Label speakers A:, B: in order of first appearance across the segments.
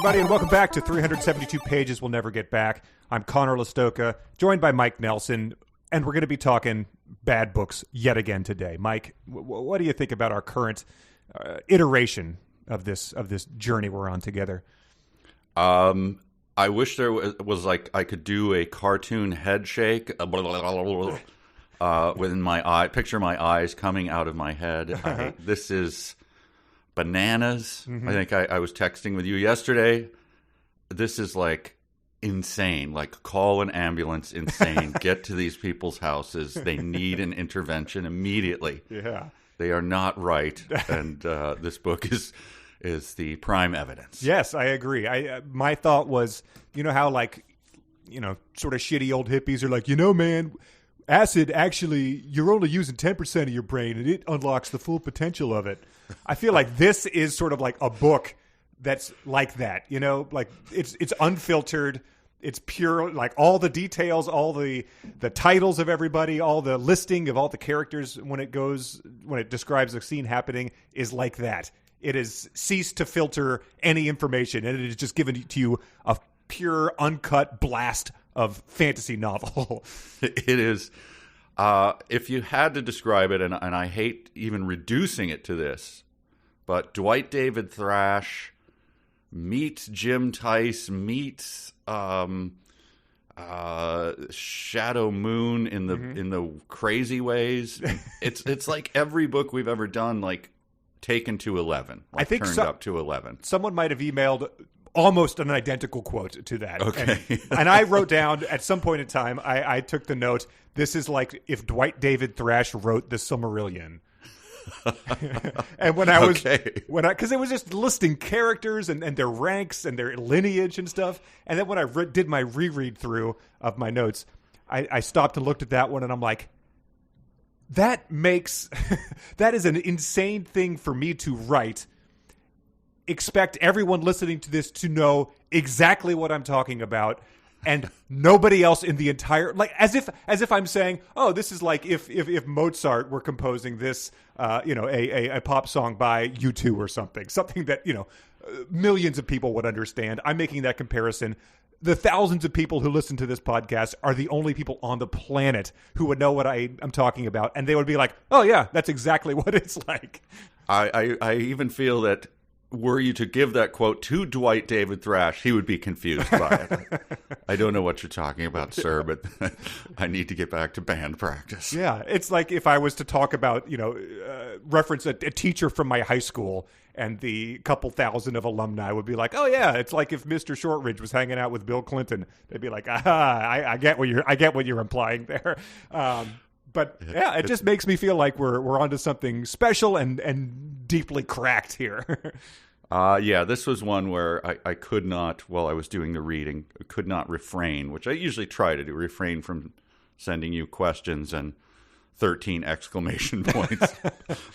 A: everybody, and welcome back to 372 Pages We'll Never Get Back. I'm Connor Listoka, joined by Mike Nelson, and we're going to be talking bad books yet again today. Mike, what do you think about our current iteration of this journey we're on together?
B: I wish there was like I could do a cartoon head shake with my eye. Picture my eyes coming out of my head. This is bananas. Mm-hmm. I think I was texting with you yesterday. This is like insane. Like, call an ambulance. Insane. Get to these people's houses. They need an intervention immediately. Yeah, they are not right, and this book is the prime evidence.
A: Yes, I agree. My thought was, you know how sort of shitty old hippies are like, man, acid, actually, you're only using 10% of your brain, and it unlocks the full potential of it. I feel like this is sort of like a book that's like that, like it's unfiltered. It's pure, like all the details, all the titles of everybody, all the listing of all the characters when it describes a scene happening is like that. It has ceased to filter any information, and it is just given to you a pure, uncut blast of fantasy novel.
B: It is. If you had to describe it, and I hate even reducing it to this, but Dwight David Thrash meets Jim Tice meets Shadow Moon in the crazy ways. It's like every book we've ever done, like, taken to 11. Like, I think turned up to 11.
A: Someone might have emailed almost an identical quote to that.
B: Okay.
A: And I wrote down at some point in time, I took the note, this is like if Dwight David Thrash wrote the Silmarillion. And because it was just listing characters and their ranks and their lineage and stuff. And then when I did my reread through of my notes, I stopped and looked at that one, and I'm like, that is an insane thing for me to write. Expect everyone listening to this to know exactly what I'm talking about, and nobody else in the entire, like, as if I'm saying, oh, this is like if Mozart were composing this, a pop song by U2 or something that millions of people would understand. I'm making that comparison. The thousands of people who listen to this podcast are the only people on the planet who would know what I'm talking about. And they would be like, oh, yeah, that's exactly what it's like.
B: I even feel that were you to give that quote to Dwight David Thrash, he would be confused by it. I don't know what you're talking about, sir, but I need to get back to band practice.
A: Yeah, it's like if I was to talk about, reference a teacher from my high school, and the couple thousand of alumni would be like, "Oh yeah, it's like if Mr. Shortridge was hanging out with Bill Clinton." They'd be like, I get what you're implying there." But yeah, it just makes me feel like we're onto something special and deeply cracked here.
B: Yeah, this was one where I could not, while I was doing the reading, could not refrain, which I usually try to do, refrain from sending you questions and 13 exclamation points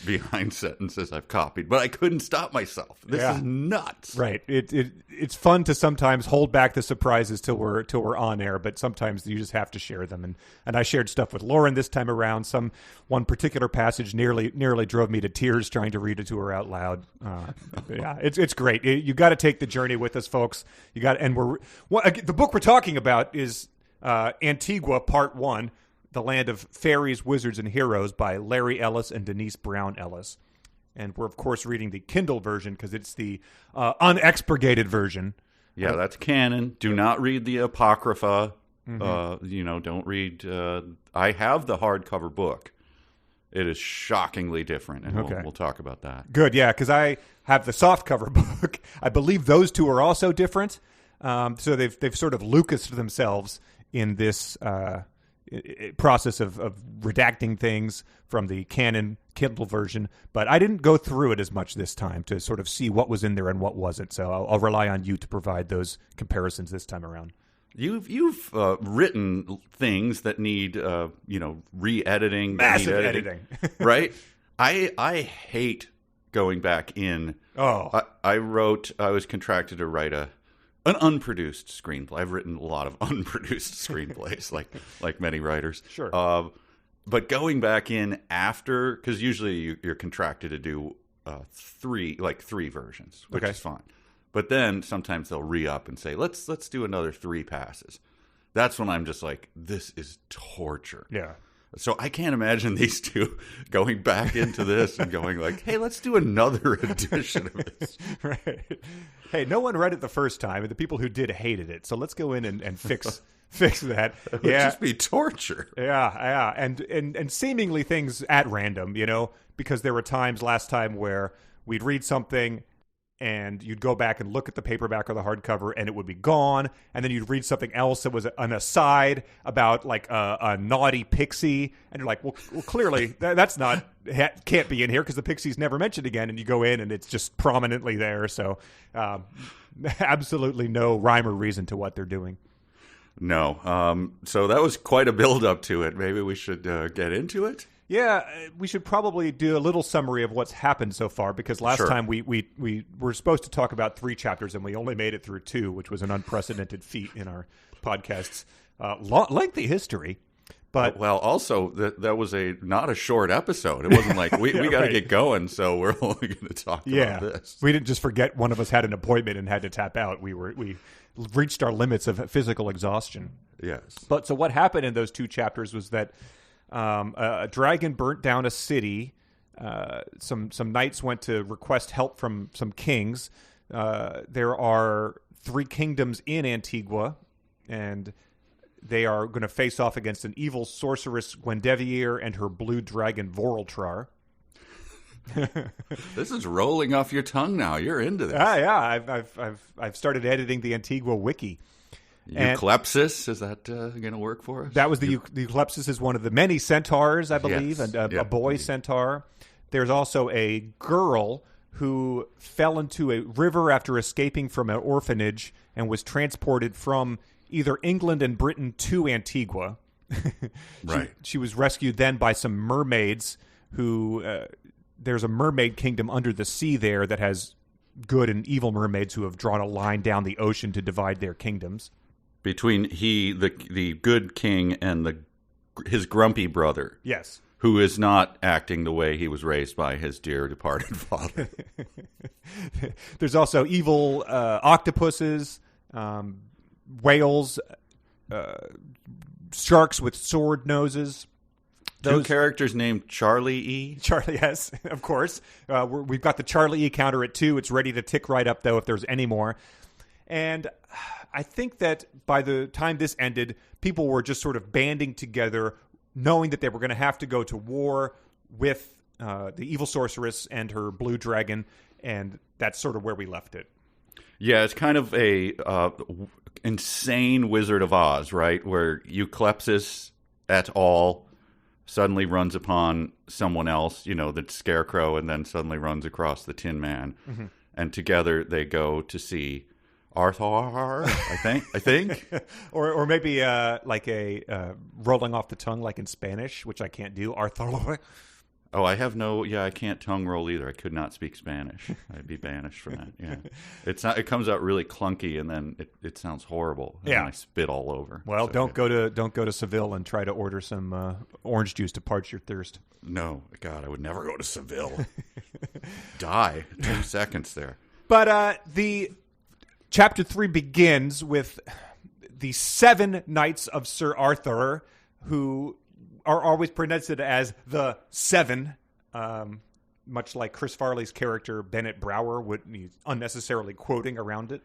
B: behind sentences I've copied, but I couldn't stop myself. This is nuts.
A: Right. It's fun to sometimes hold back the surprises till we're on air, but sometimes you just have to share them. And I shared stuff with Lauren this time around. One particular passage nearly drove me to tears trying to read it to her out loud. Yeah, it's great. You got to take the journey with us, folks. The book we're talking about is Antigua Part 1. The Land of Fairies, Wizards, and Heroes by Larry Ellis and Denise Brown Ellis. And we're, of course, reading the Kindle version because it's the unexpurgated version.
B: Yeah, that's canon. Do not read the Apocrypha. Mm-hmm. Don't read... I have the hardcover book. It is shockingly different, and we'll talk about that. Good,
A: yeah, because I have the softcover book. I believe those two are also different. So they've sort of Lucased themselves in this... process of redacting things from the canon Kindle version, but I didn't go through it as much this time to sort of see what was in there and what wasn't. So I'll rely on you to provide those comparisons this time around.
B: You've written things that need re-editing,
A: massive editing,
B: right? I hate going back in. I was contracted to write an unproduced screenplay. I've written a lot of unproduced screenplays, like many writers.
A: Sure.
B: But going back in after, because usually you're contracted to do three versions, which is fine. But then sometimes they'll re-up and say, let's do another 3 passes. That's when I'm just like, this is torture.
A: Yeah.
B: So I can't imagine these two going back into this and going like, hey, let's do another edition of this.
A: Right. Hey, no one read it the first time, and the people who did hated it. So let's go in and fix that.
B: It would just be torture.
A: Yeah. And seemingly things at random, because there were times last time where we'd read something and you'd go back and look at the paperback or the hardcover, and it would be gone. And then you'd read something else that was an aside about like a naughty pixie, and you're like, well clearly that's not can't be in here because the pixie's never mentioned again. And you go in and it's just prominently there. So absolutely no rhyme or reason to what they're doing.
B: No. So that was quite a build up to it. Maybe we should get into it.
A: Yeah, we should probably do a little summary of what's happened so far, because last time we were supposed to talk about 3 chapters and we only made it through 2, which was an unprecedented feat in our podcast's lengthy history. But
B: also that was not a short episode. It wasn't like we got to get going, so we're only going to talk about this.
A: We didn't just forget one of us had an appointment and had to tap out. We reached our limits of physical exhaustion.
B: Yes.
A: But so what happened in those 2 chapters was that a dragon burnt down a city. Some knights went to request help from some kings. There are 3 kingdoms in Antigua, and they are going to face off against an evil sorceress, Gwendevier, and her blue dragon, Vorultrar.
B: This is rolling off your tongue now. You're into this.
A: Yeah. I've started editing the Antigua wiki.
B: Eucalyptus, is that going to work for us?
A: That was the Eucalyptus is one of the many centaurs, I believe,
B: yes.
A: and a boy centaur. There's also a girl who fell into a river after escaping from an orphanage and was transported from either England and Britain to Antigua.
B: Right.
A: She was rescued then by some mermaids who there's a mermaid kingdom under the sea there that has good and evil mermaids who have drawn a line down the ocean to divide their kingdoms.
B: Between the good king and his grumpy brother.
A: Yes.
B: Who is not acting the way he was raised by his dear departed father.
A: There's also evil octopuses, whales, sharks with sword noses.
B: 2 characters named Charlie E.
A: Charlie, yes, of course. We've got the Charlie E counter at 2. It's ready to tick right up, though, if there's any more. And I think that by the time this ended, people were just sort of banding together, knowing that they were going to have to go to war with the evil sorceress and her blue dragon, and that's sort of where we left it.
B: Yeah, it's kind of a insane Wizard of Oz, right? Where Eucalyptus et al. Suddenly runs upon someone else, the Scarecrow, and then suddenly runs across the Tin Man. Mm-hmm. And together they go to see Arthur, I think.
A: or maybe like a rolling off the tongue like in Spanish, which I can't do. Arthur.
B: Oh, I can't tongue roll either. I could not speak Spanish. I'd be banished from that. Yeah. It comes out really clunky, and then it sounds horrible. And I spit all over.
A: Well, don't go to Seville and try to order some orange juice to parch your thirst.
B: No, God, I would never go to Seville. Die 2 seconds there.
A: But the chapter 3 begins with the 7 knights of Sir Arthur, who are always presented as the 7, much like Chris Farley's character Bennett Brower would be unnecessarily quoting around it.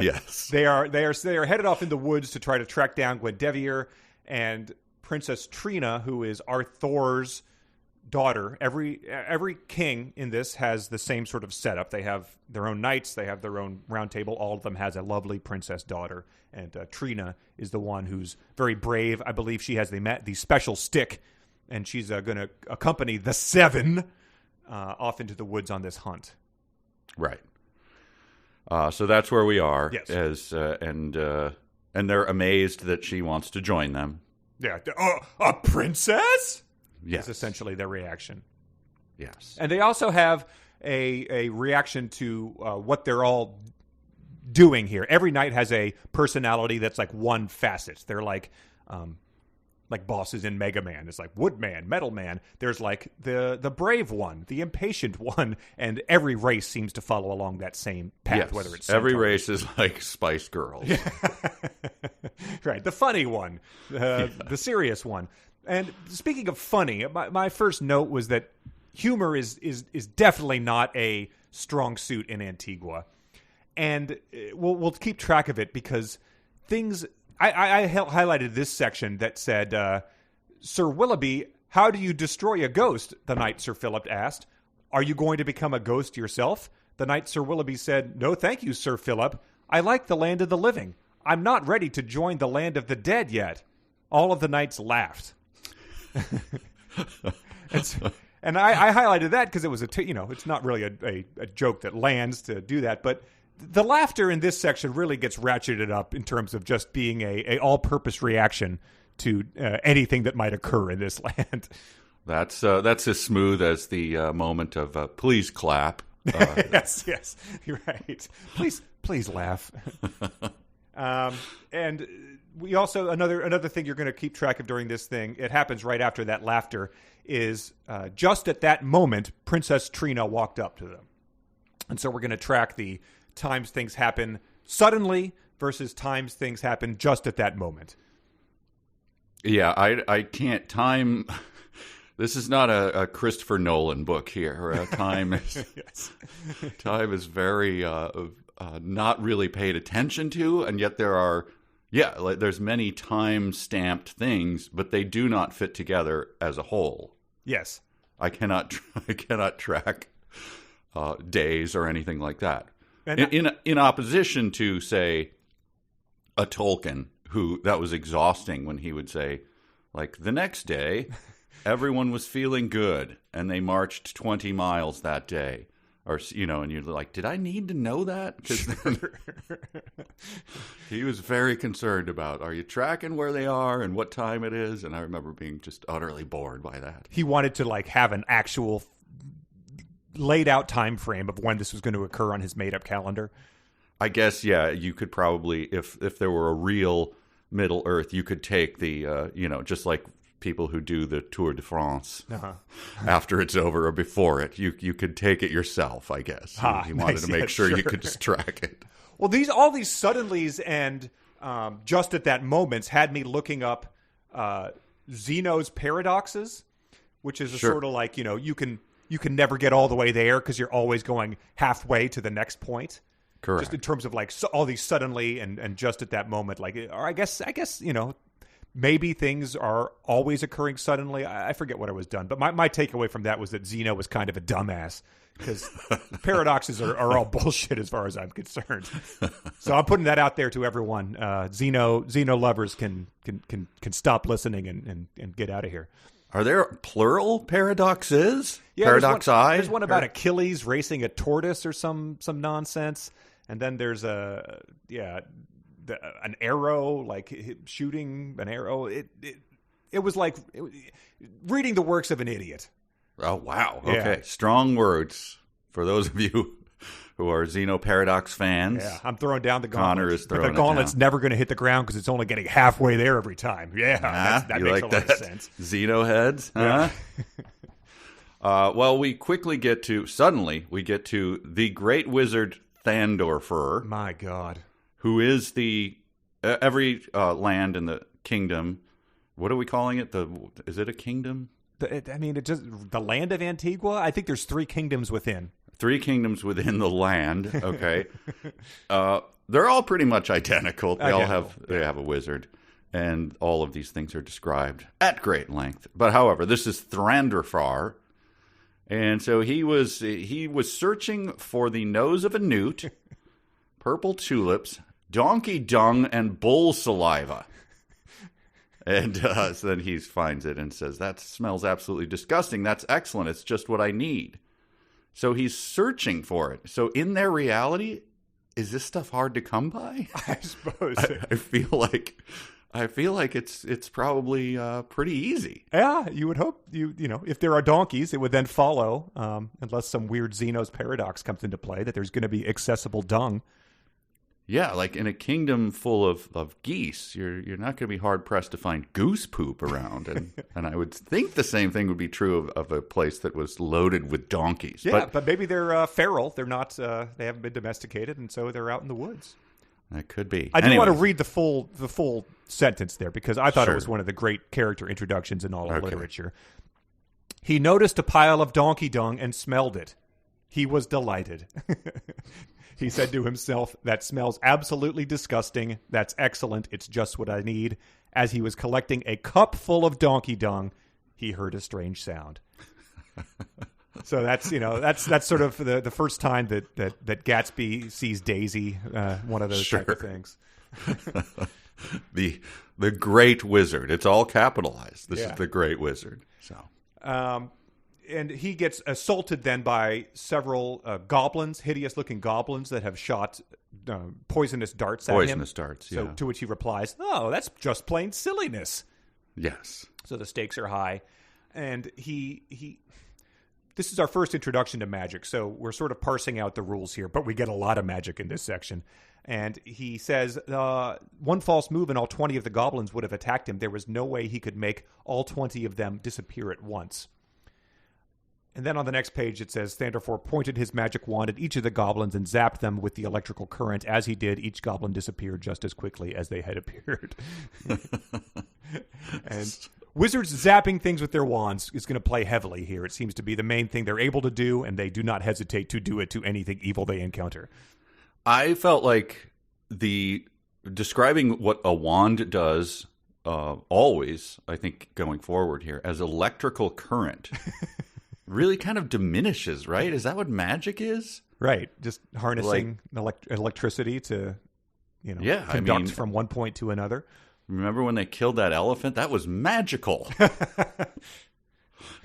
B: Yes,
A: they are headed off in the woods to try to track down Gwendevier and Princess Trina, who is Arthur's daughter. Every king in this has the same sort of setup. They have their own knights, they have their own round table. All of them has a lovely princess daughter, and Trina is the one who's very brave. I believe she has the special stick, and she's going to accompany the 7 off into the woods on this hunt.
B: Right. So that's where we are.
A: Yes.
B: And they're amazed that she wants to join them.
A: Yeah. A princess?
B: Yes.
A: Is essentially their reaction.
B: Yes.
A: And they also have a reaction to what they're all doing here. Every knight has a personality that's like one facet. They're like like bosses in Mega Man. It's like Woodman, Metal Man. There's like the brave one, the impatient one, and every race seems to follow along that same path.
B: Yes,
A: whether it's
B: every race is like Spice Girls.
A: Right, the funny one, the serious one. And speaking of funny, my first note was that humor is definitely not a strong suit in Antigua, and we'll keep track of it because things. I highlighted this section that said, "Sir Willoughby, how do you destroy a ghost?" the knight Sir Philip asked. "Are you going to become a ghost yourself?" The knight Sir Willoughby said, "No, thank you, Sir Philip. I like the land of the living. I'm not ready to join the land of the dead yet." All of the knights laughed. And I highlighted that because it was it's not really a joke that lands to do that, but the laughter in this section really gets ratcheted up in terms of just being a all-purpose reaction to anything that might occur in this land.
B: That's as smooth as the moment of please clap.
A: Yes, you're right. Please laugh. And we also another thing you're going to keep track of during this thing. It happens right after that laughter. Is just at that moment, Princess Trina walked up to them, and so we're going to track the times things happen suddenly versus times things happen just at that moment.
B: Yeah, I can't time. This is not a Christopher Nolan book here. Time is time is very not really paid attention to, and yet there's many time-stamped things, but they do not fit together as a whole.
A: Yes,
B: I cannot track days or anything like that.
A: And
B: in opposition to, say, a Tolkien, who that was exhausting when he would say, like, the next day, everyone was feeling good, and they marched 20 miles that day. Or, and you're like, did I need to know that? Because he was very concerned about, are you tracking where they are and what time it is? And I remember being just utterly bored by that.
A: He wanted to, like, have an actual laid out time frame of when this was going to occur on his made up calendar.
B: I guess, yeah, you could probably, if there were a real Middle Earth, you could take the, just like people who do the Tour de France after it's over or before it, you could take it yourself, I guess. He wanted to make sure you could just track it.
A: Well, all these suddenlies and just at that moments had me looking up Zeno's paradoxes, which is sort of like, you can never get all the way there because you're always going halfway to the next point.
B: Correct.
A: Just in terms of like all these suddenly and just at that moment, like, or I guess maybe things are always occurring suddenly. I forget what I was done, but my takeaway from that was that Zeno was kind of a dumbass because paradoxes are all bullshit as far as I'm concerned. So I'm putting that out there to everyone. Zeno lovers can stop listening and get out of here.
B: Are there plural paradoxes?
A: Yeah,
B: Paradoxi?
A: There's one about Achilles racing a tortoise or some nonsense, and then there's an arrow, like shooting an arrow. It was like reading the works of an idiot.
B: Oh, wow. Okay.
A: Yeah.
B: Strong words for those of you who are Zeno Paradox fans.
A: Yeah, I'm throwing down the gauntlet.
B: Connor is throwing
A: but the gauntlet's never going to hit the ground because it's only getting halfway there every time. Yeah, that makes a lot of sense.
B: Zeno heads, huh?
A: Yeah.
B: Well, we quickly get to the Great Wizard Thandorfer.
A: My God.
B: Who is the every land in the kingdom? What are we calling it? Is it a kingdom?
A: The land of Antigua. I think there's 3 kingdoms within.
B: 3 kingdoms within the land. Okay, they're all pretty much identical. They all have a wizard, and all of these things are described at great length. But however, this is Thrandrafar, and so he was searching for the nose of a newt, purple tulips, donkey dung, and bull saliva. And so then he finds it and says, that smells absolutely disgusting. That's excellent. It's just what I need. So he's searching for it. So in their reality, is this stuff hard to come by?
A: I suppose.
B: I feel like it's probably pretty easy.
A: Yeah, you would hope. If there are donkeys, it would then follow, unless some weird Zeno's paradox comes into play, that there's going to be accessible dung.
B: Yeah, like in a kingdom full of geese, you're not going to be hard pressed to find goose poop around, and I would think the same thing would be true of a place that was loaded with donkeys.
A: Yeah, but maybe they're feral. They're not. They haven't been domesticated, and so they're out in the woods.
B: That could be.
A: I do want to read the full sentence there because I thought it was one of the great character introductions in all of literature. He noticed a pile of donkey dung and smelled it. He was delighted. He said to himself, "That smells absolutely disgusting. That's excellent. It's just what I need." As he was collecting a cup full of donkey dung, he heard a strange sound. So that's sort of the first time that Gatsby sees Daisy, one of those type of things.
B: the Great Wizard. It's all capitalized. This is the Great Wizard. So.
A: And he gets assaulted then by several goblins, hideous-looking goblins that have shot poisonous darts at him.
B: Poisonous darts, yeah.
A: So to which he replies, "Oh, that's just plain silliness."
B: Yes.
A: So the stakes are high, and he. This is our first introduction to magic, so we're sort of parsing out the rules here, but we get a lot of magic in this section. And he says, one false move and all 20 of the goblins would have attacked him. There was no way he could make all 20 of them disappear at once. And then on the next page, it says, Thandorfor pointed his magic wand at each of the goblins and zapped them with the electrical current. As he did, each goblin disappeared just as quickly as they had appeared. And wizards zapping things with their wands is going to play heavily here. It seems to be the main thing they're able to do, and they do not hesitate to do it to anything evil they encounter.
B: I felt like describing what a wand does always, I think, going forward here, as electrical current really kind of diminishes, right? Is that what magic is?
A: Right. Just harnessing electricity to, conduct from one point to another.
B: Remember when they killed that elephant? That was magical.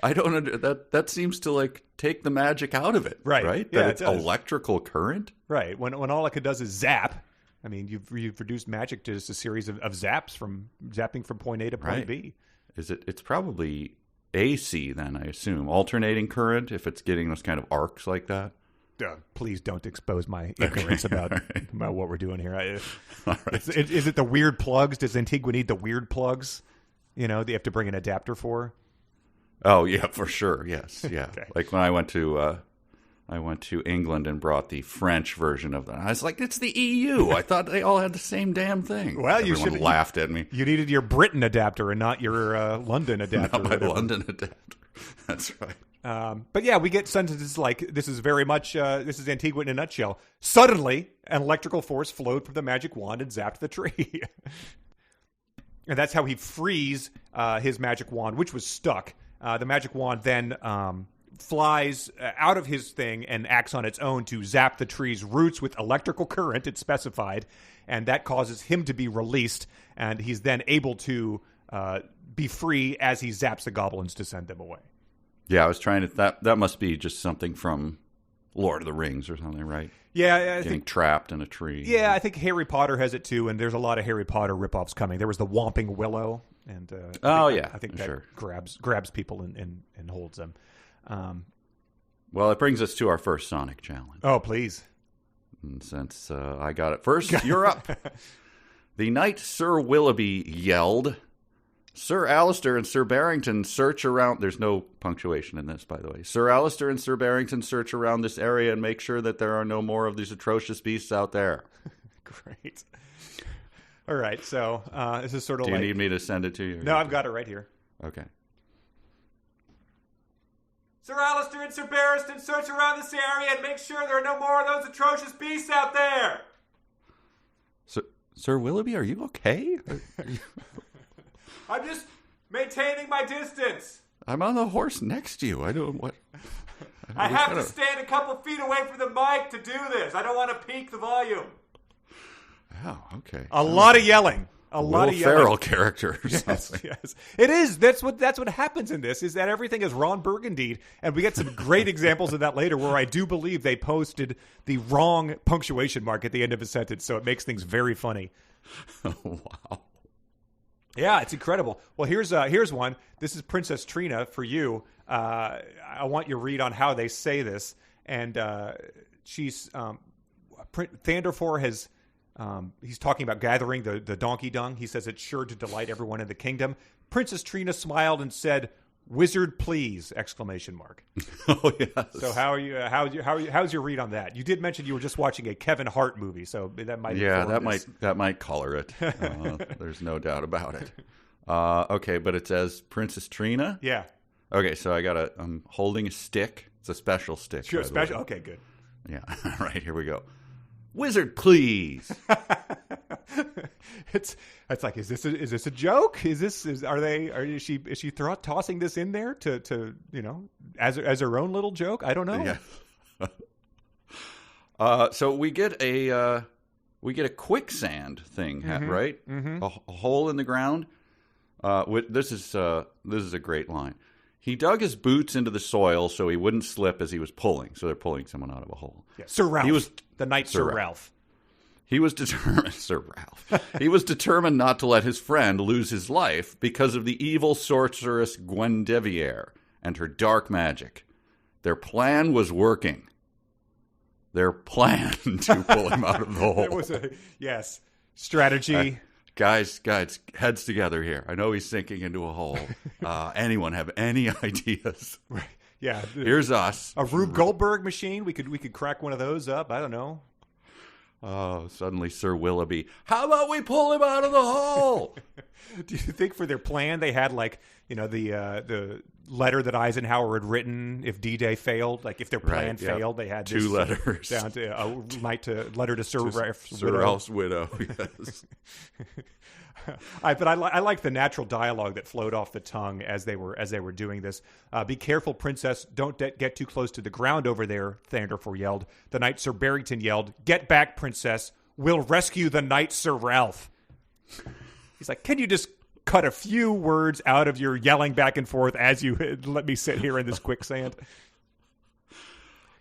B: I don't that seems to take the magic out of it, right?
A: Yeah,
B: that it's electrical current,
A: right? When all it does is zap. I mean, you've reduced magic to just a series of zaps from zapping from point A to point B.
B: It's probably AC then, I assume, alternating current if it's getting those kind of arcs like that.
A: Please don't expose my ignorance about what we're doing here. Is it the weird plugs? Does Antigua need the weird plugs? They have to bring an adapter for.
B: Oh yeah, for sure. Yes, yeah.
A: Okay.
B: Like when I went to England and brought the French version of that. I was like, it's the EU. I thought they all had the same damn thing.
A: Well,
B: everyone laughed at me.
A: You needed your Britain adapter and not your London adapter.
B: Not my London adapter. That's right.
A: But yeah, we get sentences like, this is very much, this is Antigua in a nutshell. Suddenly, an electrical force flowed from the magic wand and zapped the tree. And that's how he frees his magic wand, which was stuck. The magic wand then flies out of his thing and acts on its own to zap the tree's roots with electrical current, it's specified, and that causes him to be released, and he's then able to be free as he zaps the goblins to send them away.
B: Yeah, I was trying to... That must be just something from Lord of the Rings or something, right?
A: Yeah,
B: Getting trapped in a tree.
A: Yeah, I think Harry Potter has it too, and there's a lot of Harry Potter ripoffs coming. There was the Whomping Willow, and I think that grabs people and holds them.
B: Well, it brings us to our first Sonic challenge.
A: Oh, please.
B: And since I got it first, you're up. The night Sir Willoughby yelled, Sir Alistair and Sir Barrington search around... There's no punctuation in this, by the way. Sir Alistair and Sir Barrington search around this area and make sure that there are no more of these atrocious beasts out there.
A: Great. All right, so this is sort of
B: Do you need me to send it to you?
A: No, I've got it right here.
B: Okay.
A: Sir Alistair and Sir Barristan search around this area and make sure there are no more of those atrocious beasts out there.
B: Sir Willoughby, are you okay?
A: I'm just maintaining my distance.
B: I'm on the horse next to you. I
A: have to stand a couple feet away from the mic to do this. I don't want to peak the volume.
B: Oh, okay.
A: A lot of yelling. A lot of yelling.
B: Ferrell character or something.
A: Yes. It is. That's what happens in this, is that everything is Ron Burgundy, and we get some great examples of that later where I do believe they posted the wrong punctuation mark at the end of a sentence, so it makes things very funny.
B: Wow.
A: Yeah, it's incredible. Well, here's one. This is Princess Trina for you. I want your read on how they say this. And she's Thandorfor has He's talking about gathering the donkey dung. He says it's sure to delight everyone in the kingdom. Princess Trina smiled and said, "Wizard, please!" exclamation mark.
B: Oh yes.
A: So how are you? How's your read on that? You did mention you were just watching a Kevin Hart movie, so that might
B: that might color it. There's no doubt about it. Okay, but it says Princess Trina.
A: Yeah.
B: Okay, so I'm holding a stick. It's a special stick.
A: Sure, special. Okay, good.
B: Yeah. All right, here we go. Wizard, please.
A: It's like, is this a joke? Is she tossing this in there to as her own little joke? I don't know.
B: Yeah. So we get a quicksand thing, right?
A: Mm-hmm.
B: A hole in the ground. This is a great line. He dug his boots into the soil so he wouldn't slip as he was pulling. So they're pulling someone out of a hole.
A: Yeah. Sir Ralph. The knight Sir Ralph.
B: He was determined, Sir Ralph. He was determined not to let his friend lose his life because of the evil sorceress Guinevere and her dark magic. Their plan was working. Their plan to pull him out of the hole.
A: It was strategy.
B: Guys, heads together here. I know he's sinking into a hole. Anyone have any ideas?
A: Yeah.
B: Here's us.
A: A Rube Goldberg machine. We could crack one of those up. I don't know.
B: Oh, suddenly Sir Willoughby. How about we pull him out of the hole?
A: Do you think for their plan they had the letter that Eisenhower had written if D-Day failed? Like if their plan failed, they had
B: two letters
A: down to a letter to Sir Ralph's
B: widow. Yes.
A: But I like the natural dialogue that flowed off the tongue as they were doing this. Be careful, princess! Don't get too close to the ground over there. Thunderful yelled. The knight Sir Barrington yelled, "Get back, princess! We'll rescue the knight Sir Ralph." He's like, "Can you just cut a few words out of your yelling back and forth as you let me sit here in this quicksand?"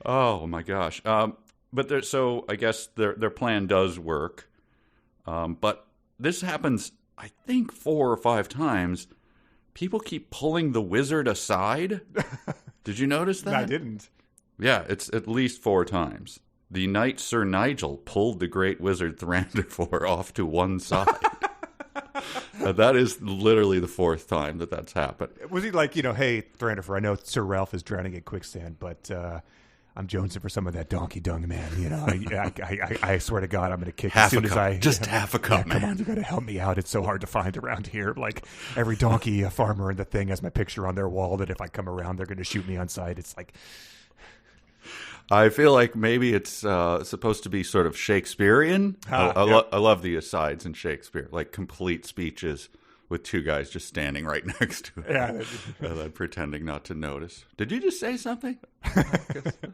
B: Oh my gosh! So I guess their plan does work, but this happens, I think, 4 or 5 times. People keep pulling the wizard aside. Did you notice that?
A: I didn't.
B: Yeah, it's at least 4 times. The knight Sir Nigel pulled the great wizard Thranduil off to one side. That is literally the 4th time that's happened.
A: Was he like, hey, Thranduil, I know Sir Ralph is drowning in quicksand, but I'm jonesing for some of that donkey dung, man. I swear to God, I'm going to kick
B: half
A: as soon as I...
B: Just half a cup, man.
A: Come on, you got to help me out. It's so hard to find around here. Like, every donkey farmer in the thing has my picture on their wall that if I come around, they're going to shoot me on sight. It's like...
B: I feel like maybe it's supposed to be sort of Shakespearean. I love the asides in Shakespeare, like complete speeches with 2 guys just standing right next to him. Yeah. Pretending not to notice. Did you just say something?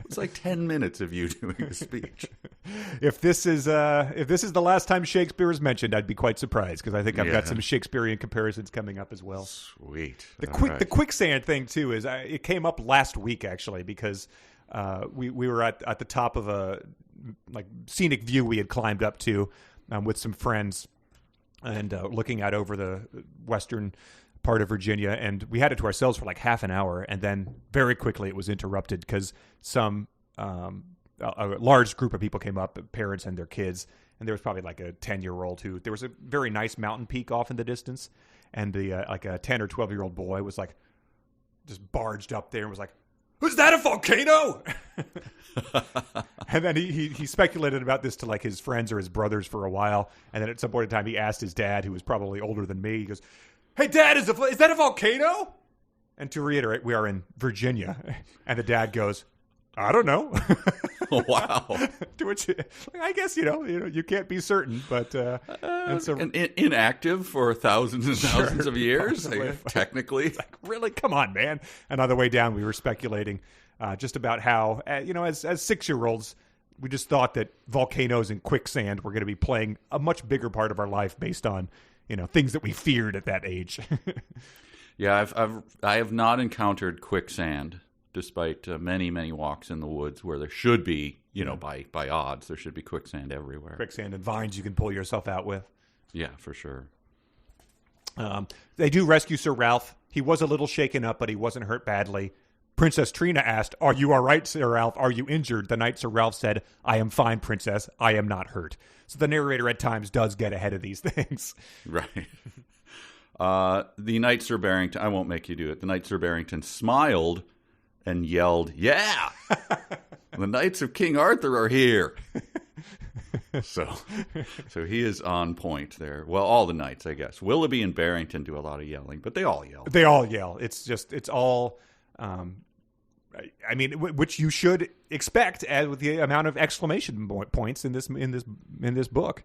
B: It's like 10 minutes of you doing a speech.
A: If this is the last time Shakespeare is mentioned, I'd be quite surprised because I think I've got some Shakespearean comparisons coming up as well.
B: Sweet.
A: The quicksand thing too is it came up last week actually because we were at the top of a scenic view we had climbed up to with some friends. And looking out over the western part of Virginia, and we had it to ourselves for like half an hour, and then very quickly it was interrupted because a large group of people came up, parents and their kids, and there was probably like a 10-year-old who there was a very nice mountain peak off in the distance, and the like a 10 or 12-year-old boy was like just barged up there and was like, "Is that a volcano?" And then he speculated about this to like his friends or his brothers for a while. And then at some point in time, he asked his dad, who was probably older than me, he goes, "Hey, Dad, is that a volcano?" And to reiterate, we are in Virginia. And the dad goes, "I don't know."
B: Oh, wow.
A: To which, I guess, you can't be certain, but
B: inactive for thousands and thousands of years, technically.
A: It's like, really? Come on, man. And on the way down, we were speculating just about how, as 6-year-olds, we just thought that volcanoes and quicksand were going to be playing a much bigger part of our life based on, things that we feared at that age.
B: Yeah, I have not encountered quicksand, despite many, many walks in the woods where there should be, by odds, there should be quicksand everywhere.
A: Quicksand and vines you can pull yourself out with.
B: Yeah, for sure.
A: They do rescue Sir Ralph. He was a little shaken up, but he wasn't hurt badly. Princess Trina asked, "Are you all right, Sir Ralph? Are you injured?" The knight Sir Ralph said, "I am fine, Princess. I am not hurt." So the narrator at times does get ahead of these things.
B: Right. The knight Sir Barrington, I won't make you do it. The knight Sir Barrington smiled and yelled, "Yeah! The knights of King Arthur are here." So he is on point there. Well, all the knights, I guess. Willoughby and Barrington do a lot of yelling, but they all yell.
A: They all yell. It's all, which you should expect as with the amount of exclamation points in this book.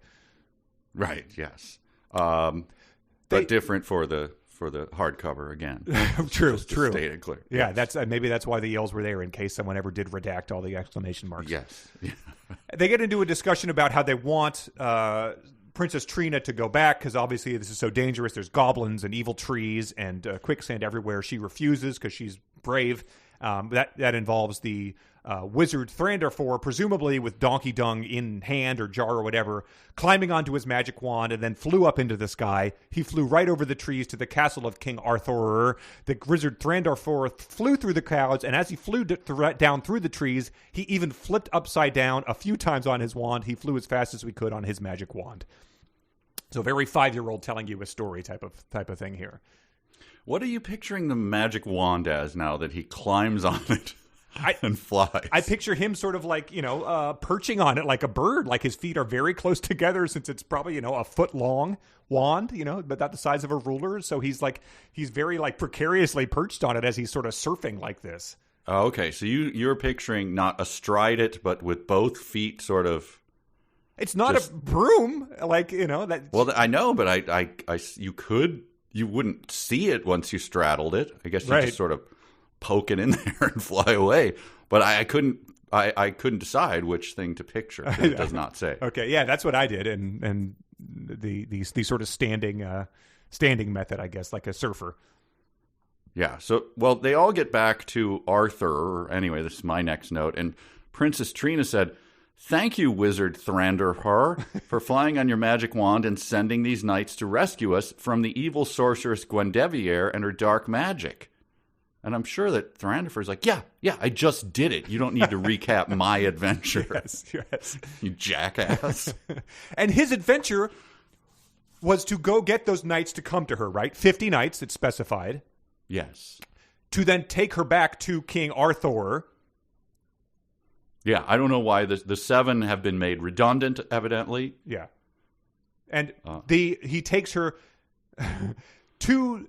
B: Right. Yes. But different for the hardcover again.
A: True.
B: State it clear.
A: Yeah, yes. Maybe that's why the yells were there in case someone ever did redact all the exclamation marks.
B: Yes. Yeah.
A: They get into a discussion about how they want Princess Trina to go back because obviously this is so dangerous. There's goblins and evil trees and quicksand everywhere. She refuses because she's brave. That involves the wizard Thrandarfor, presumably with donkey dung in hand or jar or whatever, climbing onto his magic wand and then flew up into the sky. He flew right over the trees to the castle of King Arthur. The wizard Thrandarfor flew through the clouds, and as he flew down through the trees, he even flipped upside down a few times on his wand. He flew as fast as we could on his magic wand. So very 5-year-old telling you a story type of thing here.
B: What are you picturing the magic wand as now that he climbs on it and flies?
A: I picture him sort of like, perching on it like a bird, like his feet are very close together since it's probably, a foot long wand, but not the size of a ruler. So he's very like precariously perched on it as he's sort of surfing like this.
B: Oh, okay. So you're picturing not astride it, but with both feet sort of.
A: It's not a broom, like, that.
B: Well, I know, but you wouldn't see it once you straddled it. I guess you just sort of poke it in there and fly away. But I couldn't decide which thing to picture. It does not say.
A: Okay, yeah, that's what I did, and the sort of standing method, I guess, like a surfer.
B: Yeah. So, well, they all get back to Arthur. Anyway, this is my next note, and Princess Trina said, "Thank you, Wizard Thrandarfor, for flying on your magic wand and sending these knights to rescue us from the evil sorceress Guinevere and her dark magic." And I'm sure that Thrandarfor's like, yeah, I just did it. You don't need to recap my adventure.
A: Yes.
B: You jackass.
A: And his adventure was to go get those knights to come to her, right? 50 knights, it's specified.
B: Yes.
A: To then take her back to King Arthur.
B: Yeah, I don't know why the 7 have been made redundant, evidently.
A: Yeah. And he takes her to...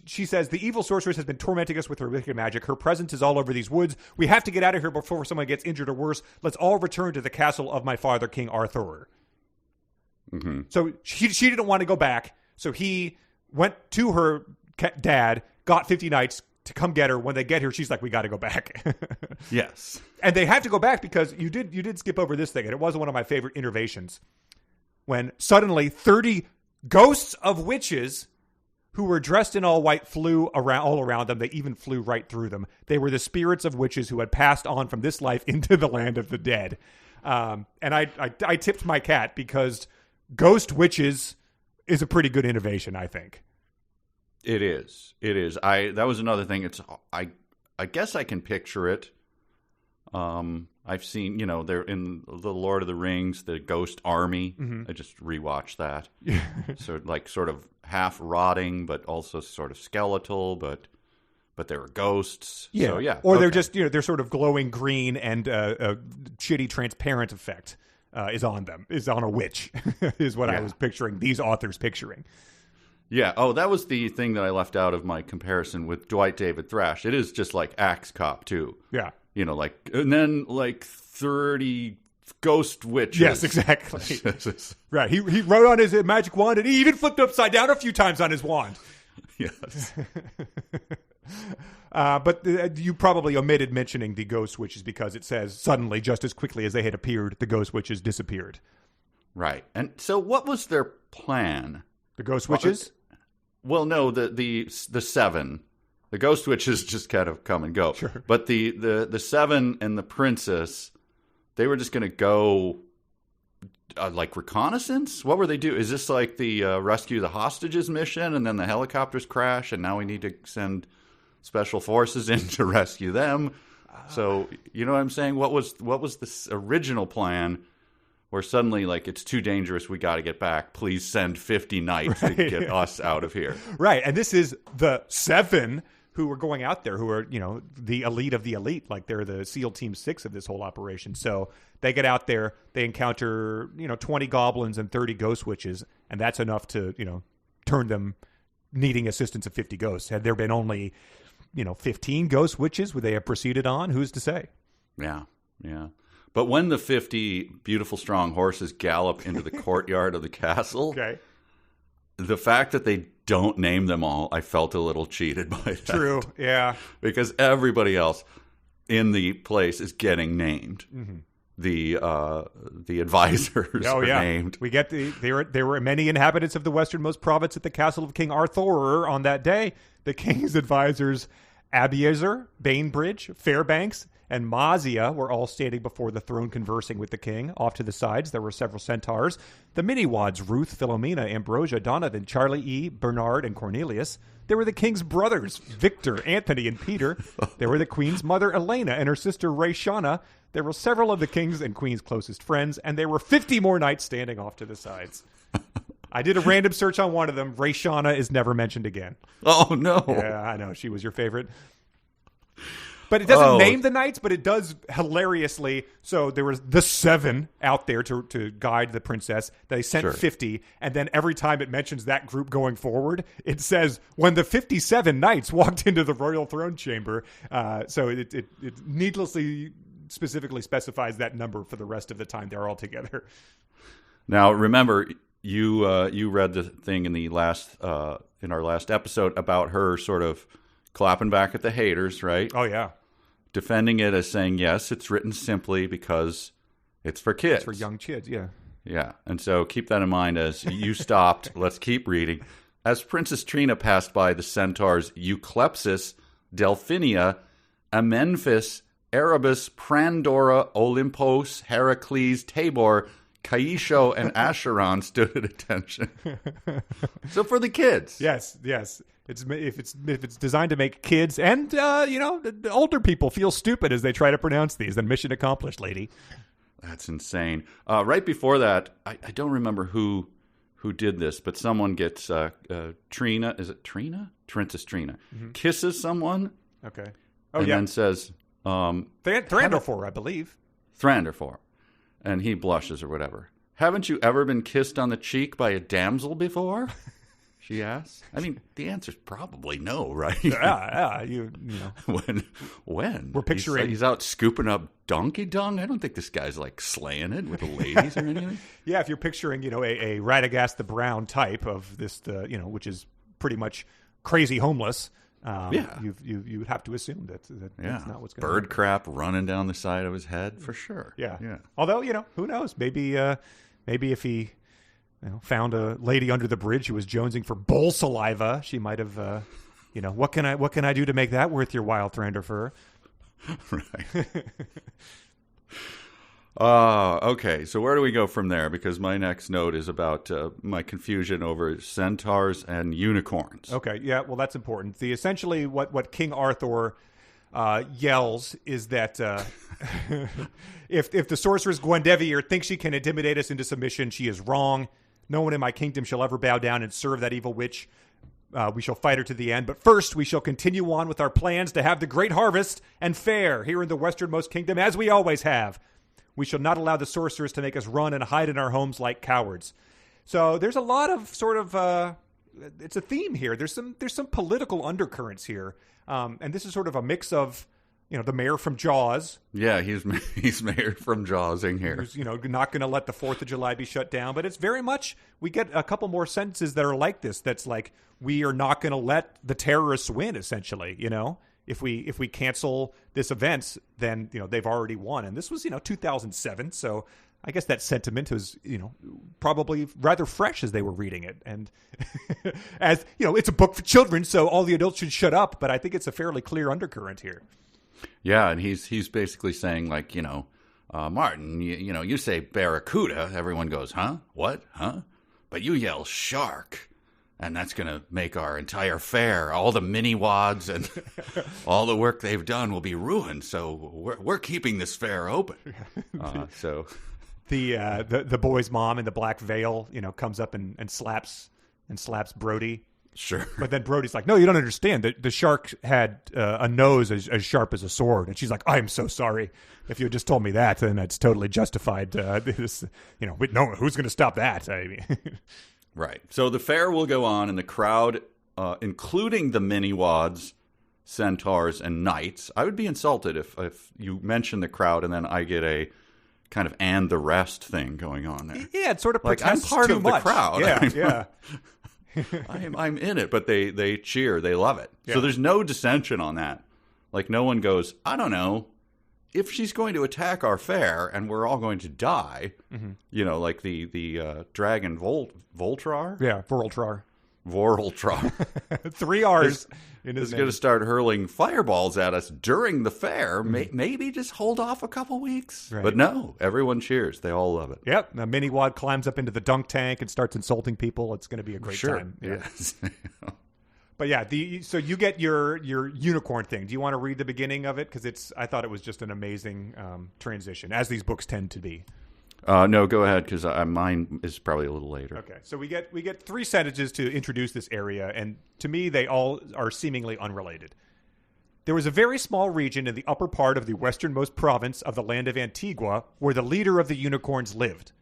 A: She says, "The evil sorceress has been tormenting us with her wicked magic. Her presence is all over these woods. We have to get out of here before someone gets injured or worse. Let's all return to the castle of my father, King Arthur."
B: Mm-hmm.
A: So she didn't want to go back. So he went to her dad, got 50 knights to come get her. When they get here, she's like, "We got to go back."
B: Yes.
A: And they have to go back because you did skip over this thing, and it was one of my favorite innovations. When suddenly 30 ghosts of witches who were dressed in all white flew all around them. They even flew right through them. They were the spirits of witches who had passed on from this life into the land of the dead. And I tipped my cat because ghost witches is a pretty good innovation, I think.
B: It is. That was another thing. I guess I can picture it. I've seen, they're in the Lord of the Rings, the Ghost Army. Mm-hmm. I just rewatched that. So sort of half rotting, but also sort of skeletal, but they were ghosts.
A: Yeah.
B: So, yeah.
A: Or
B: okay.
A: they're just, they're sort of glowing green and a shitty transparent effect is on them, is on a witch, is what I was picturing, these authors picturing.
B: Yeah. Oh, that was the thing that I left out of my comparison with Dwight David Thrash. It is just like Axe Cop, too.
A: Yeah.
B: And then 30 ghost witches.
A: Yes, exactly. Right. He wrote on his magic wand, and he even flipped upside down a few times on his wand.
B: Yes.
A: But you probably omitted mentioning the ghost witches because it says suddenly, just as quickly as they had appeared, the ghost witches disappeared.
B: Right. And so what was their plan?
A: The ghost witches?
B: Well, no, the 7. The ghost witches just kind of come and go.
A: Sure.
B: But the 7 and the princess, they were just going to go reconnaissance? What were they do? Is this like the rescue the hostages mission, and then the helicopters crash, and now we need to send special forces in to rescue them. So, you know what I'm saying? What was this original plan where suddenly, like, it's too dangerous, we got to get back. Please send 50 knights to get us out of here.
A: Right, and this is the 7 who are going out there, who are, you know, the elite of the elite. Like, they're the SEAL Team 6 of this whole operation. So they get out there, they encounter, you know, 20 goblins and 30 ghost witches, and that's enough to, you know, turn them needing assistance of 50 ghosts. Had there been only, you know, 15 ghost witches, would they have proceeded on? Who's to say?
B: Yeah. But when the 50 beautiful, strong horses gallop into the courtyard of the castle, the fact that they don't name them all, I felt a little cheated by that.
A: True, yeah.
B: Because everybody else in the place is getting named. Mm-hmm. The advisors are named.
A: We get there were many inhabitants of the westernmost province at the castle of King Arthur on that day. The king's advisors, Abiezer, Bainbridge, Fairbanks, and Mazia were all standing before the throne conversing with the king. Off to the sides, there were several centaurs. The mini-wads, Ruth, Philomena, Ambrosia, Donovan, Charlie E., Bernard, and Cornelius. There were the king's brothers, Victor, Anthony, and Peter. There were the queen's mother, Elena, and her sister, Rayshana. There were several of the king's and queen's closest friends, and there were 50 more knights standing off to the sides. I did a random search on one of them. Rayshana is never mentioned again.
B: Oh, no.
A: Yeah, I know. She was your favorite. But it doesn't name the knights, but it does hilariously. So there was the 7 out there to guide the princess. They sent 50, and then every time it mentions that group going forward, it says, when the 57 knights walked into the royal throne chamber. So it needlessly specifically specifies that number for the rest of the time they're all together.
B: Now, remember, you read the thing in the last in our last episode about her sort of clapping back at the haters, right?
A: Oh, yeah.
B: Defending it as saying, yes, it's written simply because it's for kids.
A: It's for young kids, yeah.
B: Yeah, and so keep that in mind as you stopped. Let's keep reading. As Princess Trina passed by the centaurs Euclepsis, Delphinia, Amenphis, Erebus, Prandora, Olympos, Heracles, Tabor, Caisho, and Acheron stood at attention. So for the kids.
A: Yes. If it's designed to make kids and the older people feel stupid as they try to pronounce these, then mission accomplished, lady.
B: That's insane. Right before that, I don't remember who did this, but someone gets Trina. Is it Trina? Princess Trina kisses someone.
A: Okay.
B: And then says,
A: Thranderfor, I believe.
B: Thranderfor, and he blushes or whatever. Haven't you ever been kissed on the cheek by a damsel before? She asks. I mean, the answer's probably no, right?
A: Yeah. You know.
B: When?
A: We're picturing...
B: He's out scooping up donkey dung? I don't think this guy's, like, slaying it with the ladies or anything.
A: Yeah, if you're picturing, a Radagast the Brown type of this, which is pretty much crazy homeless, you would have to assume that's not what's going to happen.
B: Bird crap running down the side of his head, for sure.
A: Yeah. Although, who knows? Maybe if he... found a lady under the bridge who was jonesing for bull saliva, she might have, what can I do to make that worth your while, Thranderfur?
B: Right. Okay, so where do we go from there? Because my next note is about my confusion over centaurs and unicorns.
A: Okay, yeah, well, that's important. Essentially what King Arthur yells is that if the sorceress Gwendevier thinks she can intimidate us into submission, she is wrong. No one in my kingdom shall ever bow down and serve that evil witch. We shall fight her to the end. But first, we shall continue on with our plans to have the great harvest and fair here in the westernmost kingdom, as we always have. We shall not allow the sorcerers to make us run and hide in our homes like cowards. So there's a lot of sort of it's a theme here. There's some political undercurrents here, and this is sort of a mix of. The mayor from Jaws. Yeah,
B: he's mayor from Jawsing here.
A: Who's, not going to let the 4th of July be shut down. But it's very much, we get a couple more sentences that are like this. That's like, we are not going to let the terrorists win, essentially. If we cancel this event, then, they've already won. And this was, 2007. So I guess that sentiment was, probably rather fresh as they were reading it. And as, it's a book for children, so all the adults should shut up. But I think it's a fairly clear undercurrent here.
B: Yeah, and he's basically saying, like, Martin, you say barracuda, everyone goes, huh? What? Huh? But you yell shark. and that's going to make our entire fair, all the mini wads and all the work they've done will be ruined. So we're keeping this fair open. So
A: the boy's mom in the black veil, comes up and slaps Brody.
B: Sure.
A: But then Brody's like, no, you don't understand. The shark had a nose as sharp as a sword. And she's like, I'm so sorry. If you had just told me that, then that's totally justified. No, who's going to stop that? I mean,
B: right. So the fair will go on, and the crowd, including the mini wads, centaurs, and knights. I would be insulted if you mention the crowd and then I get a kind of and the rest thing going on there.
A: Yeah, it sort of
B: like I'm part of the crowd.
A: Yeah.
B: I'm in it, but they cheer, they love it.
A: Yeah.
B: So there's no dissension on that. Like no one goes, I don't know, if she's going to attack our fair and we're all going to die, like the dragon Voltrar?
A: Yeah, Vorultrar.
B: 3 R's. Is going to start hurling fireballs at us during the fair. Maybe just hold off a couple weeks. Right. But no, everyone cheers. They all love it.
A: Yep. Now, Mini Wad climbs up into the dunk tank and starts insulting people. It's going to be a great time. Yeah.
B: Yes.
A: But yeah, so you get your unicorn thing. Do you want to read the beginning of it? Because I thought it was just an amazing transition, as these books tend to be.
B: No, go ahead, because mine is probably a little later.
A: Okay, so we get 3 sentences to introduce this area, and to me, they all are seemingly unrelated. There was a very small region in the upper part of the westernmost province of the Land of Antigua where the leader of the unicorns lived.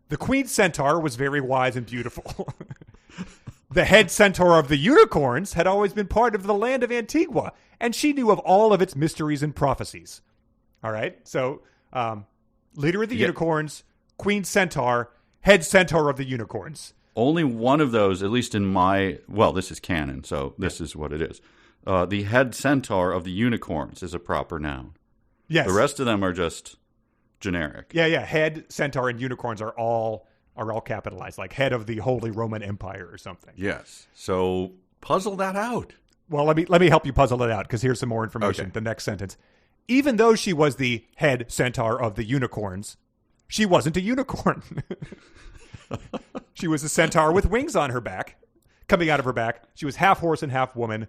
A: The queen centaur was very wise and beautiful. The head centaur of the unicorns had always been part of the Land of Antigua, and she knew of all of its mysteries and prophecies. All right, so leader of the unicorns, queen centaur, head centaur of the unicorns.
B: Only one of those, at least in this is canon, so this is what it is. The head centaur of the unicorns is a proper noun.
A: Yes.
B: The rest of them are just generic.
A: Yeah. Head, centaur, and unicorns are all capitalized, like head of the Holy Roman Empire or something.
B: Yes. So puzzle that out.
A: Well, let me help you puzzle it out, because here's some more information. Okay. The next sentence. Even though she was the head centaur of the unicorns, she wasn't a unicorn. She was a centaur with wings on her back, coming out of her back. She was half horse and half woman.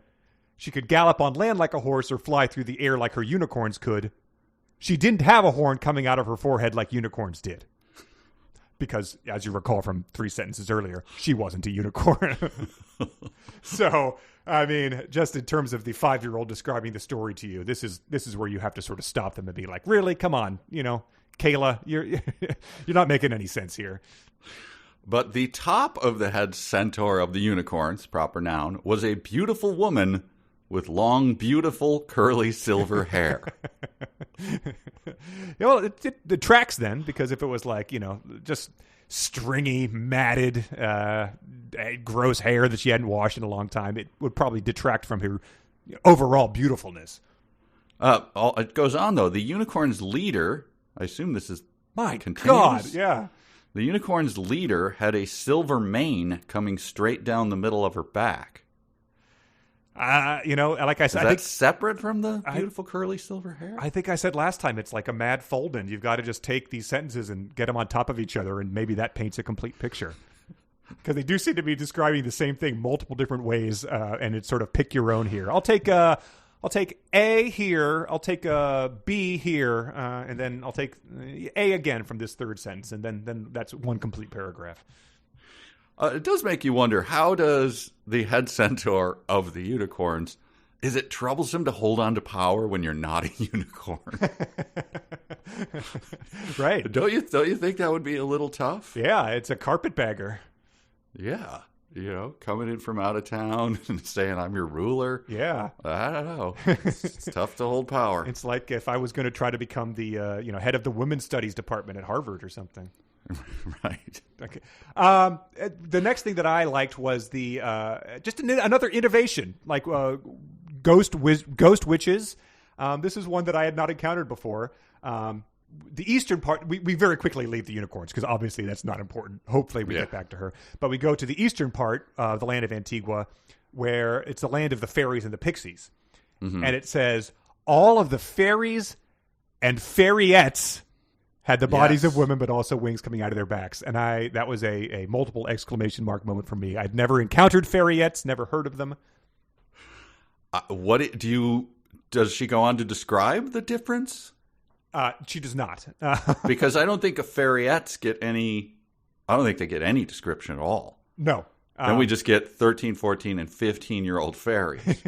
A: She could gallop on land like a horse or fly through the air like her unicorns could. She didn't have a horn coming out of her forehead like unicorns did. Because, as you recall from 3 sentences earlier, she wasn't a unicorn. So, I mean, just in terms of the 5-year-old describing the story to you, this is where you have to sort of stop them and be like, really? Come on, Kayla, you're not making any sense here.
B: But the top of the head centaur of the unicorns, proper noun, was a beautiful woman with long, beautiful, curly silver hair.
A: Well, it tracks then, because if it was like, just stringy, matted, gross hair that she hadn't washed in a long time, it would probably detract from her overall beautifulness.
B: It goes on, though. The unicorn's leader, I assume this is...
A: My
B: continues.
A: God, yeah.
B: The unicorn's leader had a silver mane coming straight down the middle of her back.
A: Like I said,
B: is that separate from the beautiful curly silver hair?
A: I think I said last time, it's like a mad fold-in. You've got to just take these sentences and get them on top of each other, and maybe that paints a complete picture. Because they do seem to be describing the same thing multiple different ways, and it's sort of pick your own here. I'll take A here, I'll take B here, and then I'll take A again from this third sentence, and then that's one complete paragraph.
B: It does make you wonder, how does the head centaur of the unicorns, is it troublesome to hold on to power when you're not a unicorn?
A: Right.
B: Don't you think that would be a little tough?
A: Yeah, it's a carpetbagger.
B: Yeah. Coming in from out of town and saying, I'm your ruler.
A: Yeah.
B: I don't know. It's tough to hold power.
A: It's like if I was going to try to become the head of the women's studies department at Harvard or something.
B: Right.
A: Okay. The next thing that I liked was the just another innovation, like ghost witches. This is one that I had not encountered before. The eastern part, we very quickly leave the unicorns because obviously that's not important. Hopefully we get back to her. But we go to the eastern part of the Land of Antigua, where it's the land of the fairies and the pixies. Mm-hmm. And it says, all of the fairies and fairiettes had the bodies of women, but also wings coming out of their backs. And that was a multiple exclamation mark moment for me. I'd never encountered fairiettes, never heard of them.
B: Does she go on to describe the difference?
A: She does not.
B: Because I don't think fairiettes get any. I don't think they get any description at all.
A: No.
B: Then we just get 13, 14, and 15-year-old fairies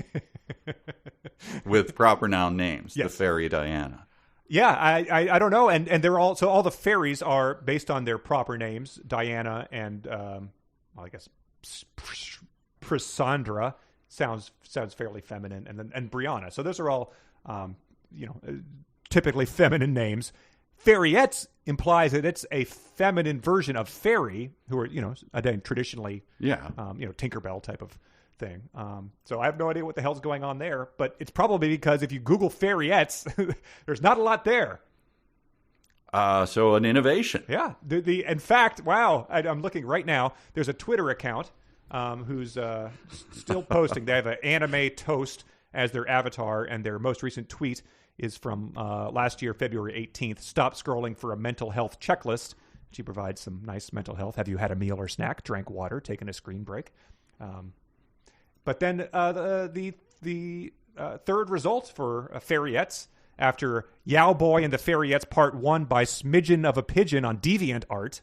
B: with proper noun names. Yes. The fairy Diana.
A: Yeah, I don't know, and they're all the fairies are based on their proper names, Diana and I guess Prisandra sounds fairly feminine, and Brianna. So those are all typically feminine names. Fairiettes implies that it's a feminine version of fairy, who are again traditionally Tinkerbell type of thing. So I have no idea what the hell's going on there, but it's probably because if you Google fairiettes, there's not a lot there.
B: So an innovation.
A: Yeah. In fact, wow, I'm looking right now. There's a Twitter account who's still posting. They have an anime toast as their avatar, and their most recent tweet is from last year, February 18th. Stop scrolling for a mental health checklist. She provides some nice mental health. Have you had a meal or snack, drank water, taken a screen break? But then the third result for fairiettes, after Yow Boy and the Fairiettes Part 1 by Smidgen of a Pigeon on DeviantArt,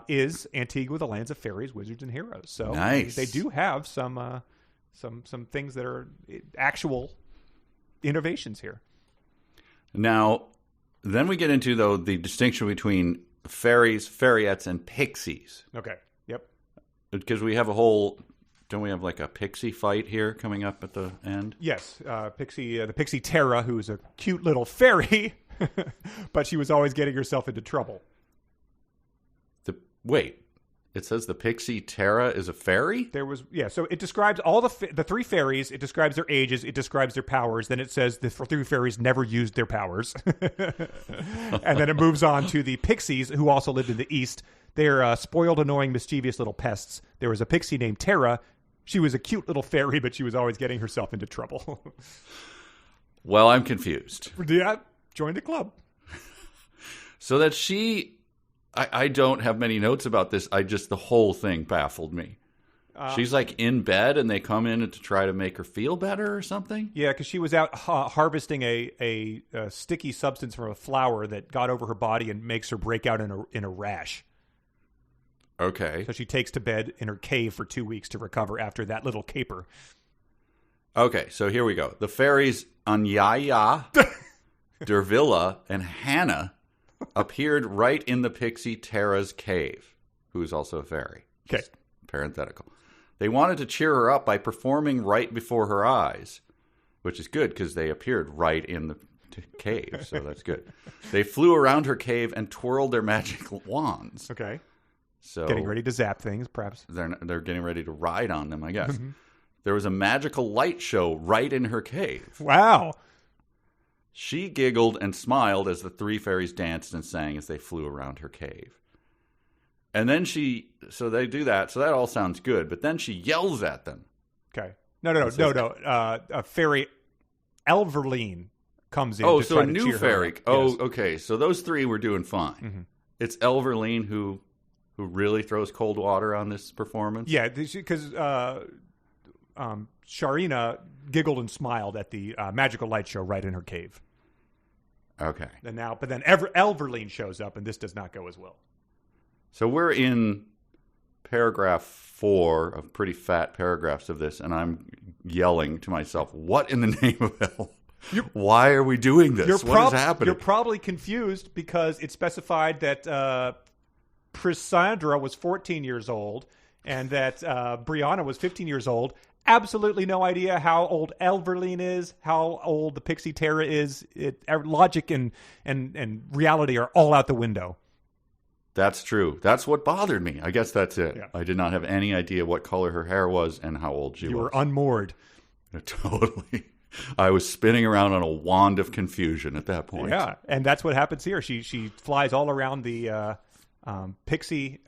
A: is Antigua, the Lands of Fairies, Wizards, and Heroes. So
B: nice.
A: They do have some things that are actual innovations here.
B: Now, then we get into, though, the distinction between fairies, fairiettes, and pixies.
A: Okay. Yep.
B: Because we have a whole... Don't we have like a pixie fight here coming up at the end?
A: Yes. The pixie Terra, who's a cute little fairy, but she was always getting herself into trouble.
B: Wait. It says the pixie Terra is a fairy?
A: So it describes all the three fairies. It describes their ages. It describes their powers. Then it says the three fairies never used their powers. And then it moves on to the pixies, who also lived in the East. They're spoiled, annoying, mischievous little pests. There was a pixie named Terra. She was a cute little fairy, but she was always getting herself into trouble.
B: Well, I'm confused.
A: Yeah, join the club.
B: So that I don't have many notes about this. The whole thing baffled me. She's like in bed and they come in to try to make her feel better or something?
A: Yeah, because she was out harvesting a sticky substance from a flower that got over her body and makes her break out in a rash.
B: Okay.
A: So she takes to bed in her cave for 2 weeks to recover after that little caper.
B: Okay, so here we go. The fairies Anyaya, Dervilla, and Hannah appeared right in the pixie Terra's cave, who's also a fairy.
A: Okay.
B: Parenthetical. They wanted to cheer her up by performing right before her eyes, which is good because they appeared right in the cave, so that's good. They flew around her cave and twirled their magic wands.
A: Okay.
B: So
A: getting ready to zap things, perhaps.
B: They're getting ready to ride on them, I guess. Mm-hmm. There was a magical light show right in her cave.
A: Wow.
B: She giggled and smiled as the three fairies danced and sang as they flew around her cave. And then so they do that, so that all sounds good, but then she yells at them.
A: Okay. No. A fairy, Elverline, comes in to try to cheer
B: fairy.
A: Her up.
B: Oh,
A: yes.
B: Okay, so those three were doing fine. Mm-hmm. It's Elverline who really throws cold water on this performance?
A: Yeah, because Sharina giggled and smiled at the magical light show right in her cave.
B: Okay.
A: But then Elverline shows up, and this does not go as well.
B: So we're in paragraph 4 of pretty fat paragraphs of this, and I'm yelling to myself, what in the name of hell? Why are we doing this? What is happening?
A: You're probably confused because it specified that Prisandra was 14 years old and that Brianna was 15 years old. Absolutely no idea how old Elverline is, how old the Pixie Terra is. Logic and reality are all out the window.
B: That's true. That's what bothered me. I guess that's it.
A: Yeah.
B: I did not have any idea what color her hair was and how old she was.
A: You were unmoored.
B: Totally. I was spinning around on a wand of confusion at that point.
A: Yeah, and that's what happens here. She flies all around the Pixie.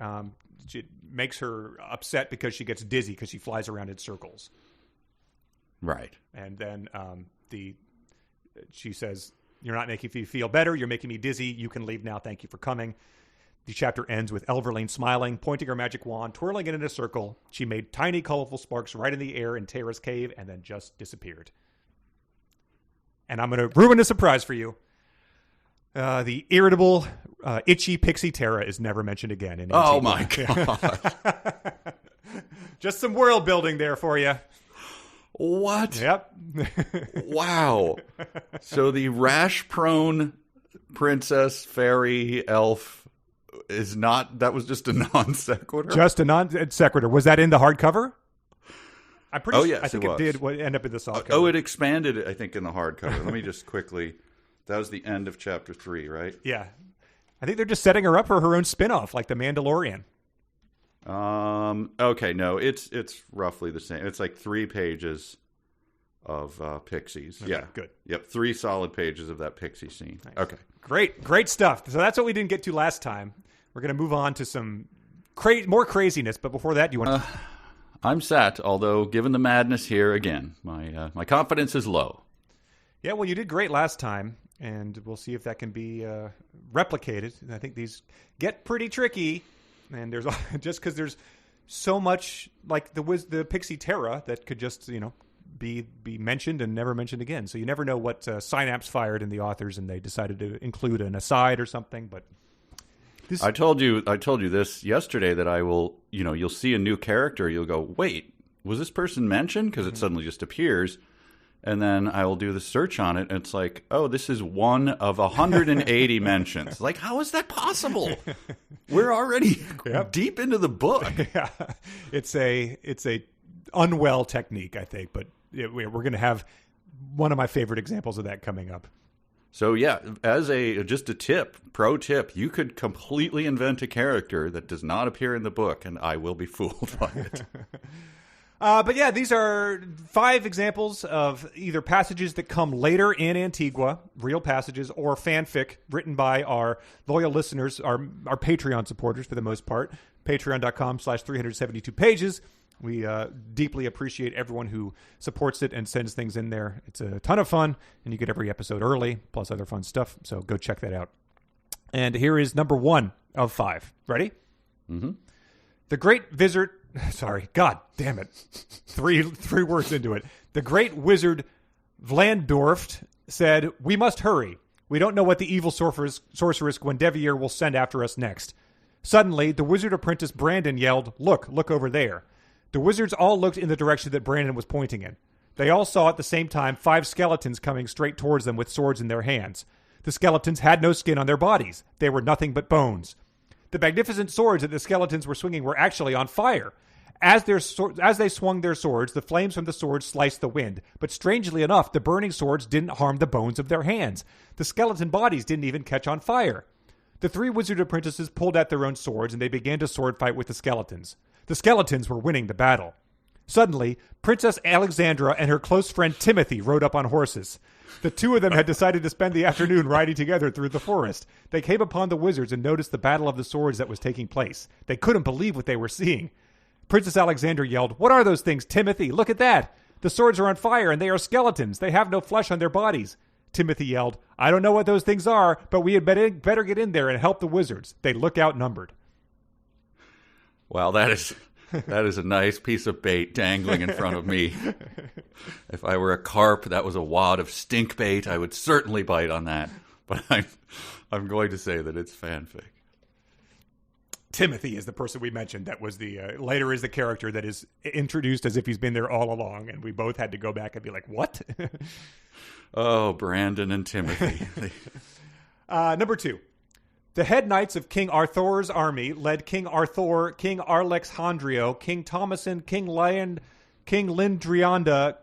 A: It makes her upset because she gets dizzy because she flies around in circles.
B: Right.
A: And then she says, You're not making me feel better. You're making me dizzy. You can leave now. Thank you for coming. The chapter ends with Elverline smiling, pointing her magic wand, twirling it in a circle. She made tiny, colorful sparks right in the air in Terra's cave and then just disappeared. And I'm going to ruin a surprise for you. The irritable, itchy pixie Terra is never mentioned again. In
B: oh, my God.
A: Just some world building there for you.
B: What?
A: Yep.
B: Wow. So the rash-prone princess, fairy, elf is not... That was just a non sequitur?
A: Just a non sequitur. Was that in the hardcover? I'm pretty sure.
B: Yes,
A: I think it did end up in the softcover.
B: Oh, it expanded, I think, in the hardcover. Let me just quickly... That was the end of chapter 3, right?
A: Yeah. I think they're just setting her up for her own spin-off, like The Mandalorian.
B: Okay, no, it's roughly the same. It's like 3 pages of pixies.
A: Okay,
B: yeah,
A: good.
B: Yep, 3 solid pages of that pixie scene. Nice. Okay,
A: great stuff. So that's what we didn't get to last time. We're going to move on to some more craziness. But before that, you want?
B: I'm set. Although, given the madness here again, my confidence is low.
A: Yeah, well, you did great last time, and we'll see if that can be replicated. I think these get pretty tricky. And there's just because there's so much like the Pixie Terra that could just be mentioned and never mentioned again. So you never know what synapse fired in the authors, and they decided to include an aside or something. But I
B: told you this yesterday that I will you'll see a new character, you'll go, wait, was this person mentioned? Because it suddenly just appears. And then I will do the search on it, and it's like, oh, this is one of 180 mentions. Like, how is that possible? We're already deep into the book.
A: Yeah, it's a unwell technique, I think, but we're going to have one of my favorite examples of that coming up.
B: So yeah, as just a pro tip, you could completely invent a character that does not appear in the book, and I will be fooled by it.
A: But yeah, these are 5 examples of either passages that come later in Antigua, real passages, or fanfic written by our loyal listeners, our Patreon supporters for the most part. Patreon.com/372pages. We deeply appreciate everyone who supports it and sends things in there. It's a ton of fun, and you get every episode early, plus other fun stuff. So go check that out. And here is number 1 of 5. Ready?
B: Mm-hmm.
A: The Great Wizard... Sorry, God damn it. Three words into it. The Great Wizard Vlandorft said, "We must hurry. We don't know what the evil sorceress Gwendevier will send after us next." Suddenly, the wizard apprentice Brandon yelled, Look over there." The wizards all looked in the direction that Brandon was pointing in. They all saw at the same time 5 skeletons coming straight towards them with swords in their hands. The skeletons had no skin on their bodies. They were nothing but bones. The magnificent swords that the skeletons were swinging were actually on fire. As they swung their swords, the flames from the swords sliced the wind. But strangely enough, the burning swords didn't harm the bones of their hands. The skeleton bodies didn't even catch on fire. The 3 wizard apprentices pulled out their own swords, and they began to sword fight with the skeletons. The skeletons were winning the battle. Suddenly, Princess Alexandra and her close friend Timothy rode up on horses. The 2 of them had decided to spend the afternoon riding together through the forest. They came upon the wizards and noticed the battle of the swords that was taking place. They couldn't believe what they were seeing. Princess Alexandra yelled, "What are those things, Timothy? Look at that! The swords are on fire, and they are skeletons. They have no flesh on their bodies." Timothy yelled, "I don't know what those things are, but we had better get in there and help the wizards. They look outnumbered."
B: Well, that is a nice piece of bait dangling in front of me. If I were a carp, that was a wad of stink bait. I would certainly bite on that. But I'm going to say that it's fanfic.
A: Timothy is the person we mentioned that was the later is the character that is introduced as if he's been there all along, and we both had to go back and be like, what?
B: Oh, Brandon and Timothy.
A: Number 2. The head knights of King Arthur's army led King Arthur, King Alexandrio, King Thomason, King Lindrianda,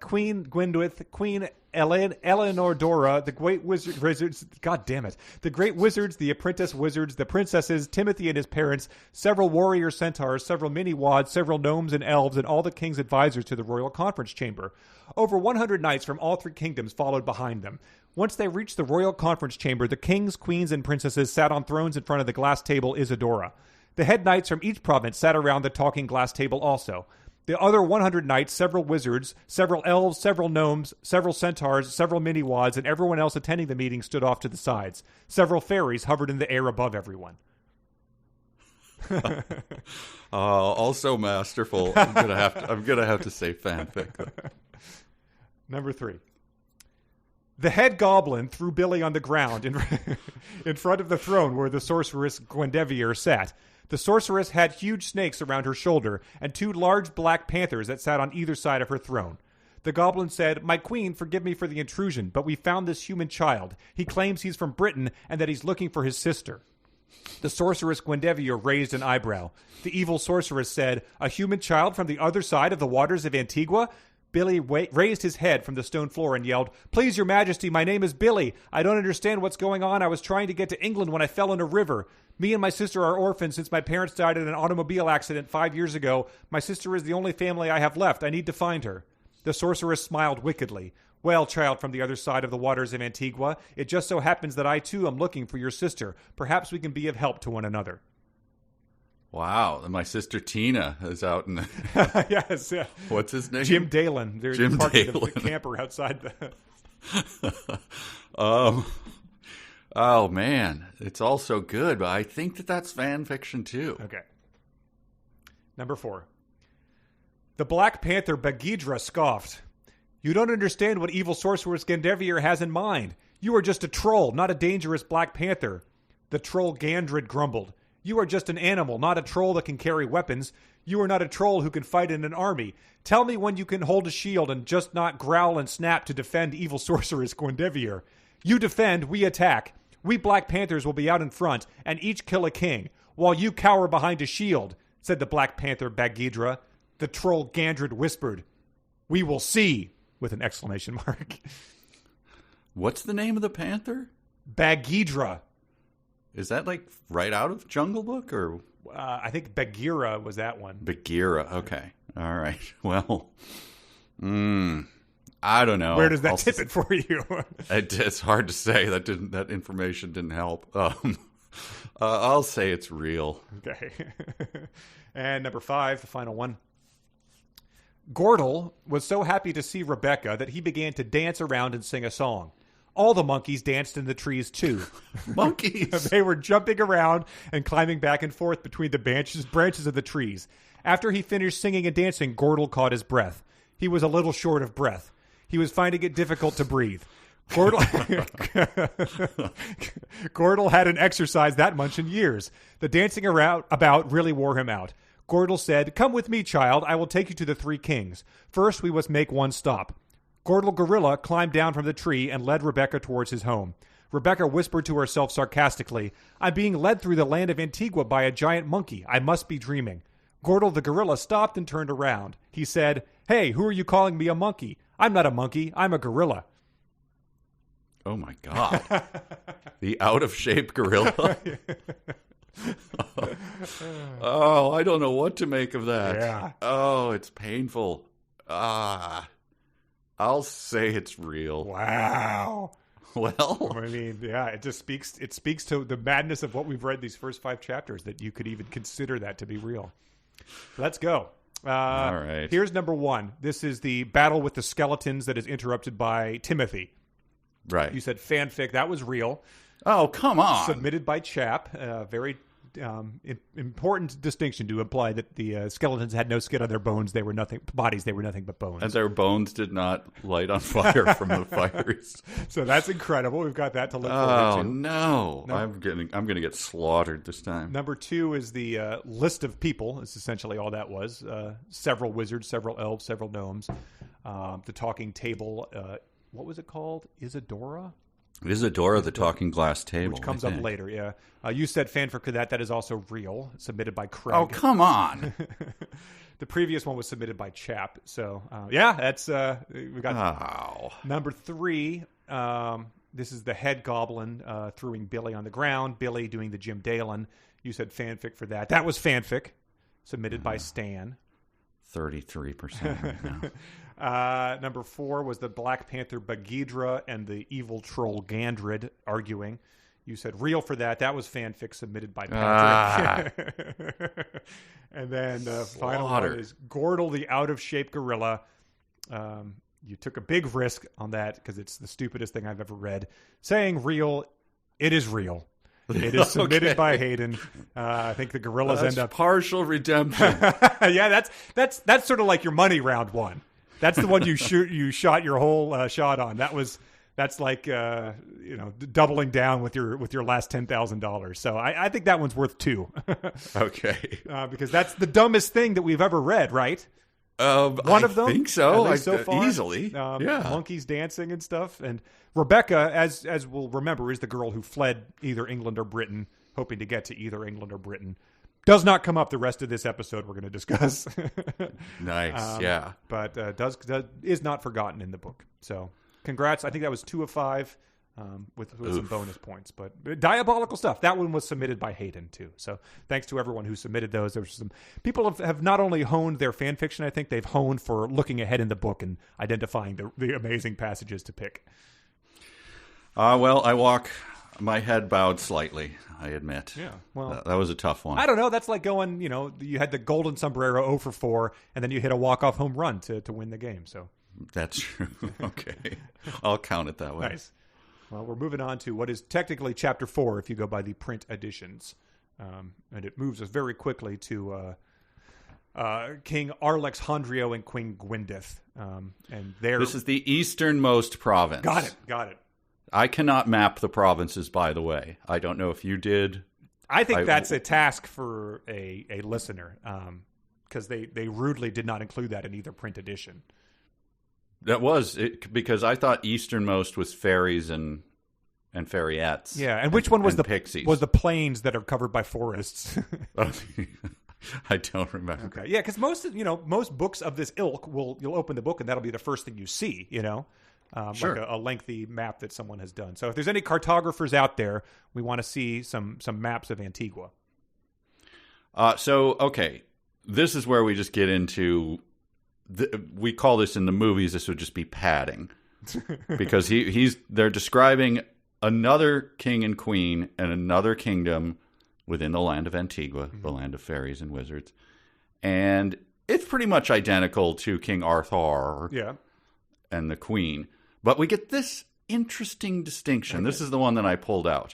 A: Queen Gwynwith, Queen Eleanor, the great wizards, God damn it, the great wizards, the apprentice wizards, the princesses, Timothy and his parents, several warrior centaurs, several mini-wads, several gnomes and elves, and all the king's advisors to the royal conference chamber. Over 100 knights from all 3 kingdoms followed behind them. Once they reached the royal conference chamber, the kings, queens, and princesses sat on thrones in front of the glass table Isadora. The head knights from each province sat around the talking glass table also. The other 100 knights, several wizards, several elves, several gnomes, several centaurs, several mini-wads, and everyone else attending the meeting stood off to the sides. Several fairies hovered in the air above everyone.
B: Also masterful. I'm gonna have to say fanfic.
A: Number 3. The head goblin threw Billy on the ground in front of the throne where the sorceress Guinevere sat. The sorceress had huge snakes around her shoulder and 2 large black panthers that sat on either side of her throne. The goblin said, "My queen, forgive me for the intrusion, but we found this human child. He claims he's from Britain and that he's looking for his sister." The sorceress Guinevere raised an eyebrow. The evil sorceress said, "A human child from the other side of the waters of Antigua?" Billy raised his head from the stone floor and yelled, "Please, your majesty, my name is Billy. I don't understand what's going on. I was trying to get to England when I fell in a river. Me and my sister are orphans since my parents died in an automobile accident 5 years ago. My sister is the only family I have left. I need to find her." The sorceress smiled wickedly. "Well, child from the other side of the waters of Antigua, it just so happens that I too am looking for your sister. Perhaps we can be of help to one another."
B: Wow, my sister Tina is out in the...
A: Yes. Yeah.
B: What's his name?
A: Jim Dalen. They're
B: Jim
A: parking
B: Dalen.
A: the camper outside the...
B: Oh, man. It's all so good, but I think that's fan fiction, too.
A: Okay. Number 4. The Black Panther Bagheera scoffed. "You don't understand what evil sorceress Guinevere has in mind. You are just a troll, not a dangerous Black Panther." The troll Gandrid grumbled. "You are just an animal, not a troll that can carry weapons. You are not a troll who can fight in an army. Tell me when you can hold a shield and just not growl and snap to defend evil sorceress Guinevere. You defend, we attack. We Black Panthers will be out in front and each kill a king, while you cower behind a shield," said the Black Panther Bagheera. The troll Gandrid whispered, "We will see," with an exclamation mark.
B: What's the name of the panther?
A: Bagheera.
B: Is that like right out of Jungle Book, or?
A: I think Bagheera was that one.
B: Bagheera. Okay. All right. Well, I don't know.
A: Where does that tip it for you?
B: It's hard to say. That information didn't help. I'll say it's real.
A: Okay. And number 5, the final one. Gordle was so happy to see Rebecca that he began to dance around and sing a song. All the monkeys danced in the trees, too.
B: Monkeys?
A: They were jumping around and climbing back and forth between the branches of the trees. After he finished singing and dancing, Gordle caught his breath. He was a little short of breath. He was finding it difficult to breathe. Gordle hadn't exercised that much in years. The dancing about really wore him out. Gordle said, "Come with me, child. I will take you to the 3 kings. First, we must make one stop." Gordle Gorilla climbed down from the tree and led Rebecca towards his home. Rebecca whispered to herself sarcastically, "I'm being led through the land of Antigua by a giant monkey. I must be dreaming." Gordle the gorilla stopped and turned around. He said, "Hey, who are you calling me a monkey? I'm not a monkey. I'm a gorilla."
B: Oh, my God. The out-of-shape gorilla? Oh, I don't know what to make of that.
A: Yeah.
B: Oh, it's painful. I'll say it's real.
A: Wow.
B: Well,
A: I mean, yeah, it speaks to the madness of what we've read these first 5 chapters, that you could even consider that to be real. Let's go.
B: All right.
A: Here's number 1. This is the battle with the skeletons that is interrupted by Timothy.
B: Right.
A: You said fanfic. That was real.
B: Oh, come on.
A: Submitted by Chap. Very important distinction to imply that the skeletons had no skin on their bones. They were nothing bodies. They were nothing but bones.
B: And their bones did not light on fire from the fires.
A: So that's incredible. We've got that to look forward to.
B: Oh, no. I'm going to get slaughtered this time.
A: Number 2 is the list of people. It's essentially all that was. Several wizards, several elves, several gnomes. The talking table. What was it called? Isadora,
B: the talking glass table.
A: which comes up later, yeah. You said fanfic for that. That is also real. Submitted by Craig.
B: Oh, come on.
A: The previous one was submitted by Chap. So, yeah, that's we got number 3. This is the head goblin throwing Billy on the ground. Billy doing the Jim Dalen. You said fanfic for that. That was fanfic. Submitted by Stan.
B: 33% right now.
A: Number 4 was the Black Panther Bagheera and the evil troll Gandrid arguing. You said real for that. That was fanfic submitted by Patrick. And then the final one is Gordle the out-of-shape gorilla. You took a big risk on that because it's the stupidest thing I've ever read. Saying real, it is real. It is submitted by Hayden. I think the gorillas end up
B: partial redemption.
A: Yeah, that's sort of like your money round one. That's the one you shot your whole shot on. That's like doubling down with your last $10,000. So I think that one's worth 2.
B: Okay,
A: because that's the dumbest thing that we've ever read, right? One of them,
B: I think so.
A: So far.
B: Easily, yeah.
A: Monkeys dancing and stuff. And Rebecca, as we'll remember, is the girl who fled either England or Britain, hoping to get to either England or Britain. Does not come up the rest of this episode we're going to discuss.
B: Nice, yeah.
A: But is not forgotten in the book. So congrats. I think that was 2 of 5. With some bonus points, but diabolical stuff. That one was submitted by Hayden too. So thanks to everyone who submitted those. There's some people have not only honed their fan fiction, I think they've honed for looking ahead in the book and identifying the amazing passages to pick.
B: Well, I walk my head bowed slightly, I admit.
A: Yeah, well,
B: that was a tough one.
A: I don't know. That's like going, you had the golden sombrero 0 for 4, and then you hit a walk-off home run to win the game. So
B: that's true. Okay, I'll count it that way.
A: Nice. Well, we're moving on to what is technically Chapter 4 if you go by the print editions. And it moves us very quickly to King Arlexandrio and Queen Gwyneth.
B: This is the easternmost province.
A: Got it.
B: I cannot map the provinces, by the way. I don't know if you did.
A: I think that's a task for a listener because they rudely did not include that in either print edition.
B: That was it, because I thought easternmost was fairies and fairiettes.
A: Yeah, and which one was the
B: pixies?
A: Was the plains that are covered by forests?
B: I don't remember.
A: Okay, yeah, because most books of this ilk you'll open the book and that'll be the first thing you see.
B: Sure.
A: Like a lengthy map that someone has done. So if there's any cartographers out there, we want to see some maps of Antigua.
B: Okay, this is where we just get into. We call this in the movies. This would just be padding, because they're describing another king and queen and another kingdom within the land of Antigua, the land of fairies and wizards, and it's pretty much identical to King Arthur, and the queen. But we get this interesting distinction. Okay. This is the one that I pulled out.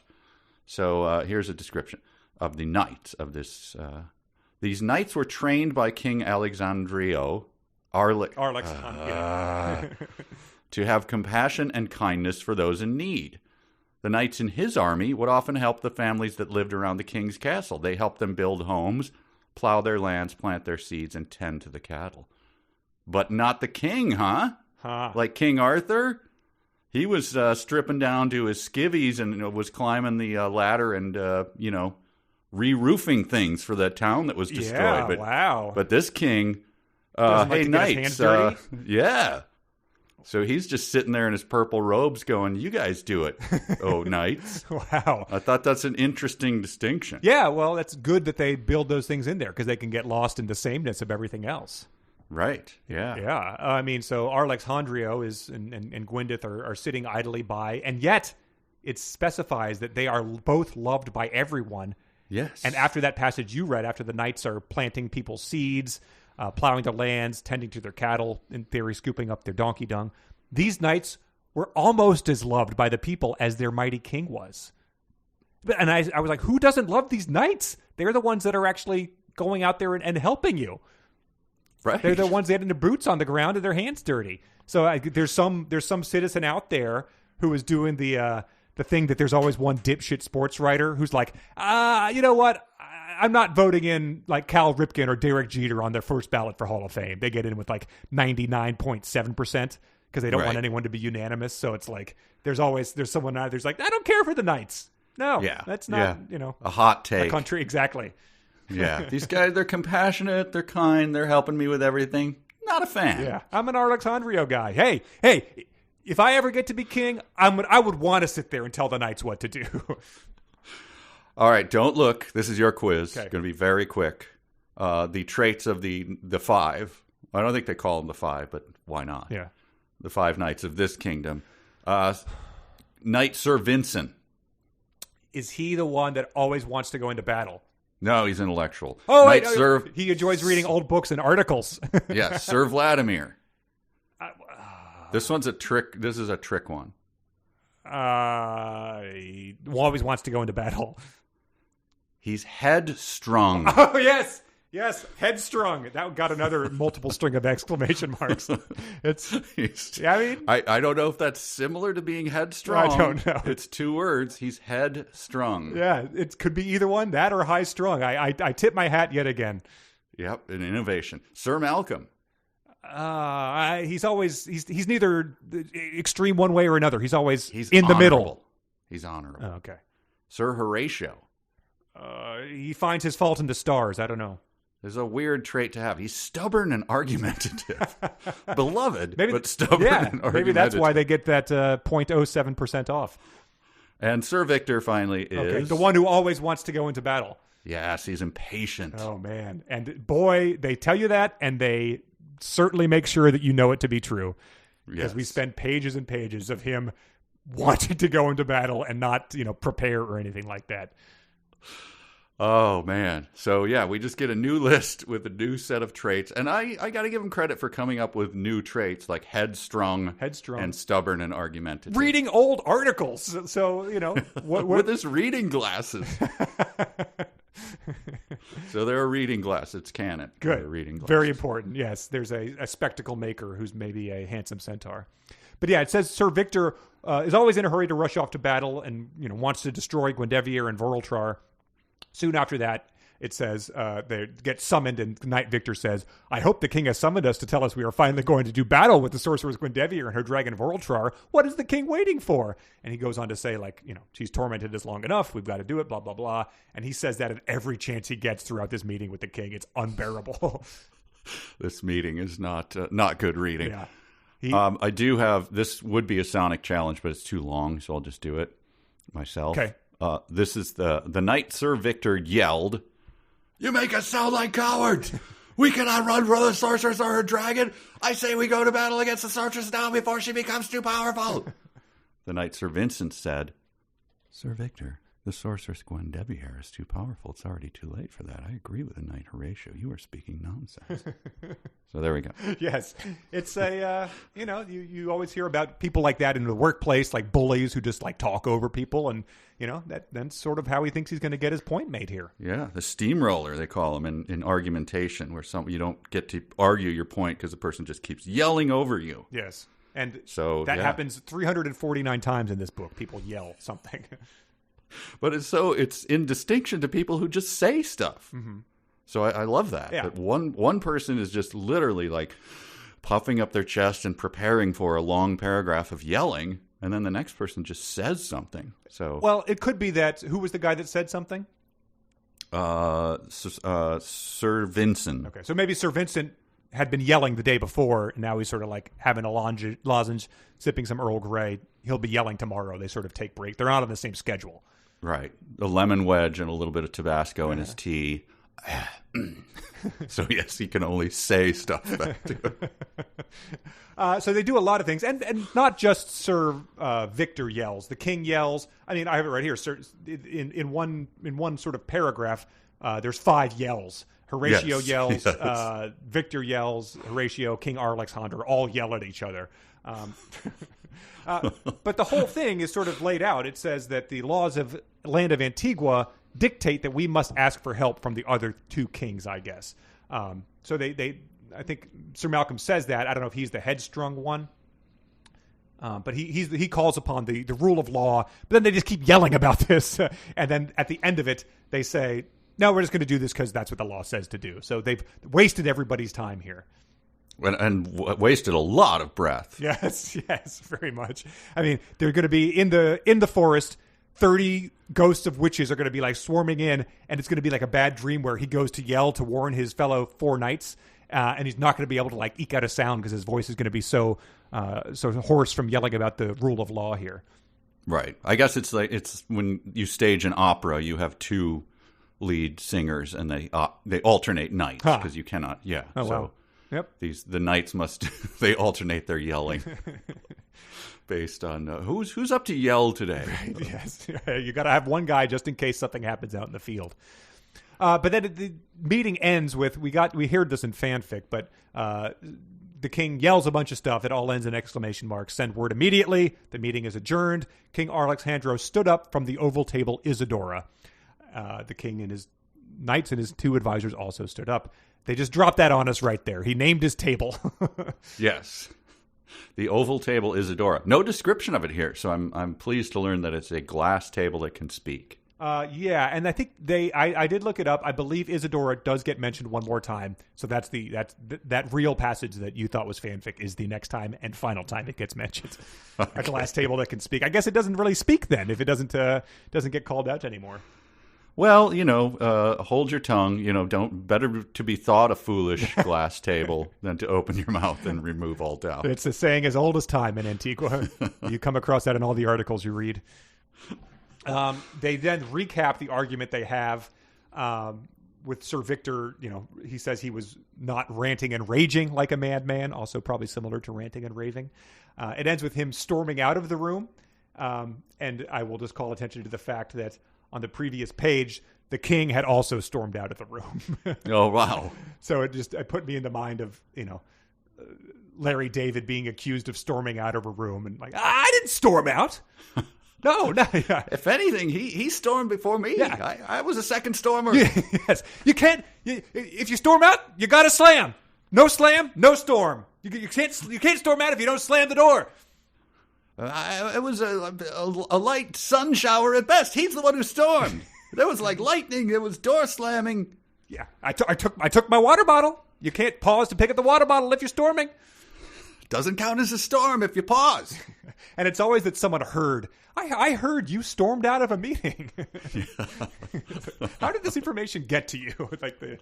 B: So here's a description of the knights of this. These knights were trained by King Alexandrio. To have compassion and kindness for those in need. The knights in his army would often help the families that lived around the king's castle. They helped them build homes, plow their lands, plant their seeds, and tend to the cattle. But not the king, huh? Like King Arthur? He was stripping down to his skivvies and was climbing the ladder and, re-roofing things for that town that was destroyed.
A: Yeah, wow.
B: But this king... hey, knights. Yeah. So he's just sitting there in his purple robes going, you guys do it, oh, knights.
A: Wow.
B: I thought that's an interesting distinction.
A: Yeah, well, that's good that they build those things in there because they can get lost in the sameness of everything else.
B: Right, yeah.
A: Yeah. So Arlexandrio and Gwyneth are sitting idly by, and yet it specifies that they are both loved by everyone.
B: Yes.
A: And after that passage you read, after the knights are planting people's seeds, plowing their lands, tending to their cattle, in theory scooping up their donkey dung, these knights were almost as loved by the people as their mighty king was. And I was like, who doesn't love these knights? They're the ones that are actually going out there and helping you.
B: Right.
A: They're the ones that had their boots on the ground and their hands dirty. So there's some citizen out there who is doing the thing that there's always one dipshit sports writer who's like, you know what? I'm not voting in like Cal Ripken or Derek Jeter on their first ballot for Hall of Fame. They get in with like 99.7% because they don't want anyone to be unanimous. So it's like there's someone out there's like, I don't care for the Knights. No, that's not
B: a hot take.
A: A country exactly.
B: Yeah, these guys, they're compassionate, they're kind, they're helping me with everything. Not a fan.
A: Yeah, I'm an Alexandrio guy. Hey, if I ever get to be king, I would want to sit there and tell the knights what to do.
B: All right, don't look. This is your quiz.
A: Okay.
B: It's going to be very quick. The traits of the 5. I don't think they call them the 5, but why not?
A: Yeah.
B: The 5 knights of this kingdom. Knight Sir Vincent.
A: is he the one that always wants to go into battle?
B: No, he's intellectual.
A: Oh, wait, he enjoys reading old books and articles.
B: Yeah, Sir Vladimir. This one's a trick. This is a trick one.
A: He always wants to go into battle.
B: He's headstrong.
A: Oh, yes. Yes, headstrong. That got another multiple string of exclamation marks.
B: I don't know if that's similar to being headstrong.
A: I don't know.
B: It's 2 words. He's headstrong.
A: Yeah, it could be either one, that or high strung. I tip my hat yet again.
B: Yep, an innovation. Sir Malcolm.
A: He's neither extreme one way or another. He's always in the middle.
B: He's honorable.
A: Oh, okay.
B: Sir Horatio.
A: He finds his fault in the stars. I don't know.
B: There's a weird trait to have. He's stubborn and argumentative. Beloved, but stubborn and argumentative.
A: Maybe that's why they get that 0.07% off.
B: And Sir Victor finally is...
A: the one who always wants to go into battle.
B: Yes, he's impatient.
A: Oh, man. And boy, they tell you that, and they certainly make sure that you know it to be true. Because we spend pages and pages of him wanting to go into battle and not, prepare or anything like that.
B: Oh, man. So, yeah, we just get a new list with a new set of traits. And I got to give him credit for coming up with new traits like headstrong, and stubborn and argumentative.
A: Reading old articles. So, what
B: with his reading glasses. So there are reading glasses. It's canon.
A: Good.
B: Reading glasses.
A: Very important. Yes. There's a spectacle maker who's maybe a handsome centaur. But yeah, it says Sir Victor is always in a hurry to rush off to battle and, wants to destroy Guinevere and Vorultrar. Soon after that, it says they get summoned, and Knight Victor says, I hope the king has summoned us to tell us we are finally going to do battle with the sorceress Guinevere and her dragon Vorultrar. What is the king waiting for? And he goes on to say, she's tormented us long enough. We've got to do it, blah, blah, blah. And he says that at every chance he gets throughout this meeting with the king. It's unbearable.
B: This meeting is not good reading.
A: Yeah.
B: I do have, this would be a sonic challenge, but it's too long, so I'll just do it myself.
A: Okay.
B: This is the night Sir Victor yelled, "You make us sound like cowards! We cannot run from the sorceress or her dragon! I say we go to battle against the sorceress now before she becomes too powerful!" The knight Sir Vincent said, "Sir Victor, the sorceress Guinevere is too powerful. It's already too late for that. I agree with the knight Horatio. You are speaking nonsense." So there we go.
A: Yes. It's you always hear about people like that in the workplace, like bullies who just talk over people. And, that's sort of how he thinks he's going to get his point made here.
B: Yeah. The steamroller, they call him in argumentation, where you don't get to argue your point because the person just keeps yelling over you.
A: Yes. And
B: so
A: that happens 349 times in this book. People yell something.
B: But it's in distinction to people who just say stuff.
A: Mm-hmm.
B: So I love that.
A: Yeah.
B: That one person is just literally puffing up their chest and preparing for a long paragraph of yelling, and then the next person just says something. So
A: it could be that who was the guy that said something?
B: Sir Vincent.
A: Okay, so maybe Sir Vincent had been yelling the day before, and now he's sort of having a lozenge, sipping some Earl Grey. He'll be yelling tomorrow. They sort of take break. They're not on the same schedule.
B: Right. A lemon wedge and a little bit of Tabasco in his tea. So, yes, he can only say stuff back to him.
A: So they do a lot of things. And not just Sir Victor yells. The king yells. I mean, I have it right here. In one sort of paragraph, there's 5 yells. Horatio yells, Victor yells, Horatio, King Alexander all yell at each other. But the whole thing is sort of laid out. It says that the laws of Land of Antigua dictate that we must ask for help from the other 2 kings, I guess. So I think Sir Malcolm says that. I don't know if he's the headstrong one. But he calls upon the rule of law. But then they just keep yelling about this. And then at the end of it, they say, no, we're just going to do this because that's what the law says to do. So they've wasted everybody's time here.
B: And wasted a lot of breath.
A: Yes, very much. I mean, they're going to be in the forest. 30 ghosts of witches are going to be swarming in, and it's going to be like a bad dream where he goes to yell to warn his fellow 4 knights, and he's not going to be able to eke out a sound because his voice is going to be so hoarse from yelling about the rule of law here. Right.
B: I guess it's when you stage an opera, you have 2 lead singers, and they alternate nights because you cannot. Yeah.
A: Oh, wow. Yep.
B: The knights must they alternate their yelling. based on who's up to yell today.
A: Right, yes, you got to have one guy just in case something happens out in the field. But then the meeting ends with we heard this in fanfic, but the king yells a bunch of stuff. It all ends in exclamation marks. Send word immediately. The meeting is adjourned. King Alexandro stood up from the oval table Isidora. The king and his knights and his 2 advisors also stood up. They just dropped that on us right there. He named his table.
B: Yes. The oval table Isidora. No description of it here, so I'm pleased to learn that it's a glass table that can speak.
A: Yeah, and I think I did look it up. I believe Isidora does get mentioned one more time. So that real passage that you thought was fanfic is the next time and final time it gets mentioned. Okay. A glass table that can speak. I guess it doesn't really speak then if it doesn't get called out anymore.
B: Well, hold your tongue. Better to be thought a foolish glass table than to open your mouth and remove all doubt.
A: It's a saying as old as time in Antigua. You come across that in all the articles you read. They then recap the argument they have with Sir Victor. He says he was not ranting and raging like a madman, also probably similar to ranting and raving. It ends with him storming out of the room. And I will just call attention to the fact that on the previous page, the king had also stormed out of the room.
B: Oh, wow.
A: So it put me in the mind of, Larry David being accused of storming out of a room and like, I didn't storm out. No.
B: If anything, he stormed before me. Yeah. I was a second stormer.
A: Yes. You can't, if you storm out, you got to slam. No slam, no storm. You can't storm out if you don't slam the door.
B: It was a light sun shower at best. He's the one who stormed. There was like lightning. There was door slamming.
A: Yeah, I took my water bottle. You can't pause to pick up the water bottle if you're storming.
B: Doesn't count as a storm if you pause.
A: And it's always that someone heard. I heard you stormed out of a meeting. How did this information get to you? Like the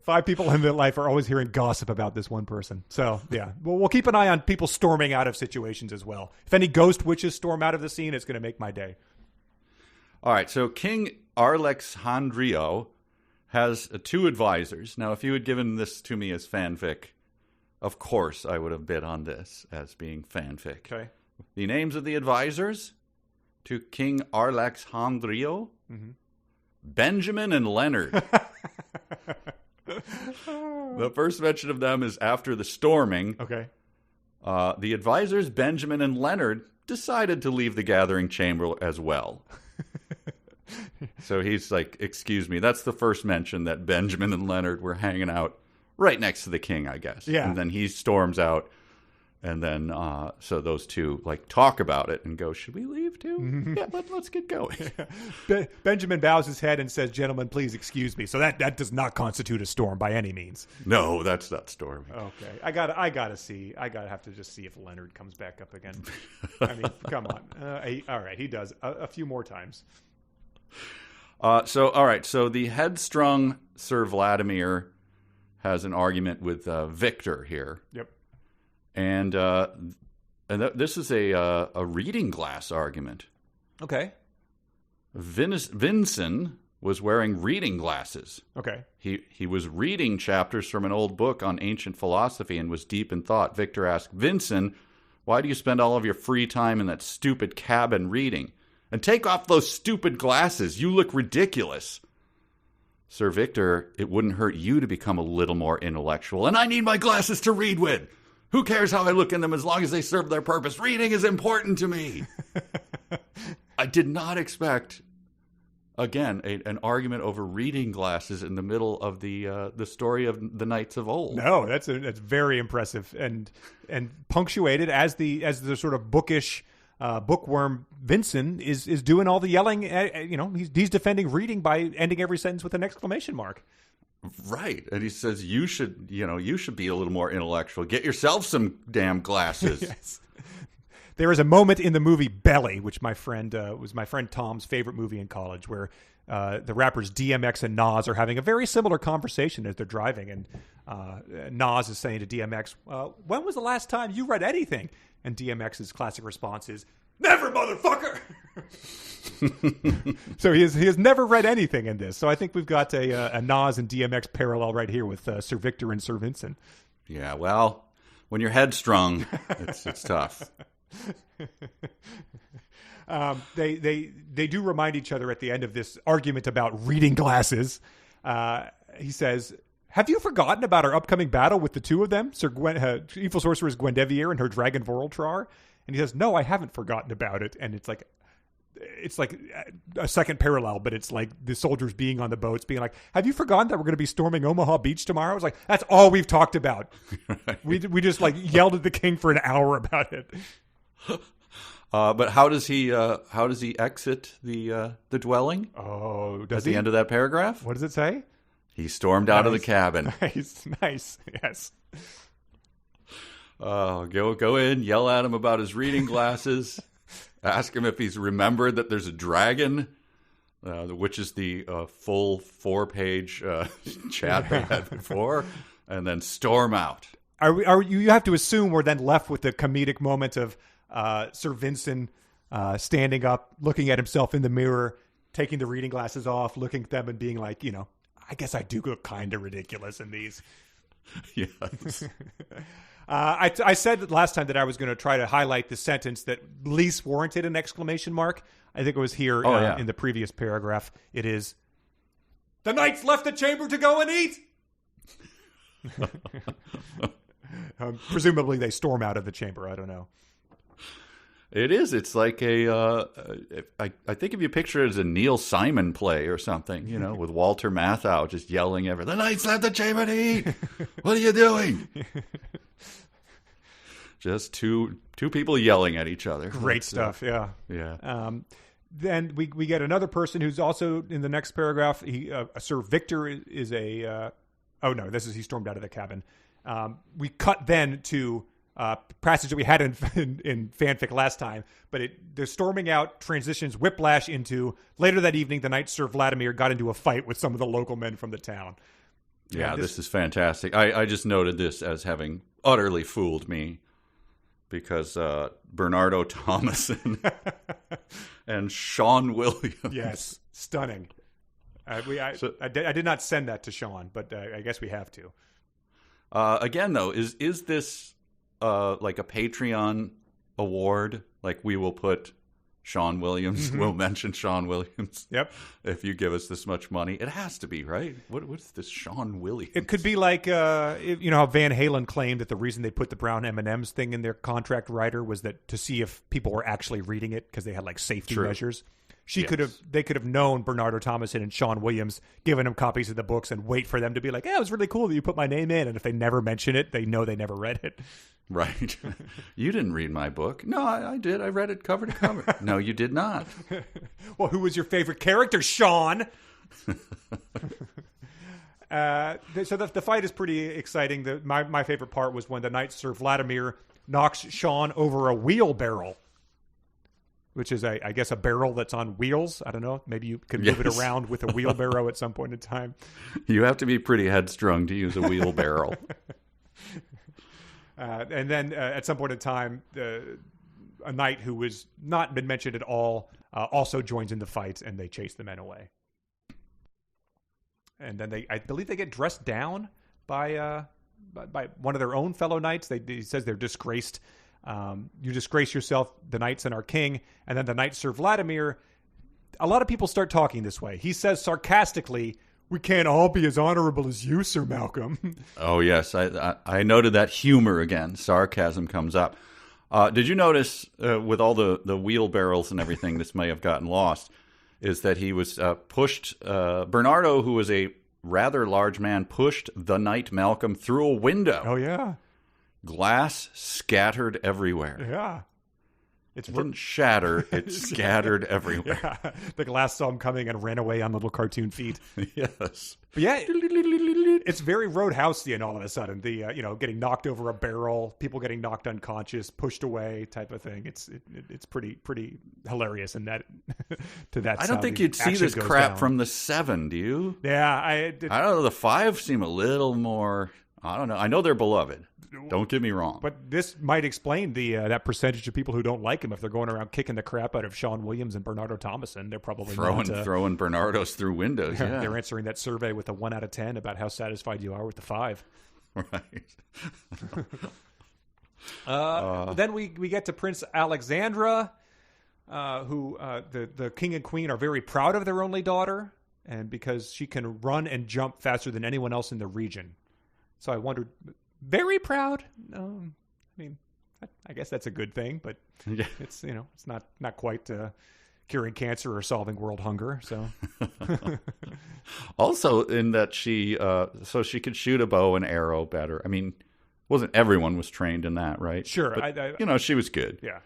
A: 5 people in their life are always hearing gossip about this one person. So yeah, we'll keep an eye on people storming out of situations as well. If any ghost witches storm out of the scene, it's going to make my day.
B: All right, so King Alexandrio has 2 advisors. Now, if you had given this to me as fanfic, of course I would have bid on this as being fanfic. Okay. The names of the advisors to King Alexandrio, Benjamin and Leonard. The first mention of them is after the storming.
A: Okay.
B: The advisors, Benjamin and Leonard, decided to leave the gathering chamber as well. So he's like, excuse me, that's the first mention that Benjamin and Leonard were hanging out right next to the king, I guess.
A: Yeah.
B: And then he storms out. And then, so those 2 like talk about it and go, should we leave too? Mm-hmm. Yeah, let's get going.
A: Benjamin bows his head and says, gentlemen, please excuse me. So that does not constitute a storm by any means.
B: No, that's not storm.
A: Okay. I gotta have to just see if Leonard comes back up again. I mean, come on. All right. He does a few more times.
B: All right. So the headstrong Sir Vladimir has an argument with Victor here.
A: Yep.
B: And this is a reading glass argument.
A: Okay.
B: Vincent was wearing reading glasses.
A: Okay.
B: He was reading chapters from an old book on ancient philosophy and was deep in thought. Victor asked, Vincent, why do you spend all of your free time in that stupid cabin reading? And take off those stupid glasses. You look ridiculous. Sir Victor, it wouldn't hurt you to become a little more intellectual. And I need my glasses to read with. Who cares how I look in them as long as they serve their purpose? Reading is important to me. I did not expect, again, an argument over reading glasses in the middle of the story of the knights of old.
A: No, that's very impressive and punctuated as the sort of bookish bookworm Vincent is doing all the yelling. He's defending reading by ending every sentence with an exclamation mark.
B: Right. And he says, you should be a little more intellectual. Get yourself some damn glasses.
A: Yes. There is a moment in the movie Belly, which was my friend Tom's favorite movie in college, where the rappers DMX and Nas are having a very similar conversation as they're driving. And Nas is saying to DMX, when was the last time you read anything? And DMX's classic response is, never, motherfucker! So he has never read anything in this. So I think we've got a Nas and DMX parallel right here with Sir Victor and Sir Vincent.
B: Yeah, well, when you're headstrong, it's tough.
A: They do remind each other at the end of this argument about reading glasses. He says, "Have you forgotten about our upcoming battle with the two of them, evil sorceress Gwendevier and her dragon Vorultrar?" And he says, "No, I haven't forgotten about it." And it's like a second parallel, but it's like the soldiers being on the boats being like, "Have you forgotten that we're going to be storming Omaha Beach tomorrow?" It's like, that's all we've talked about. Right. We just like yelled at the king for an hour about it.
B: But how does he exit the dwelling?
A: Oh,
B: at the end of that paragraph?
A: What does it say?
B: He stormed out of the cabin.
A: Nice. Yes.
B: Go in, yell at him about his reading glasses, ask him if he's remembered that there's a dragon, which is the full 4-page chat they had before, and then storm out.
A: You have to assume we're then left with the comedic moment of Sir Vincent standing up, looking at himself in the mirror, taking the reading glasses off, looking at them and being like, I guess I do look kind of ridiculous in these.
B: Yes.
A: I said last time that I was going to try to highlight the sentence that least warranted an exclamation mark. I think it was here in the previous paragraph. It is, "The knights left the chamber to go and eat." Presumably they storm out of the chamber. I don't know.
B: It is. It's like I think if you picture it as a Neil Simon play or something, with Walter Matthau just yelling "The knights left the chamber to eat. What are you doing?" Just two people yelling at each other.
A: Great stuff. Yeah. Then we get another person who's also in the next paragraph. Sir Victor is a. This is he stormed out of the cabin. We cut then to passage that we had in fanfic last time, but the storming out transitions whiplash into later that evening. The knight Sir Vladimir got into a fight with some of the local men from the town.
B: Yeah, this is fantastic. I just noted this as having utterly fooled me because Bernardo Thomason and Sean Williams.
A: Yes, stunning. I did not send that to Sean, but I guess we have to.
B: Again, though, is this like a Patreon award? Like we will put Sean Williams, we'll mention Sean Williams.
A: Yep.
B: If you give us this much money, it has to be, right? What's this Sean Williams?
A: It could be like, how Van Halen claimed that the reason they put the brown M&Ms thing in their contract rider was that to see if people were actually reading it because they had like safety measures. They could have known Bernardo Thomason and Sean Williams, given them copies of the books and wait for them to be like, "Yeah, it was really cool that you put my name in." And if they never mention it, they know they never read it.
B: Right. You didn't read my book. No, I did. I read it cover to cover. No, you did not.
A: Well, who was your favorite character, Sean? So the fight is pretty exciting. My favorite part was when the knight Sir Vladimir knocks Sean over a wheelbarrow, which is, I guess, a barrel that's on wheels. I don't know. Maybe you could move it around with a wheelbarrow at some point in time.
B: You have to be pretty headstrong to use a wheelbarrow.
A: And then at some point in time, a knight who was not been mentioned at all also joins in the fight, and they chase the men away. And then I believe they get dressed down by one of their own fellow knights. He says they're disgraced. You disgrace yourself, the knights and our king. And then the knight Sir Vladimir, a lot of people start talking this way. He says sarcastically, "We can't all be as honorable as you, Sir Malcolm."
B: Oh, yes. I noted that humor again. Sarcasm comes up. Did you notice with all the wheelbarrows and everything, this may have gotten lost, is that he was pushed, Bernardo, who was a rather large man, pushed the knight Malcolm through a window.
A: Oh, yeah.
B: Glass scattered everywhere.
A: Yeah.
B: It didn't shatter. It scattered everywhere.
A: Yeah. The glass saw him coming and ran away on little cartoon feet.
B: Yes.
A: But yeah, it's very Roadhousey all of a sudden. The getting knocked over a barrel, people getting knocked unconscious, pushed away, type of thing. It's pretty hilarious in that. To that,
B: I don't think you'd see this crap from the 7, do you?
A: Yeah,
B: I don't know. The 5 seem a little more. I don't know. I know they're beloved. Don't get me wrong.
A: But this might explain the that percentage of people who don't like him. If they're going around kicking the crap out of Sean Williams and Bernardo Thomason, they're probably
B: throwing Bernardos through windows. Yeah.
A: They're answering that survey with a 1 out of 10 about how satisfied you are with the 5.
B: Right.
A: Then we get to Prince Alexandra, who the king and queen are very proud of their only daughter, and because she can run and jump faster than anyone else in the region. So I wondered, very proud. I guess that's a good thing, but it's it's not quite curing cancer or solving world hunger. So
B: also in that she could shoot a bow and arrow better. I mean, wasn't everyone was trained in that, right?
A: Sure,
B: but, she was good.
A: Yeah,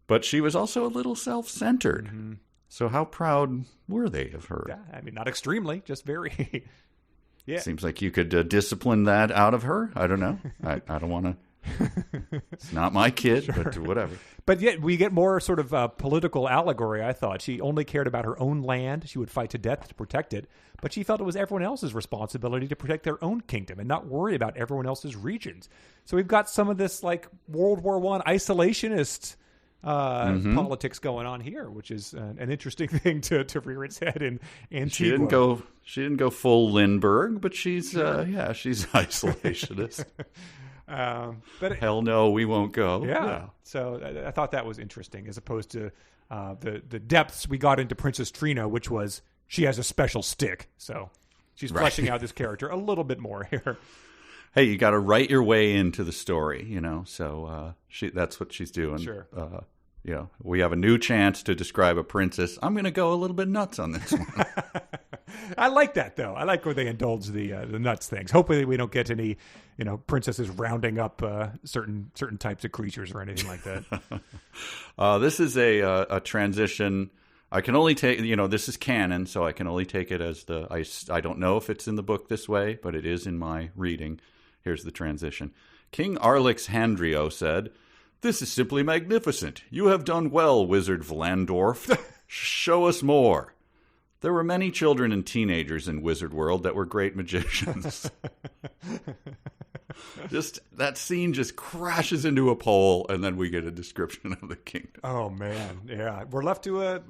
B: but she was also a little self-centered. Mm-hmm. So how proud were they of her?
A: Yeah, I mean, not extremely, just very. Yeah,
B: seems like you could discipline that out of her. I don't know. I don't want to. It's not my kid, sure. But whatever.
A: But yet we get more sort of political allegory, I thought. She only cared about her own land. She would fight to death to protect it. But she felt it was everyone else's responsibility to protect their own kingdom and not worry about everyone else's regions. So we've got some of this like World War I isolationist politics going on here, which is an interesting thing to rear its head in Antigua.
B: She didn't go full Lindbergh, but she's she's isolationist. But hell no, we won't go.
A: Yeah. So I thought that was interesting, as opposed to the depths we got into Princess Trina, which was she has a special stick. So she's fleshing out this character a little bit more here.
B: Hey, you got to write your way into the story, So that's what she's doing.
A: Sure.
B: We have a new chance to describe a princess. I'm going to go a little bit nuts on this one.
A: I like that, though. I like where they indulge the nuts things. Hopefully we don't get any, princesses rounding up certain types of creatures or anything like that.
B: This is a transition. I can only take, this is canon, so I can only take it as I don't know if it's in the book this way, but it is in my reading. Here's the transition. King Arlix Handrio said, "This is simply magnificent. You have done well, Wizard Vlandorf. Show us more." There were many children and teenagers in Wizard World that were great magicians. Just that scene just crashes into a pole, and then we get a description of the kingdom.
A: Oh, man. Yeah. We're left to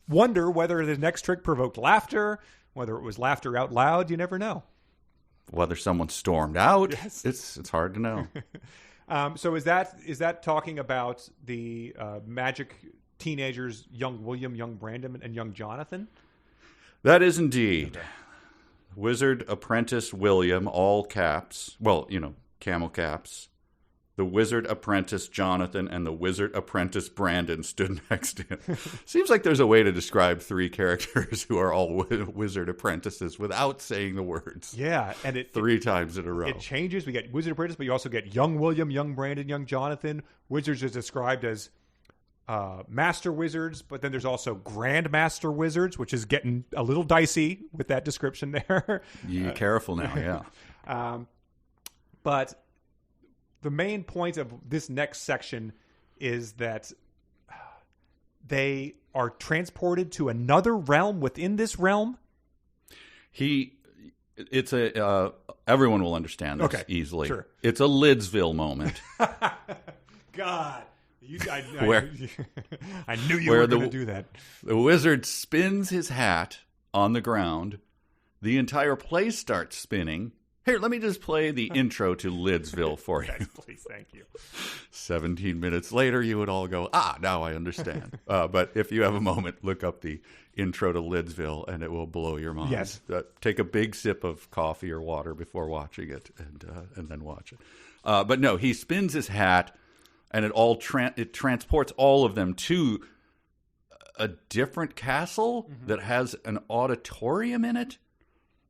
A: wonder whether the next trick provoked laughter, whether it was laughter out loud. You never know.
B: Whether someone stormed out.
A: Yes.
B: It's hard to know.
A: So is that talking about the magic teenagers, young William, young Brandon, and young Jonathan?
B: That is indeed. Okay. Wizard Apprentice William, all caps. Well, camel caps. The Wizard Apprentice Jonathan and the Wizard Apprentice Brandon stood next to him. Seems like there's a way to describe three characters who are all Wizard Apprentices without saying the words.
A: Yeah, and
B: three times in a row.
A: It changes. We get Wizard Apprentice, but you also get young William, young Brandon, young Jonathan. Wizards is described as master wizards, but then there's also grandmaster wizards, which is getting a little dicey with that description there.
B: You get careful now, yeah.
A: But the main point of this next section is that they are transported to another realm within this realm.
B: Everyone will understand this easily.
A: Sure.
B: It's a Lidsville moment.
A: God. I knew you were going to do that.
B: The wizard spins his hat on the ground. The entire place starts spinning. Here, let me just play the intro to Lidsville for you.
A: Yes, please, thank you.
B: 17 minutes later, you would all go, now I understand. But if you have a moment, look up the intro to Lidsville, and it will blow your mind.
A: Yes.
B: Take a big sip of coffee or water before watching it, and then watch it. But no, he spins his hat, and it transports all of them to a different castle that has an auditorium in it.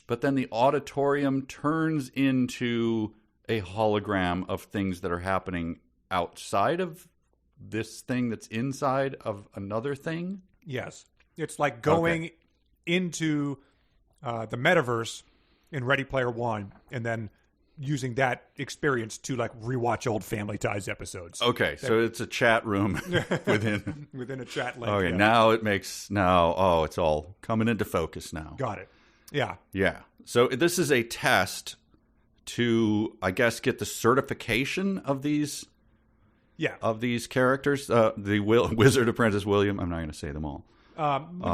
B: But then the auditorium turns into a hologram of things that are happening outside of this thing that's inside of another thing.
A: Yes. It's like going into the metaverse in Ready Player One and then using that experience to like rewatch old Family Ties episodes.
B: Okay, so it's a chat room
A: within a chat link.
B: Okay, now it's all coming into focus now.
A: Got it. Yeah.
B: Yeah. So this is a test to, I guess, get the certification of these characters. The Wizard Apprentice William. I'm not going to say them all.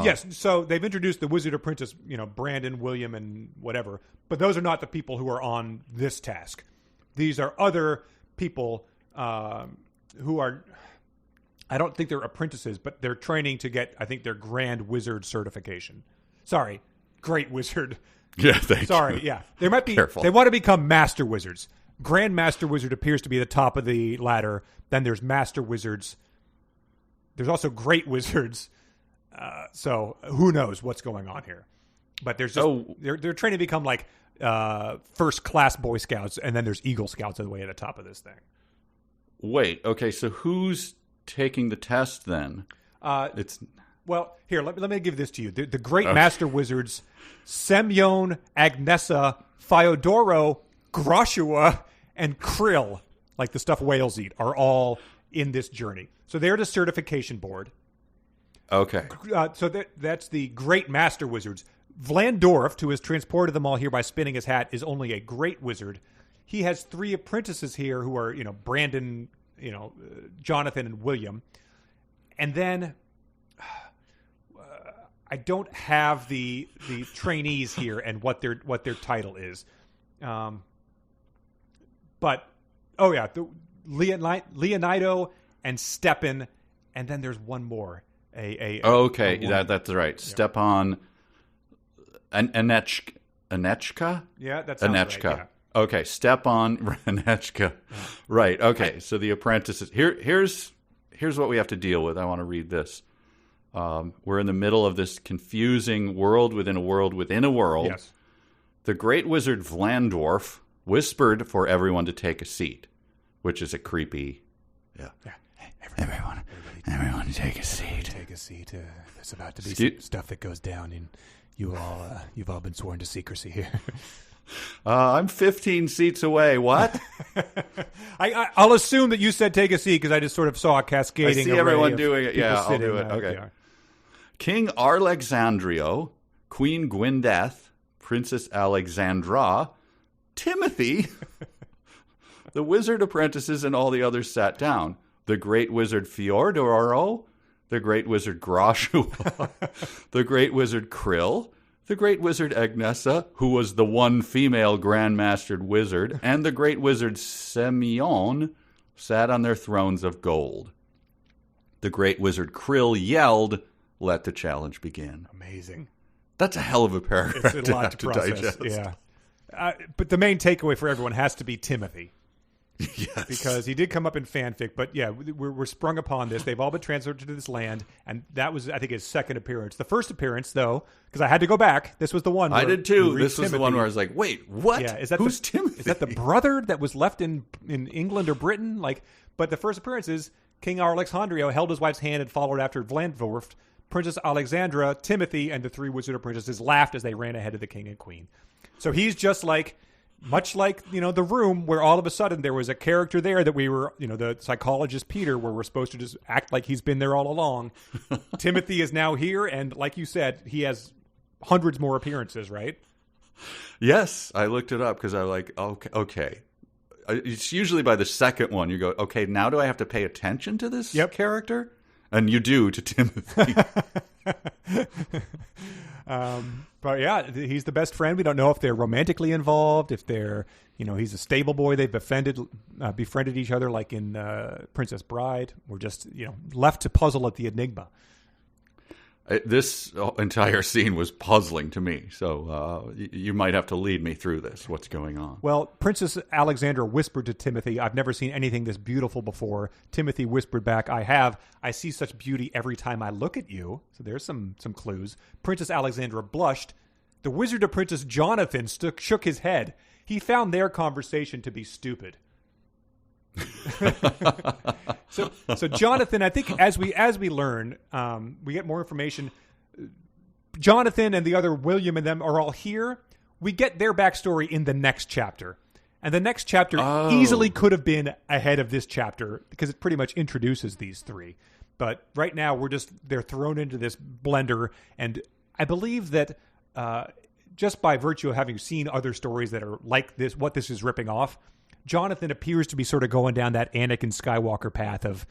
A: Yes. So they've introduced the Wizard Apprentice, Brandon, William, and whatever. But those are not the people who are on this task. These are other people who are, I don't think they're apprentices, but they're training to get, I think, their Grand Wizard certification. Sorry, Great Wizard.
B: Yeah, thank
A: Sorry,
B: you.
A: yeah. There might be.
B: Careful.
A: They want to become Master Wizards. Grand Master Wizard appears to be the top of the ladder. Then there's Master Wizards. There's also Great Wizards. So who knows what's going on here? But there's just they're trying to become like first class Boy Scouts, and then there's Eagle Scouts on the way at the top of this thing.
B: Wait, okay, so who's taking the test then?
A: Well, here, let me give this to you. The Great Master Wizards, Semyon, Agnessa, Fyodoro, Groshua, and Krill, like the stuff whales eat, are all in this journey. So they're the certification board.
B: Okay.
A: So that's the Great Master Wizards. Vlandorf, who has transported them all here by spinning his hat, is only a Great Wizard. He has 3 apprentices here who are, Brandon, Jonathan, and William. And then I don't have the trainees here and what their title is. But Leonido and Stepan, and then there's one more.
B: That's right. Yeah. Stepan Anechka?
A: Yeah, that sounds
B: Anechka.
A: Right, yeah.
B: Okay, Stepan Anechka. Yeah. Right. Okay. So the apprentices. Here's what we have to deal with. I want to read this. We're in the middle of this confusing world within a world within a world.
A: Yes.
B: The Great Wizard Vlandorf whispered for everyone to take a seat, which is a creepy. Yeah. Everyone take a seat.
A: Take a seat. There's about to be some stuff that goes down, and you've all been sworn to secrecy here.
B: I'm 15 seats away. What?
A: I'll assume that you said take a seat because I just sort of saw a cascading.
B: I see everyone doing it. Yeah, I'll do it. Okay.
A: Yeah.
B: King Alexandrio, Queen Gwyneth, Princess Alexandra, Timothy, the wizard apprentices, and all the others sat down. The Great Wizard Fyodoro, the Great Wizard Groshua, the Great Wizard Krill, the Great Wizard Agnessa, who was the one female Grandmastered Wizard, and the Great Wizard Semyon sat on their thrones of gold. The Great Wizard Krill yelled, "Let the challenge begin."
A: Amazing.
B: That's a hell of a paragraph
A: it's a lot to process. Digest. Yeah. But the main takeaway for everyone has to be Timothy.
B: Yes.
A: Because he did come up in fanfic, but yeah, we're sprung upon this. They've all been transferred to this land, and that was, I think, his second appearance. The first appearance, though, because I had to go back, this was the one.
B: I did too. This was the one where I was like, wait, what?
A: Yeah,
B: Who's Timothy?
A: Is that the brother that was left in England or Britain? But the first appearance is King Alexandrio held his wife's hand and followed after Vlandorf. Princess Alexandra, Timothy, and the 3 wizard apprentices laughed as they ran ahead of the king and queen. So he's just much like, The Room, where all of a sudden there was a character there that we were, the psychologist Peter, where we're supposed to just act like he's been there all along. Timothy is now here, and like you said, he has hundreds more appearances, right?
B: Yes, I looked it up because I was like, okay. It's usually by the second one you go, okay, now do I have to pay attention to this character? And you do to Timothy.
A: But yeah, he's the best friend. We don't know if they're romantically involved, if they're, he's a stable boy. They've befriended each other like in Princess Bride. We're just, left to puzzle at the enigma.
B: This entire scene was puzzling to me, so you might have to lead me through this. What's going on?
A: Well, Princess Alexandra whispered to Timothy, "I've never seen anything this beautiful before." Timothy whispered back, "I have. I see such beauty every time I look at you." So there's some clues. Princess Alexandra blushed. The wizard apprentice Jonathan shook his head. He found their conversation to be stupid. So Jonathan, I think as we learn, we get more information. Jonathan and the other William and them are all here. We get their backstory in the next chapter, and the next chapter easily could have been ahead of this chapter because it pretty much introduces these 3. But right now they're thrown into this blender, and I believe that just by virtue of having seen other stories that are like this, what this is ripping off, Jonathan appears to be sort of going down that Anakin Skywalker path of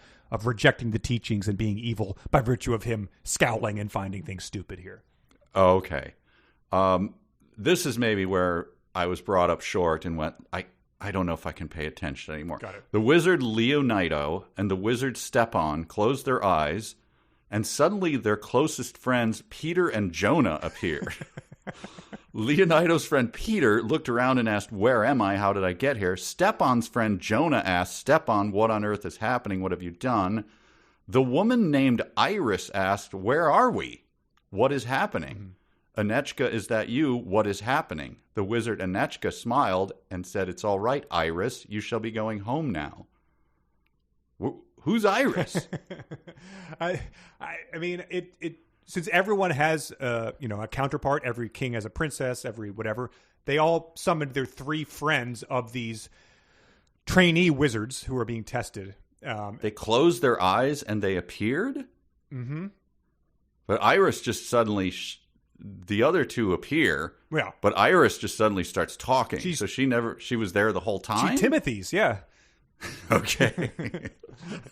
A: rejecting the teachings and being evil by virtue of him scowling and finding things stupid here.
B: Okay. This is maybe where I was brought up short and went, I don't know if I can pay attention anymore.
A: Got it.
B: The wizard Leonardo and the wizard Stepan closed their eyes, and suddenly their closest friends, Peter and Jonah, appeared. Leonardo's friend Peter looked around and asked, "Where am I? How did I get here?" Stepan's friend Jonah asked, "Stepan, what on earth is happening? What have you done?" The woman named Iris asked, "Where are we? What is happening?" "Anechka, is that you? What is happening?" The wizard Anechka smiled and said, "It's all right, Iris. You shall be going home now." Who's Iris?
A: I mean, it since everyone has a counterpart, every king has a princess, every whatever, they all summoned their 3 friends of these trainee wizards who are being tested.
B: They closed their eyes and they appeared?
A: Mm-hmm.
B: But Iris just suddenly... the other 2 appear,
A: yeah.
B: But Iris just suddenly starts talking. So she was there the whole time?
A: She Timothy's, yeah.
B: Okay.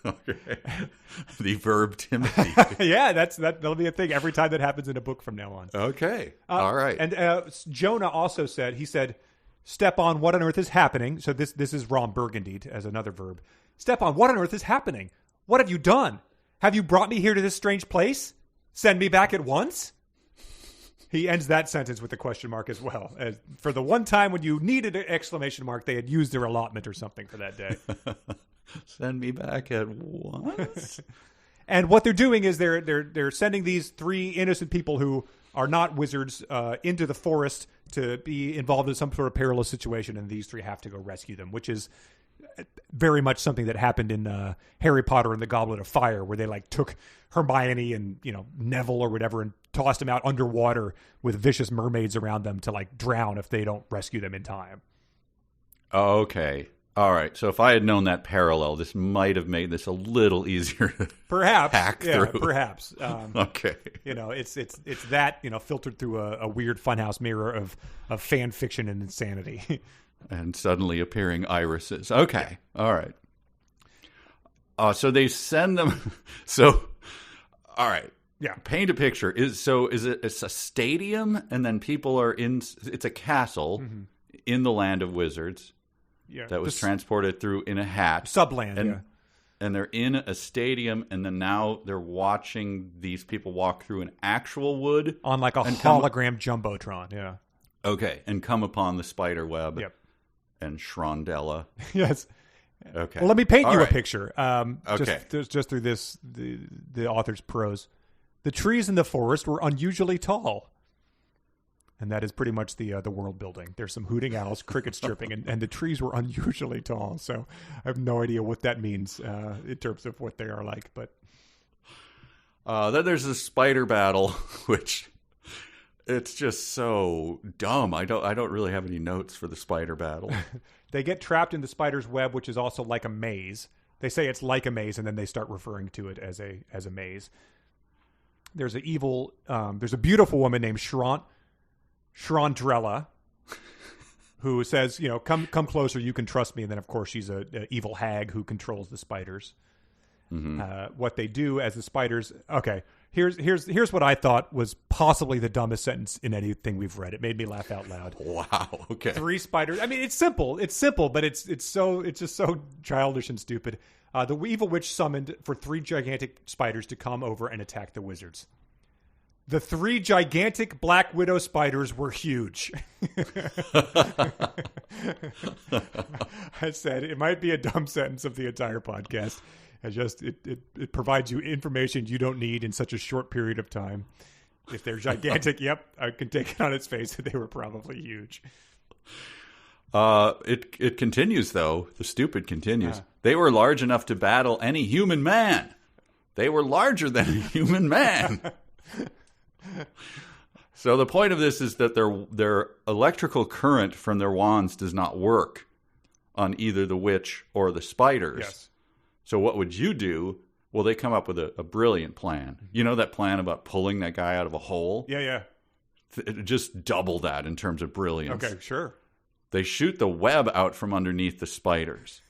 B: Okay. The verb Timothy.
A: Yeah, that'll be a thing every time that happens in a book from now on.
B: Okay. All right.
A: And Jonah also said, "Stepan, what on earth is happening?" So this is Ron Burgundy as another verb. "Stepan, what on earth is happening? What have you done? Have you brought me here to this strange place? Send me back at once?" He ends that sentence with a question mark as well. As for the one time when you needed an exclamation mark, they had used their allotment or something for that day.
B: Send me back at once.
A: And what they're doing is they're sending these 3 innocent people who are not wizards into the forest to be involved in some sort of perilous situation, and these 3 have to go rescue them, which is very much something that happened in Harry Potter and the Goblet of Fire, where they took Hermione and Neville or whatever and tossed them out underwater with vicious mermaids around them to drown if they don't rescue them in time.
B: Okay. All right. So if I had known that parallel, this might have made this a little easier to
A: perhaps
B: hack through.
A: Perhaps.
B: Okay.
A: It's that filtered through a weird funhouse mirror of fan fiction and insanity.
B: And suddenly appearing irises. Okay. Yeah. All right. So they send them. So, all right.
A: Yeah.
B: Paint a picture. It's a stadium, and then people are in. It's a castle in the land of wizards.
A: Yeah.
B: That was transported through in a hat.
A: Subland.
B: And they're in a stadium, and then now they're watching these people walk through an actual wood
A: on a hologram jumbotron. Yeah.
B: Okay, and come upon the spider web.
A: Yep.
B: And Shrondella.
A: Yes.
B: Okay.
A: Well, let me paint you
B: right.
A: a picture.
B: Okay.
A: Just through the author's prose. The trees in the forest were unusually tall. And that is pretty much the world building. There's some hooting owls, crickets chirping, and the trees were unusually tall. So I have no idea what that means in terms of what they are like. But
B: then there's a spider battle, which it's just so dumb. I don't really have any notes for the spider battle.
A: They get trapped in the spider's web, which is also like a maze. They say it's like a maze, and then they start referring to it as a maze. There's there's a beautiful woman named Shrondrella, who says, come closer, you can trust me. And then, of course, she's an evil hag who controls the spiders. Mm-hmm. What they do as the spiders... Okay, here's what I thought was possibly the dumbest sentence in anything we've read. It made me laugh out loud.
B: Wow, okay.
A: 3 spiders... I mean, it's simple, but it's just so childish and stupid. The evil witch summoned for 3 gigantic spiders to come over and attack the wizards. The 3 gigantic black widow spiders were huge. I said it might be a dumb sentence of the entire podcast. It provides you information you don't need in such a short period of time. If they're gigantic, yep, I can take it on its face that they were probably huge.
B: It continues, though. The stupid continues. They were large enough to battle any human man. They were larger than a human man. So the point of this is that their electrical current from their wands does not work on either the witch or the spiders.
A: Yes.
B: So what would you do? Well, they come up with a brilliant plan. You know that plan about pulling that guy out of a hole?
A: Yeah.
B: Just double that in terms of brilliance.
A: Okay, sure.
B: They shoot the web out from underneath the spiders.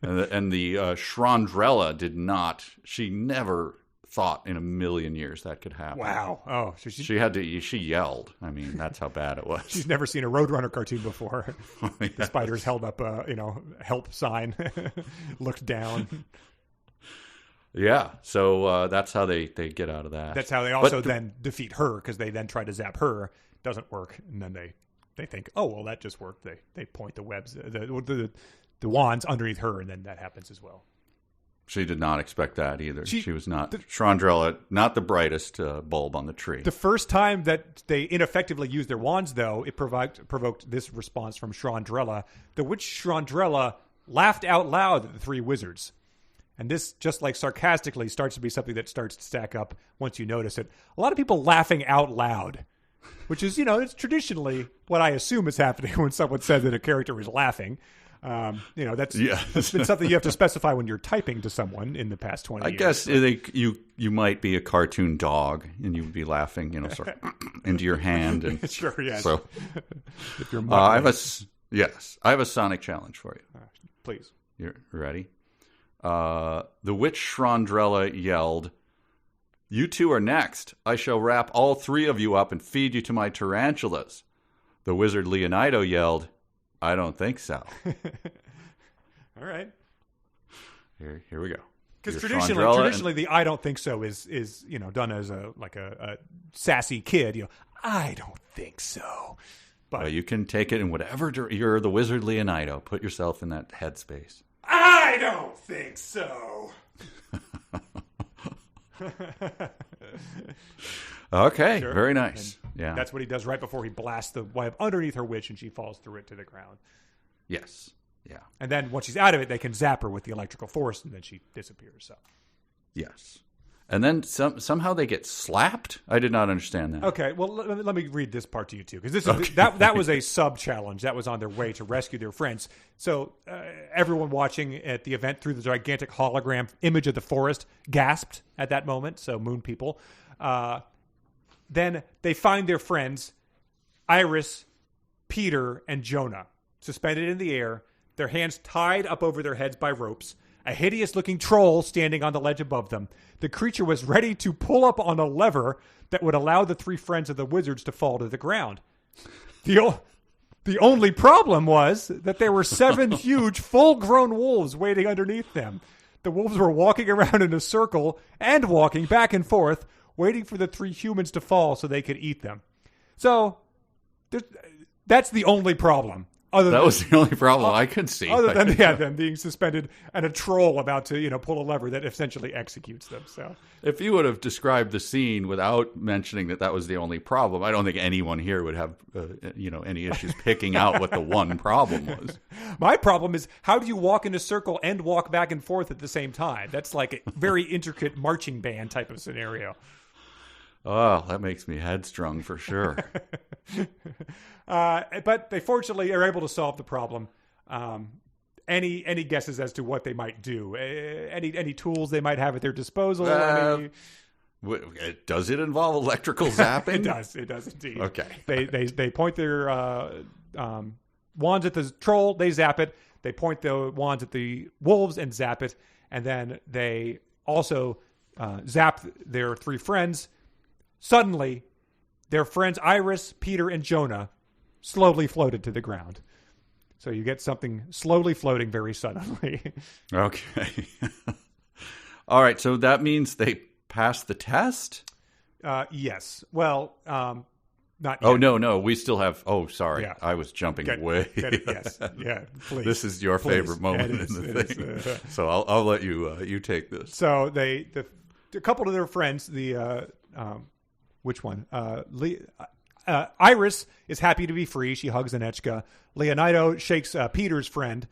B: and the Shrondrella did not. She never thought in a million years that could happen.
A: Wow. Oh, so
B: she yelled. I mean, that's how bad it was.
A: She's never seen a Roadrunner cartoon before. Yes. The spiders held up a, help sign, looked down.
B: Yeah. So that's how they get out of that.
A: That's how they also then defeat her, because they then try to zap her. Doesn't work. And then they think, oh, well, that just worked. They point the webs, the wands underneath her, and then that happens as well.
B: She did not expect that either. She was not Chandrella, not the brightest bulb on the tree.
A: The first time that they ineffectively used their wands, though, it provoked this response from Chandrella, the witch Chandrella laughed out loud at the three wizards. And this, just like sarcastically, starts to be something that starts to stack up once you notice it. A lot of people laughing out loud, which is, it's traditionally what I assume is happening when someone says that a character is laughing. That's been something you have to specify when you're typing to someone in the past 20 years.
B: I guess you might be a cartoon dog and you'd be laughing, sort of into your hand. And
A: sure, yes.
B: So,
A: if you're
B: I have a sonic challenge for you.
A: Please.
B: You ready? The witch Chandrella yelled, "You two are next. I shall wrap all three of you up and feed you to my tarantulas." The wizard Leonardo yelled, "I don't think so."
A: All right.
B: Here we go.
A: Because traditionally, the "I don't think so" is done as a sassy kid. I don't think so. But
B: you can take it in whatever you're the wizard Leonardo. Put yourself in that headspace.
A: I don't think so.
B: Okay,
A: sure.
B: Very nice.
A: And
B: yeah,
A: that's what he does right before he blasts the web underneath her witch, and she falls through it to the ground.
B: Yes. Yeah.
A: And then once she's out of it, they can zap her with the electrical force, and then she disappears. So.
B: Yes. And then somehow they get slapped? I did not understand that.
A: Okay, well, let me read this part to you, too, because that was a sub-challenge. That was on their way to rescue their friends. So everyone watching at the event through the gigantic hologram image of the forest gasped at that moment, so moon people. Then they find their friends, Iris, Peter, and Jonah, suspended in the air, their hands tied up over their heads by ropes, a hideous-looking troll standing on the ledge above them. The creature was ready to pull up on a lever that would allow the three friends of the wizards to fall to the ground. The only problem was that there were 7 huge, full-grown wolves waiting underneath them. The wolves were walking around in a circle and walking back and forth, waiting for the 3 humans to fall so they could eat them. So, that's the only problem.
B: That was the only problem I could see.
A: Other than them being suspended and a troll about to pull a lever that essentially executes them. So,
B: if you would have described the scene without mentioning that was the only problem, I don't think anyone here would have any issues picking out what the one problem was.
A: My problem is, how do you walk in a circle and walk back and forth at the same time? That's like a very intricate marching band type of scenario.
B: Oh, that makes me headstrong for sure.
A: But they fortunately are able to solve the problem. Any guesses as to what they might do? Any tools they might have at their disposal?
B: Does it involve electrical zapping?
A: It does indeed.
B: Okay.
A: They point their wands at the troll, they zap it. They point the wands at the wolves and zap it. And then they also zap their 3 friends. Suddenly, their friends Iris, Peter, and Jonah slowly floated to the ground. So you get something slowly floating very suddenly.
B: Okay. All right, so that means they passed the test?
A: Yes. Well, not yet.
B: Oh, no. We still have... Oh, sorry.
A: Yeah.
B: I was jumping way.
A: Yes. Yeah, please.
B: This is your favorite moment in the thing. So I'll let you take this.
A: So a couple of their friends, which one? Iris is happy to be free. She hugs Anechka. Leonardo shakes Peter's friend.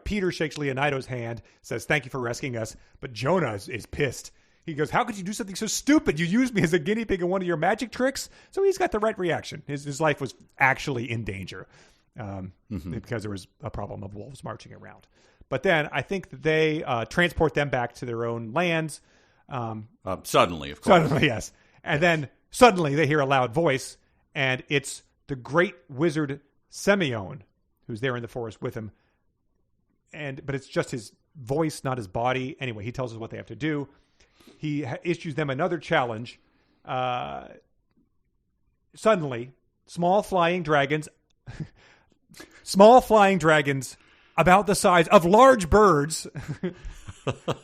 A: Peter shakes Leonardo's hand, says, "Thank you for rescuing us." But Jonah is pissed. He goes, "How could you do something so stupid? You used me as a guinea pig in one of your magic tricks." So he's got the right reaction. His life was actually in danger because there was a problem of wolves marching around. But then I think that they transport them back to their own lands.
B: Suddenly, of course.
A: Suddenly, yes. And then suddenly they hear a loud voice, and it's the Great Wizard Simeon, who's there in the forest with him. But it's just his voice, not his body. Anyway, he tells us what they have to do. he issues them another challenge. Suddenly, small flying dragons about the size of large birds.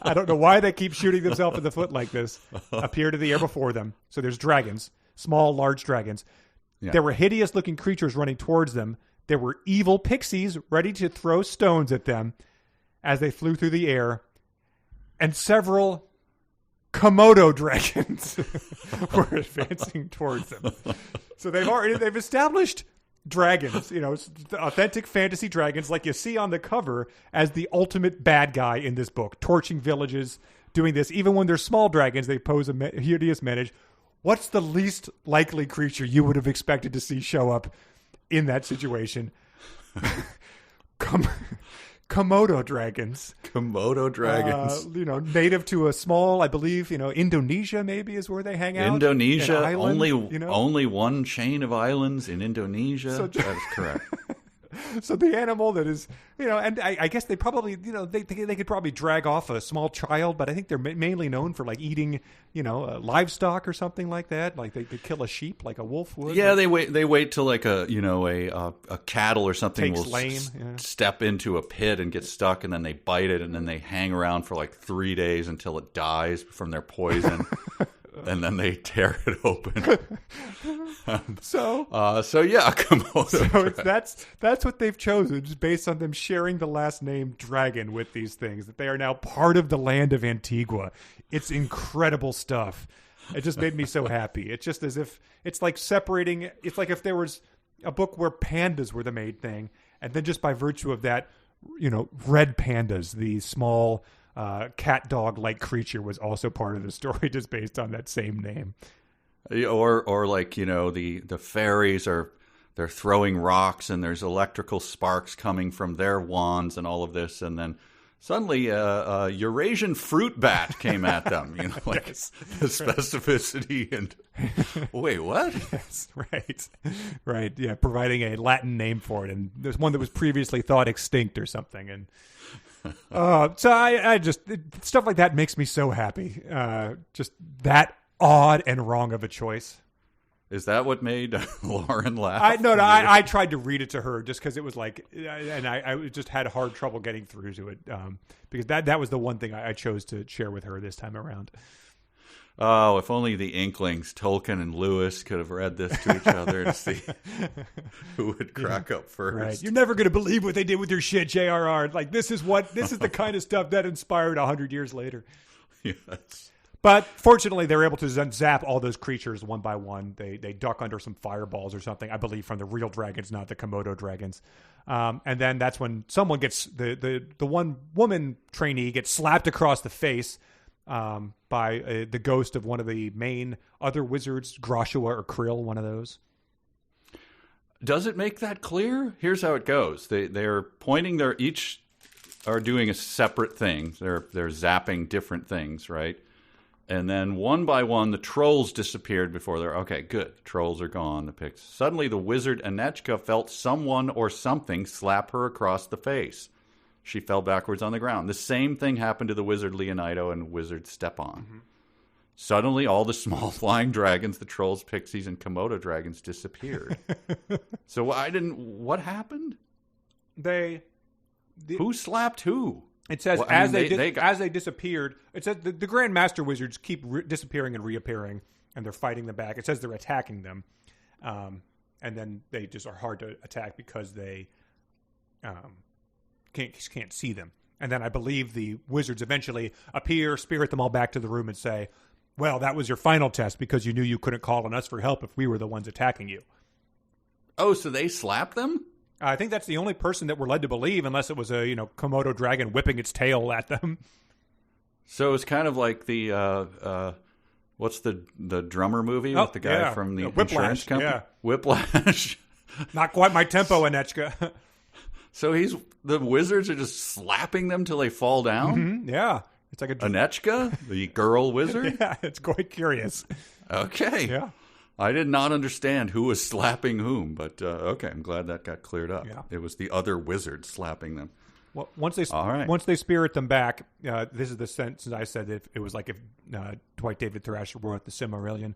A: I don't know why they keep shooting themselves in the foot like this. Appear to the air before them. So there's dragons, small, large dragons. Yeah. There were hideous-looking creatures running towards them. There were evil pixies ready to throw stones at them as they flew through the air. And several komodo dragons were advancing towards them. So they've established dragons, authentic fantasy dragons like you see on the cover as the ultimate bad guy in this book, torching villages, doing this. Even when they're small dragons, they pose a hideous menace. What's the least likely creature you would have expected to see show up in that situation? Komodo dragons.
B: Komodo dragons.
A: Native to a small, I believe, Indonesia maybe is where they hang out.
B: Indonesia, only one chain of islands in Indonesia. That is correct.
A: So the animal that is, and I guess they probably, they could probably drag off a small child, but I think they're mainly known for like eating, livestock or something like that. Like they kill a sheep like a wolf would.
B: Yeah, they wait till like a cattle or something will step into a pit and get stuck, and then they bite it, and then they hang around for like 3 days until it dies from their poison. And then they tear it open. Komodo.
A: So that's what they've chosen, just based on them sharing the last name dragon with these things. That they are now part of the land of Antigua. It's incredible stuff. It just made me so happy. It's just as if it's like separating. It's like if there was a book where pandas were the main thing, and then just by virtue of that, red pandas, the small. Cat dog like creature was also part of the story, just based on that same name.
B: Or like the fairies they're throwing rocks and there's electrical sparks coming from their wands and all of this, and then suddenly a Eurasian fruit bat came at them. Yes. The specificity and wait, what?
A: Yes, right, yeah, providing a Latin name for it, and there's one that was previously thought extinct or something, and. So I just stuff like that makes me so happy. Just that odd and wrong of a choice.
B: Is that what made Lauren laugh?
A: I tried to read it to her just because it was like, and I just had hard trouble getting through to it because that was the one thing I chose to share with her this time around.
B: Oh, if only the Inklings, Tolkien and Lewis, could have read this to each other to see who would crack up first.
A: Right. You're never going to believe what they did with your shit, J.R.R. Like, this is the kind of stuff that inspired 100 years later.
B: Yes.
A: But fortunately, they're able to zap all those creatures one by one. They duck under some fireballs or something, I believe, from the real dragons, not the Komodo dragons. And then that's when someone gets, the one woman trainee gets slapped across the face by the ghost of one of the main other wizards, Groshua or Krill, one of those.
B: Does it make that clear? Here's how it goes. They're pointing, they're each are doing a separate thing. They're zapping different things, right? And then one by one, the trolls disappeared before they're, okay, good. Trolls are gone, the pigs. Suddenly the wizard Agnessa felt someone or something slap her across the face. She fell backwards on the ground. The same thing happened to the wizard Leonido and wizard Stepan. Mm-hmm. Suddenly, all the small flying dragons, the trolls, pixies, and Komodo dragons disappeared. So what happened? Who slapped who?
A: It says as they disappeared, it says the Grand Master Wizards keep disappearing and reappearing, and they're fighting them back. It says they're attacking them, and then they just are hard to attack because they can't see them. And then I believe the wizards eventually appear, spirit them all back to the room, and say, well, that was your final test because you knew you couldn't call on us for help if we were the ones attacking you.
B: Oh, so they slapped them?
A: I think that's the only person that we're led to believe, unless it was a Komodo dragon whipping its tail at them.
B: So it's kind of like the what's the drummer movie with the guy from the insurance company? Yeah. Whiplash.
A: Not quite my tempo, Agnessa.
B: So the wizards are just slapping them till they fall down?
A: Mm-hmm. Yeah. It's like
B: Agnessa, the girl wizard?
A: Yeah, it's quite curious.
B: Okay.
A: Yeah.
B: I did not understand who was slapping whom, but okay, I'm glad that got cleared up.
A: Yeah.
B: It was the other wizard slapping them.
A: Well, once they
B: All right.
A: once they spirit them back, this is the sentence I said. It was like if Dwight David Thrasher wrote the Silmarillion.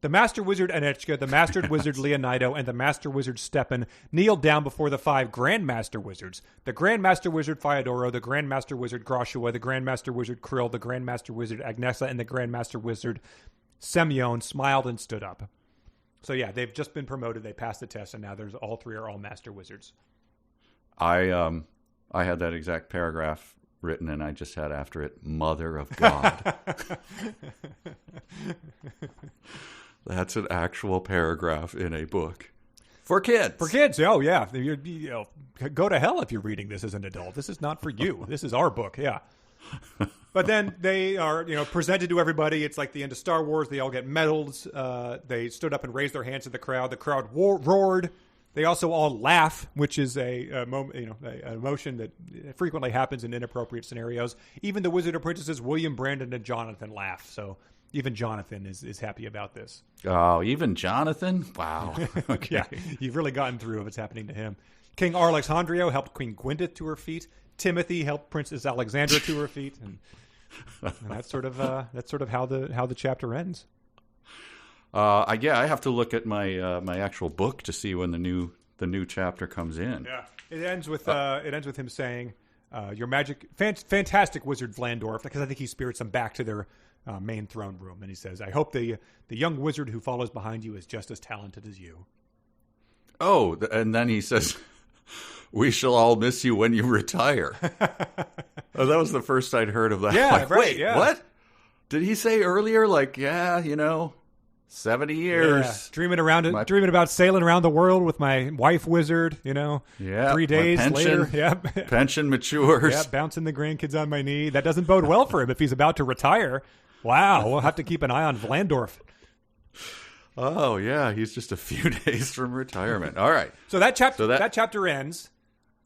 A: The Master Wizard Anechka, the Master Wizard Leonido, and the Master Wizard Stepan kneeled down before the 5 Grand Master Wizards. The Grand Master Wizard Fyodoro, the Grand Master Wizard Groshua, the Grand Master Wizard Krill, the Grand Master Wizard Agnessa, and the Grand Master Wizard Semyon smiled and stood up. So yeah, they've just been promoted. They passed the test, and now all 3 are all Master Wizards.
B: I had that exact paragraph written, and I just had after it, Mother of God. That's an actual paragraph in a book. For kids.
A: For kids, oh yeah. Go to hell if you're reading this as an adult. This is not for you. This is our book, yeah. But then they are, presented to everybody. It's like the end of Star Wars. They all get medals. They stood up and raised their hands to the crowd. The crowd roared. They also all laugh, which is an emotion that frequently happens in inappropriate scenarios. Even the Wizard Apprentices, William, Brandon, and Jonathan laugh. So even Jonathan is happy about this.
B: Oh, even Jonathan? Wow. Okay.
A: Yeah, you've really gotten through what's happening to him. King Alexandrio helped Queen Gwyneth to her feet. Timothy helped Princess Alexandra to her feet, and that's sort of how the chapter ends.
B: I have to look at my my actual book to see when the new chapter comes in.
A: Yeah, it ends with him saying, "Your magic, fantastic wizard Vlandorf," because I think he spirits them back to their main throne room, and he says, "I hope the young wizard who follows behind you is just as talented as you."
B: Oh, and then he says, "We shall all miss you when you retire." Oh, that was the first I'd heard of that.
A: Yeah,
B: like,
A: right.
B: Wait,
A: yeah.
B: What? Did he say earlier? 70 years.
A: Yeah. Dreaming about sailing around the world with my wife wizard,
B: Yeah.
A: 3 days
B: pension,
A: later. Yeah.
B: Pension matures.
A: Yeah, bouncing the grandkids on my knee. That doesn't bode well for him if he's about to retire. Wow, we'll have to keep an eye on Vlandorf.
B: Oh, yeah, he's just a few days from retirement. All right.
A: So that chapter ends.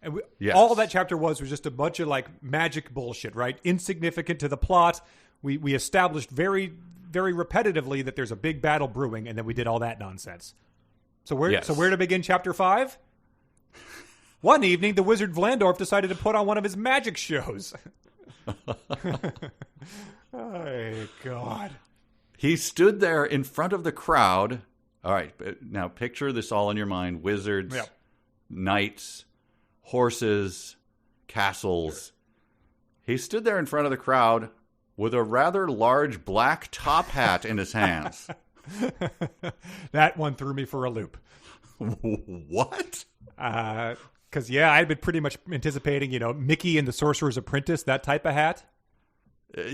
A: And
B: yes.
A: All that chapter was just a bunch of magic bullshit, right? Insignificant to the plot. We established very, very repetitively that there's a big battle brewing, and then we did all that nonsense. So where to begin chapter 5? One evening, the wizard Vlandorf decided to put on one of his magic shows. Oh, God.
B: He stood there in front of the crowd. All right, now picture this all in your mind. Wizards,
A: Yep.
B: knights, horses, castles. He stood there in front of the crowd with a rather large black top hat in his hands.
A: That one threw me for a loop.
B: What?
A: Because, I'd been pretty much anticipating, Mickey and the Sorcerer's Apprentice, that type of hat.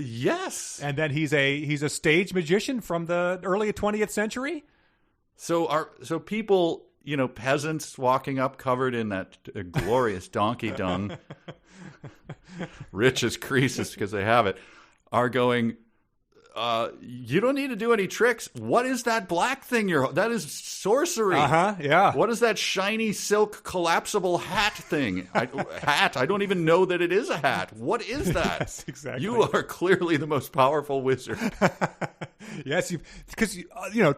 B: Yes.
A: And then he's a stage magician from the early 20th century.
B: So people, peasants walking up covered in that glorious donkey dung, rich as creases because they have it, are going, you don't need to do any tricks. What is that black thing that is sorcery.
A: Yeah.
B: What is that shiny silk collapsible hat thing? I don't even know that it is a hat. What is that?
A: Yes, exactly.
B: You are clearly the most powerful wizard.
A: Yes, because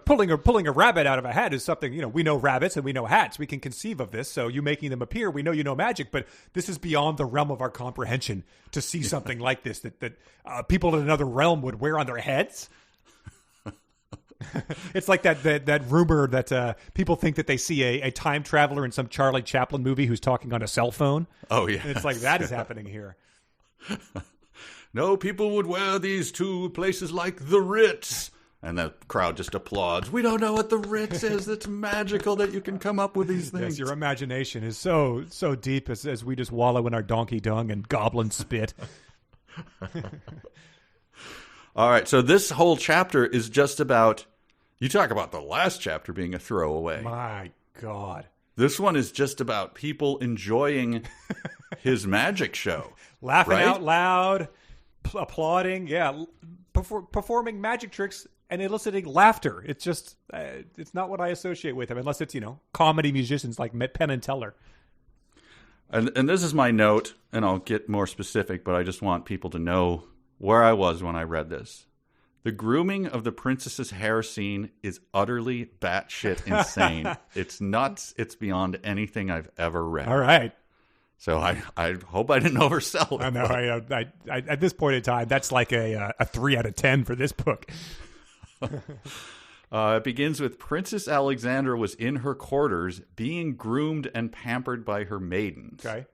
A: pulling a rabbit out of a hat is something, we know rabbits and we know hats. We can conceive of this. So you making them appear, we know magic, but this is beyond the realm of our comprehension to see something like this that people in another realm would wear on their heads. It's like that rumor that people think that they see a time traveler in some Charlie Chaplin movie who's talking on a cell phone.
B: Oh, yeah.
A: And it's like that is happening here.
B: No, people would wear these to places like the Ritz. And the crowd just applauds. We don't know what the Ritz is. It's magical that you can come up with these things.
A: Yes, your imagination is so deep as we just wallow in our donkey dung and goblin spit.
B: All right, so this whole chapter is just about, you talk about the last chapter being a throwaway.
A: My God.
B: This one is just about people enjoying his magic show.
A: Laughing out loud, applauding, performing magic tricks and eliciting laughter. It's just, it's not what I associate with him, unless it's, comedy musicians like Penn and Teller.
B: And this is my note, and I'll get more specific, but I just want people to know where I was when I read this. The grooming of the princess's hair scene is utterly batshit insane. It's nuts. It's beyond anything I've ever read.
A: All right.
B: So I hope I didn't oversell it.
A: I know. I at this point in time, that's like a 3 out of 10 for this book.
B: It begins with Princess Alexandra was in her quarters being groomed and pampered by her maidens.
A: Okay.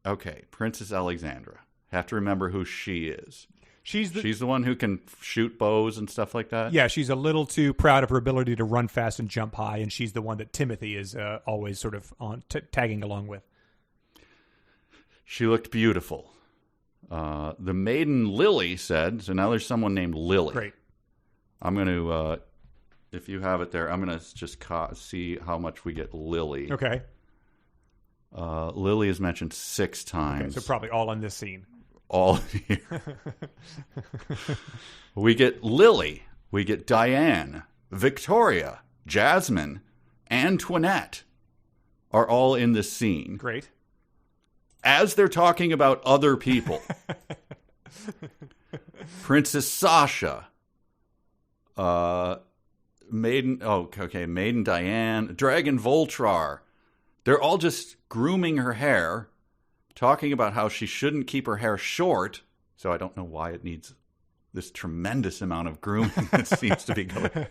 B: Okay, Princess Alexandra. Have to remember who she is.
A: She's
B: the one who can shoot bows and stuff like that?
A: Yeah, she's a little too proud of her ability to run fast and jump high, and she's the one that Timothy is always sort of tagging along with.
B: She looked beautiful. The maiden Lily said, so now there's someone named Lily.
A: Great.
B: I'm going to, if you have it there, I'm going to just see how much we get Lily.
A: Okay.
B: Lily is mentioned 6 times.
A: Okay, so probably all in this scene.
B: All here. We get Lily. We get Diane, Victoria, Jasmine, Antoinette are all in this scene.
A: Great.
B: As they're talking about other people. Princess Sasha, Maiden Diane, Dragon Voltrar. They're all just grooming her hair, talking about how she shouldn't keep her hair short. So I don't know why it needs this tremendous amount of grooming that seems to be going.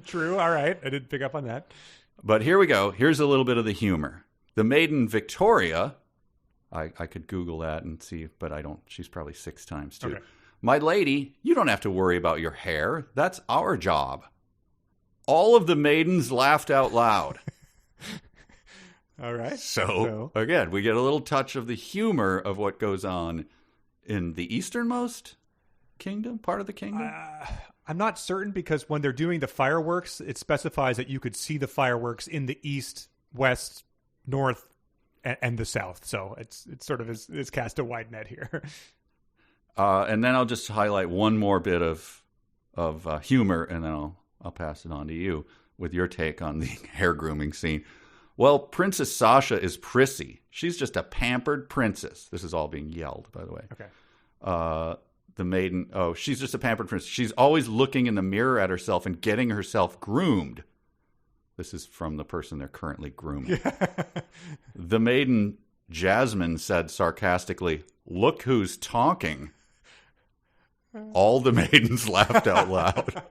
A: True. All right. I didn't pick up on that.
B: But here we go. Here's a little bit of the humor. The maiden Victoria, I could Google that and see, but I don't. She's probably 6 times too. Okay. My lady, you don't have to worry about your hair. That's our job. All of the maidens laughed out loud.
A: All right.
B: So, again, we get a little touch of the humor of what goes on in the easternmost kingdom, part of the kingdom.
A: I'm not certain because when they're doing the fireworks, it specifies that you could see the fireworks in the east, west, north, and the south. So it's sort of is cast a wide net here.
B: And then I'll just highlight one more bit of humor, and then I'll pass it on to you with your take on the hair grooming scene. Well, Princess Sasha is prissy. She's just a pampered princess. This is all being yelled, by the way.
A: Okay.
B: The maiden, she's just a pampered princess. She's always looking in the mirror at herself and getting herself groomed. This is from the person they're currently grooming. The maiden Jasmine said sarcastically, "Look who's talking." All the maidens laughed out loud.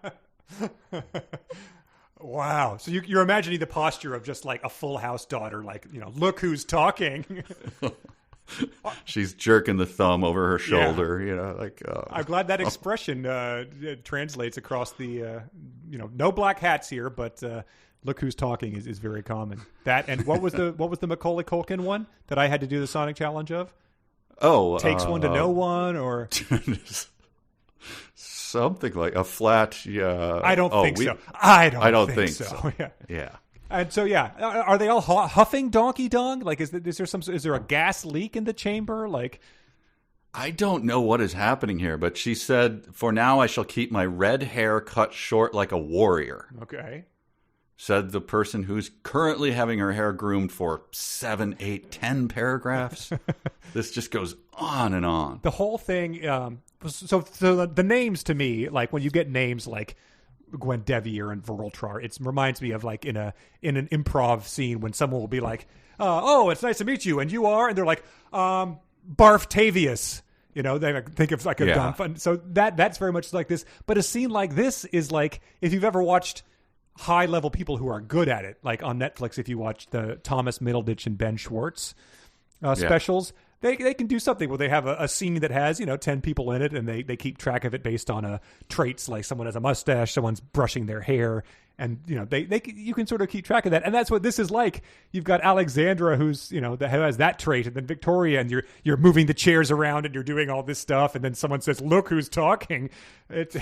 A: Wow. So you're imagining the posture of just like a Full House daughter, like, look who's talking.
B: She's jerking the thumb over her shoulder,
A: I'm glad that expression translates across the, no black hats here, but look who's talking is very common. That, and what was the Macaulay Culkin one that I had to do the Sonic Challenge of? Takes one to know one, or...
B: Something like a flat, yeah.
A: I don't think so. I don't think so.
B: Yeah.
A: And so, are they all huffing donkey dung? Like, is there a gas leak in the chamber? Like,
B: I don't know what is happening here, but she said, "For now, I shall keep my red hair cut short like a warrior."
A: Okay.
B: Said the person who's currently having her hair groomed for 7, 8, 10 paragraphs. This just goes on and on.
A: The whole thing. So the names to me, like when you get names like Gwendevier and Voltrar, it reminds me of like in an improv scene when someone will be like, "Oh, it's nice to meet you," and you are, and they're like, "Barftavius." They think of like a dumb fun. So that's very much like this. But a scene like this is like if you've ever watched high level people who are good at it, like on Netflix, if you watch the Thomas Middleditch and Ben Schwartz specials. They can do something where they have a scene that has 10 people in it, and they keep track of it based on traits like someone has a mustache, someone's brushing their hair, and you can sort of keep track of that. And that's what this is like. You've got Alexandra who's that has that trait, and then Victoria, and you're moving the chairs around and you're doing all this stuff, and then someone says, "Look who's talking." It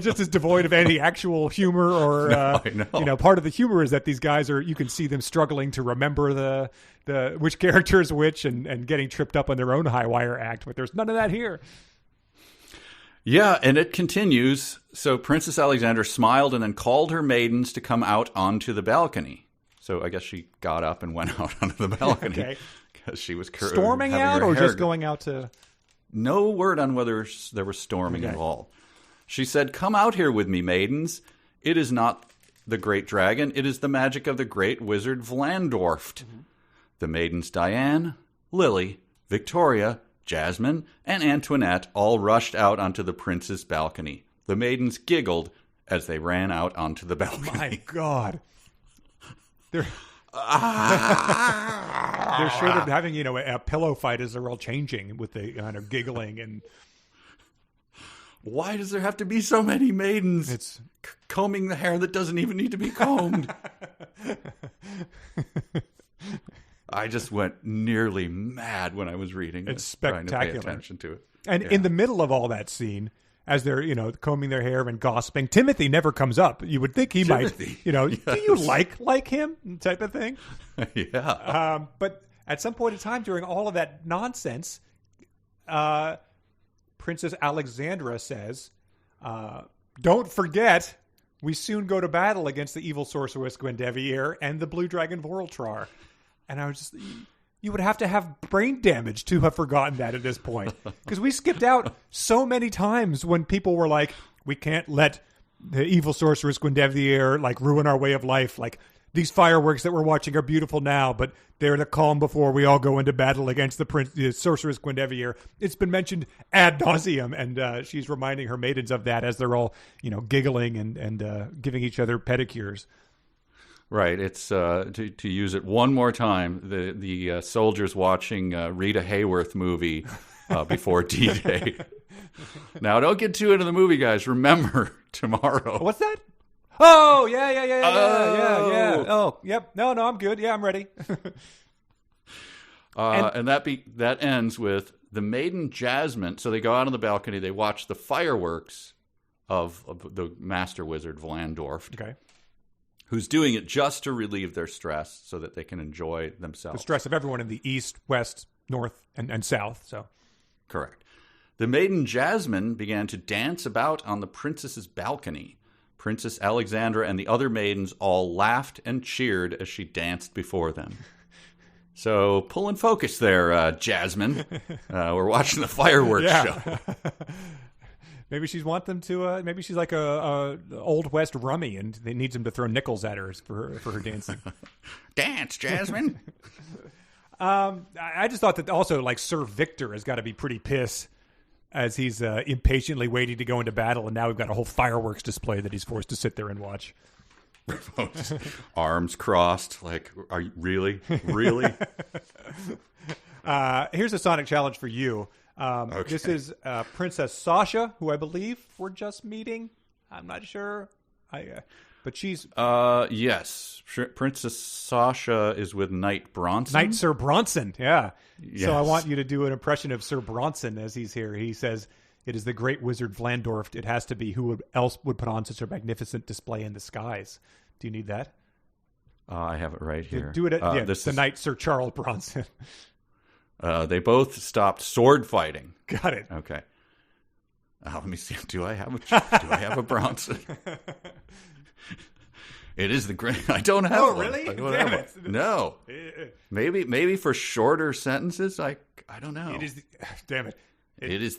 A: just is devoid of any actual humor or
B: I know.
A: Part of the humor is that these guys you can see them struggling to remember the which character is which and getting tripped up on their own high wire act, but there's none of that here.
B: Yeah, and it continues. So Princess Alexandra smiled and then called her maidens to come out onto the balcony. So I guess she got up and went out onto the balcony because she was
A: storming out or just going out to...
B: No word on whether there was storming involved. She said, "Come out here with me, maidens. It is not the great dragon. It is the magic of the great wizard Vlandorft. Mm-hmm. The maidens Diane, Lily, Victoria, Jasmine, and Antoinette all rushed out onto the prince's balcony. The maidens giggled as they ran out onto the balcony.
A: My God. They're sort of having, a pillow fight as they're all changing with the kind of giggling. And
B: why does there have to be so many maidens?
A: It's
B: combing the hair that doesn't even need to be combed. I just went nearly mad when I was reading
A: it's
B: this,
A: spectacular.
B: trying to pay attention to it.
A: And in the middle of all that scene, as they're, combing their hair and gossiping, Timothy never comes up. You would think he might,
B: yes.
A: Do you like him type of thing?
B: Yeah.
A: But at some point in time during all of that nonsense, Princess Alexandra says, don't forget, we soon go to battle against the evil sorceress Gwendevier and the blue dragon Vorultrar. And I was just, you would have to have brain damage to have forgotten that at this point. Because we skipped out so many times when people were like, we can't let the evil sorceress Gwendevier ruin our way of life. These fireworks that we're watching are beautiful now, but they're the calm before we all go into battle against the sorceress Gwendevier. It's been mentioned ad nauseum, and she's reminding her maidens of that as they're all, giggling and giving each other pedicures.
B: Right. It's to use it one more time. The soldiers watching Rita Hayworth movie before D-Day. Now, don't get too into the movie, guys. Remember tomorrow.
A: What's that? Oh yeah. Oh, yep. No, I'm good. Yeah, I'm ready.
B: And that ends with the maiden Jasmine. So they go out on the balcony. They watch the fireworks of the master wizard Vlandorf.
A: Okay.
B: Who's doing it just to relieve their stress so that they can enjoy themselves.
A: The stress of everyone in the east, west, north, and south. So,
B: correct. The maiden Jasmine began to dance about on the princess's balcony. Princess Alexandra and the other maidens all laughed and cheered as she danced before them. So, pull and focus there, Jasmine. We're watching the fireworks show.
A: Maybe she's want them to. Maybe she's like a old west rummy, and they needs them to throw nickels at her for her dancing.
B: Dance, Jasmine.
A: I just thought that also Sir Victor has got to be pretty pissed as he's impatiently waiting to go into battle, and now we've got a whole fireworks display that he's forced to sit there and watch.
B: Arms crossed, are you really?
A: Here's a Sonic challenge for you. Okay. This is Princess Sasha, who I believe we're just meeting. I'm not sure. But she's...
B: yes. Princess Sasha is with Knight Bronson.
A: Knight Sir Bronson, yeah.
B: Yes.
A: So I want you to do an impression of Sir Bronson as he's here. He says, it is the great wizard Vlandorf. It has to be. Who else would put on such a magnificent display in the skies? Do you need that?
B: I have it right here.
A: Do it at the Knight Sir Charles Bronson.
B: They both stopped sword fighting.
A: Got it.
B: Okay. Let me see. Do I have a Bronson? It is the great. I don't have.
A: Oh, really? Damn it.
B: No. Maybe for shorter sentences. I don't know.
A: It is. Damn it.
B: It is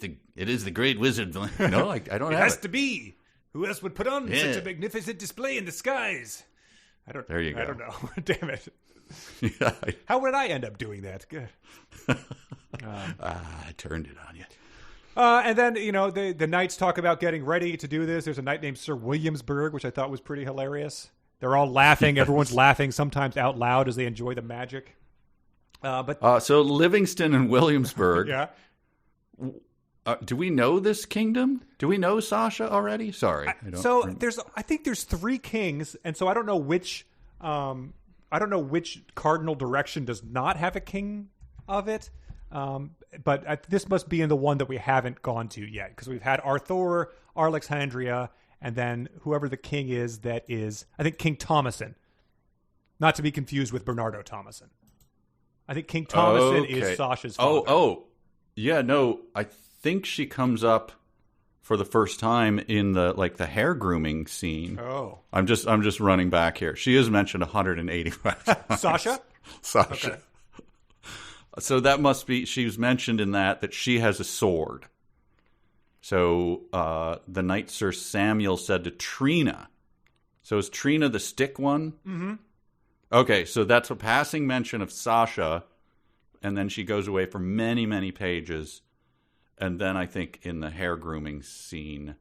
B: the great wizard. No, I don't have it.
A: It has to be. Who else would put on such a magnificent display in the skies?
B: There you go.
A: I don't know. Damn it.
B: Yeah.
A: How would I end up doing that? Good.
B: I turned it on you.
A: And then, the knights talk about getting ready to do this. There's a knight named Sir Williamsburg, which I thought was pretty hilarious. They're all laughing. Everyone's laughing, sometimes out loud as they enjoy the magic.
B: So Livingston and Williamsburg.
A: Yeah.
B: Do we know this kingdom? Do we know Sasha already? Sorry.
A: I think there's 3 kings, and so I don't know which cardinal direction does not have a king of it. But this must be in the one that we haven't gone to yet, because we've had Arthur, Alexandria, and then whoever the king is, that is, I think, King Thomason. Not to be confused with Bernardo Thomason. I think King Thomason is Sasha's father.
B: Yeah, no, I think she comes up for the first time in the hair grooming scene.
A: Oh.
B: I'm just running back here. She is mentioned 185 times.
A: Sasha?
B: Sasha. Okay. So that must be, she was mentioned in that she has a sword. So the knight Sir Samuel said to Trina. So is Trina the stick one?
A: Mm-hmm.
B: Okay, so that's a passing mention of Sasha, and then she goes away for many, many pages. And then I think in the hair grooming scene,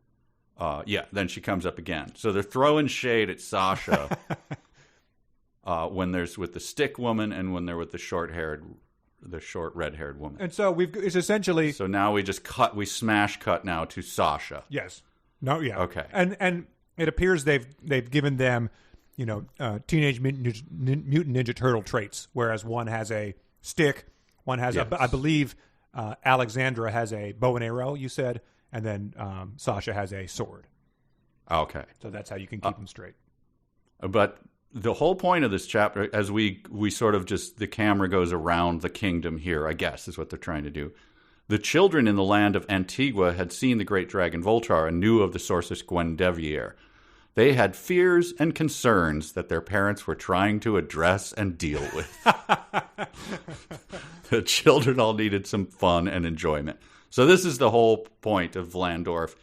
B: then she comes up again. So they're throwing shade at Sasha when there's with the stick woman and when they're with the short red-haired woman.
A: And so it's essentially...
B: So now we smash cut now to Sasha.
A: Yes. No, yeah.
B: Okay.
A: And it appears they've given them, Teenage Mutant Ninja Turtle traits, whereas one has a stick, one has, I believe, Alexandra has a bow and arrow, you said, and then Sasha has a sword.
B: Okay.
A: So that's how you can keep them straight.
B: But the whole point of this chapter, as we sort of just, the camera goes around the kingdom here, I guess, is what they're trying to do. The children in the land of Antigua had seen the great dragon Voltar and knew of the sorceress Guinevere. They had fears and concerns that their parents were trying to address and deal with. The children all needed some fun and enjoyment. So this is the whole point of Vlandorf.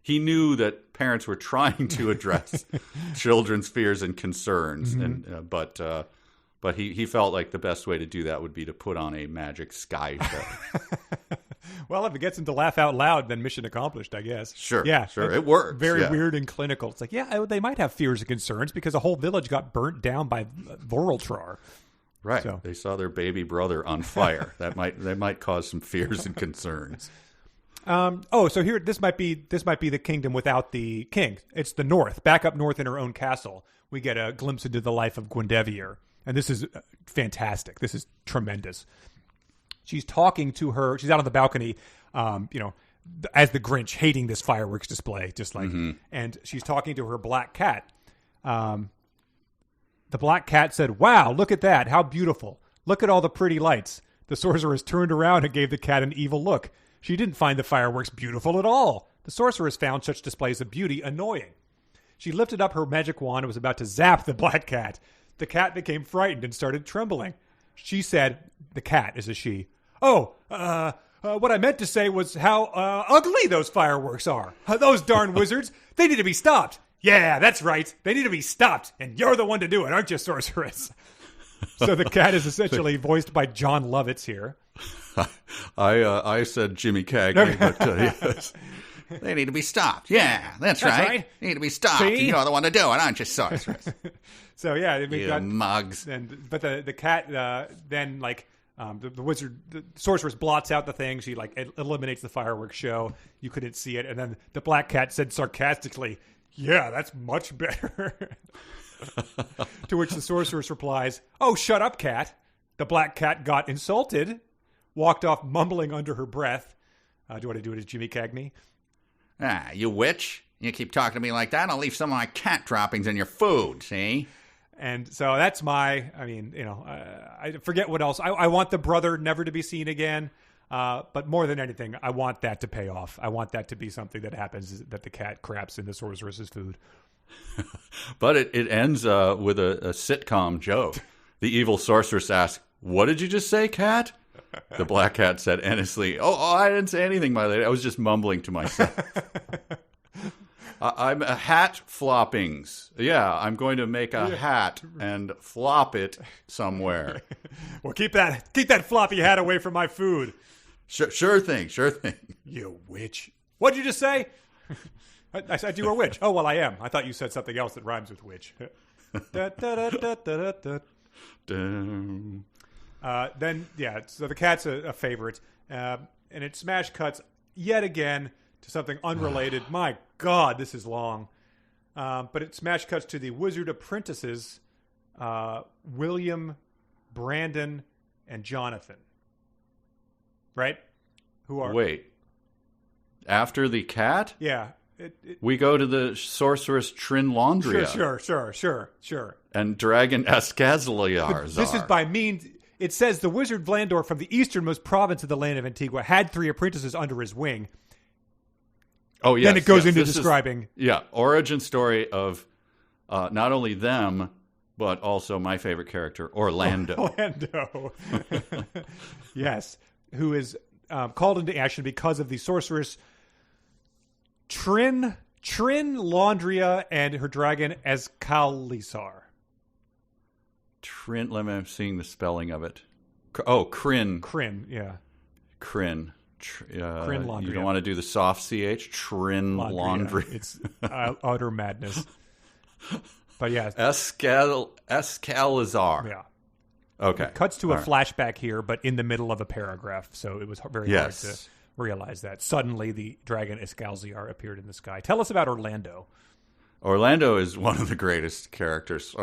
B: He knew that parents were trying to address children's fears and concerns, but he felt like the best way to do that would be to put on a magic sky show.
A: Well, if it gets them to laugh out loud, then mission accomplished, I guess.
B: Sure.
A: Yeah.
B: Sure. It works.
A: Very weird and clinical. It's like, they might have fears and concerns because a whole village got burnt down by Vorultrar.
B: Right.
A: So.
B: They saw their baby brother on fire. That might cause some fears and concerns.
A: So here, this might be the kingdom without the king. It's the north. Back up north in her own castle, we get a glimpse into the life of Guinevere. And this is fantastic. This is tremendous. She's talking to her. She's out on the balcony, as the Grinch, hating this fireworks display, just like. And she's talking to her black cat. The black cat said, "Wow, look at that! How beautiful! Look at all the pretty lights." The sorceress turned around and gave the cat an evil look. She didn't find the fireworks beautiful at all. The sorceress found such displays of beauty annoying. She lifted up her magic wand and was about to zap the black cat. The cat became frightened and started trembling. She said, the cat is a she. "Oh, what I meant to say was how ugly those fireworks are. Those darn wizards, they need to be stopped." "Yeah, that's right. They need to be stopped. And you're the one to do it, aren't you, sorceress?" So the cat is essentially voiced by John Lovitz here.
B: I said Jimmy Cagney, but yes. They need to be stopped. Yeah, that's right. They need to be stopped. See? You're the one to do it, aren't you, sorceress?
A: So yeah, we've got
B: mugs.
A: But the cat then the wizard, the sorceress blots out the thing. She eliminates the fireworks show. You couldn't see it, and then the black cat said sarcastically, "Yeah, that's much better." To which the sorceress replies, "Oh, shut up, cat." The black cat got insulted, walked off mumbling under her breath. Do you want to do it as Jimmy Cagney?
B: "Ah, you witch. You keep talking to me like that, I'll leave some of my cat droppings in your food, see?"
A: And so that's I forget what else. I want the brother never to be seen again. But more than anything, I want that to pay off. I want that to be something that happens, that the cat craps in the sorceress's food.
B: But it ends with a sitcom joke. The evil sorceress asks, "What did you just say, cat?" The black cat said endlessly, Oh, I didn't say anything, my lady. I was just mumbling to myself. I'm a hat floppings. Yeah, I'm going to make a hat and flop it somewhere.
A: Well, keep that floppy hat away from my food.
B: Sure thing.
A: You witch. What'd you just say? I said you were a witch. Oh, well, I am. I thought you said something else that rhymes with witch. So the cat's a favorite. And it smash cuts yet again to something unrelated. My God, this is long. But it smash cuts to the Wizard Apprentices, William, Brandon, and Jonathan. Right? Who are...
B: Wait. After the cat?
A: Yeah.
B: We go to the sorceress Trinlandria.
A: Sure.
B: And Dragon Ascazliar.
A: This is by means... It says the wizard Vlandor from the easternmost province of the land of Antigua had 3 apprentices under his wing.
B: Oh, yes.
A: Then it goes into describing...
B: origin story of not only them, but also my favorite character, Orlando.
A: Orlando. Yes. Who is called into action because of the sorceress Trinlandria and her dragon Ascazliar.
B: I'm seeing the spelling of it. Crin.
A: Crin, yeah.
B: Crin.
A: Crin laundry.
B: You don't want to do the soft CH? Trin laundry.
A: Yeah. It's utter madness. But yeah.
B: Escalizar.
A: Yeah.
B: Okay.
A: It cuts to a flashback here, but in the middle of a paragraph, so it was very hard to realize that. Suddenly, the dragon Escalziar appeared in the sky. Tell us about Orlando.
B: Orlando is one of the greatest characters.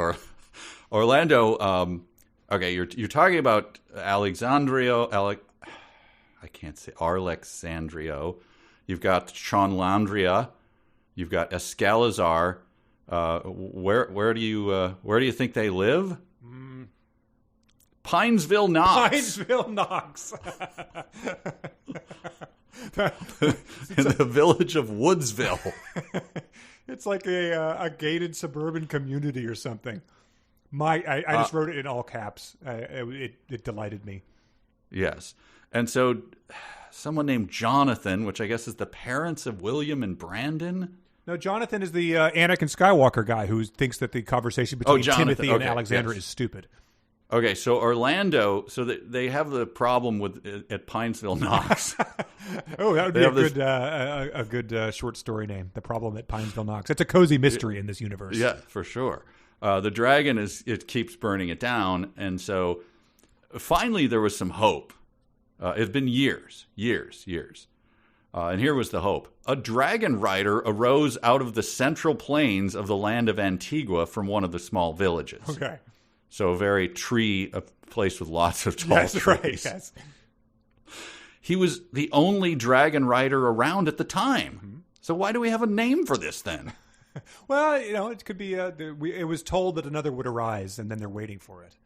B: Orlando, okay, you're talking about Alexandrio. I can't say Alexandrio. You've got Chonlandria. You've got Escalizar. Where do you think they live? Pinesville, Knox.
A: Pinesville, Knox.
B: In the village of Woodsville.
A: It's like a gated suburban community or something. I just wrote it in all caps. It delighted me.
B: Yes. And so someone named Jonathan, which I guess is the parents of William and Brandon.
A: No, Jonathan is the Anakin Skywalker guy who thinks that the conversation between Timothy and Alexander is stupid.
B: Okay, so Orlando, so they have the problem with at Pinesville, Knox.
A: Oh, that would be a good short story name. The problem at Pinesville, Knox. It's a cozy mystery in this universe.
B: Yeah, for sure. The dragon it keeps burning it down, and so finally there was some hope. It's been years. And here was the hope. A dragon rider arose out of the central plains of the land of Antigua from one of the small villages.
A: Okay.
B: So a place with lots of tall trees.
A: Right, yes.
B: He was the only dragon rider around at the time. Mm-hmm. So why do we have a name for this then?
A: Well, it could be, it was told that another would arise, and then they're waiting for it.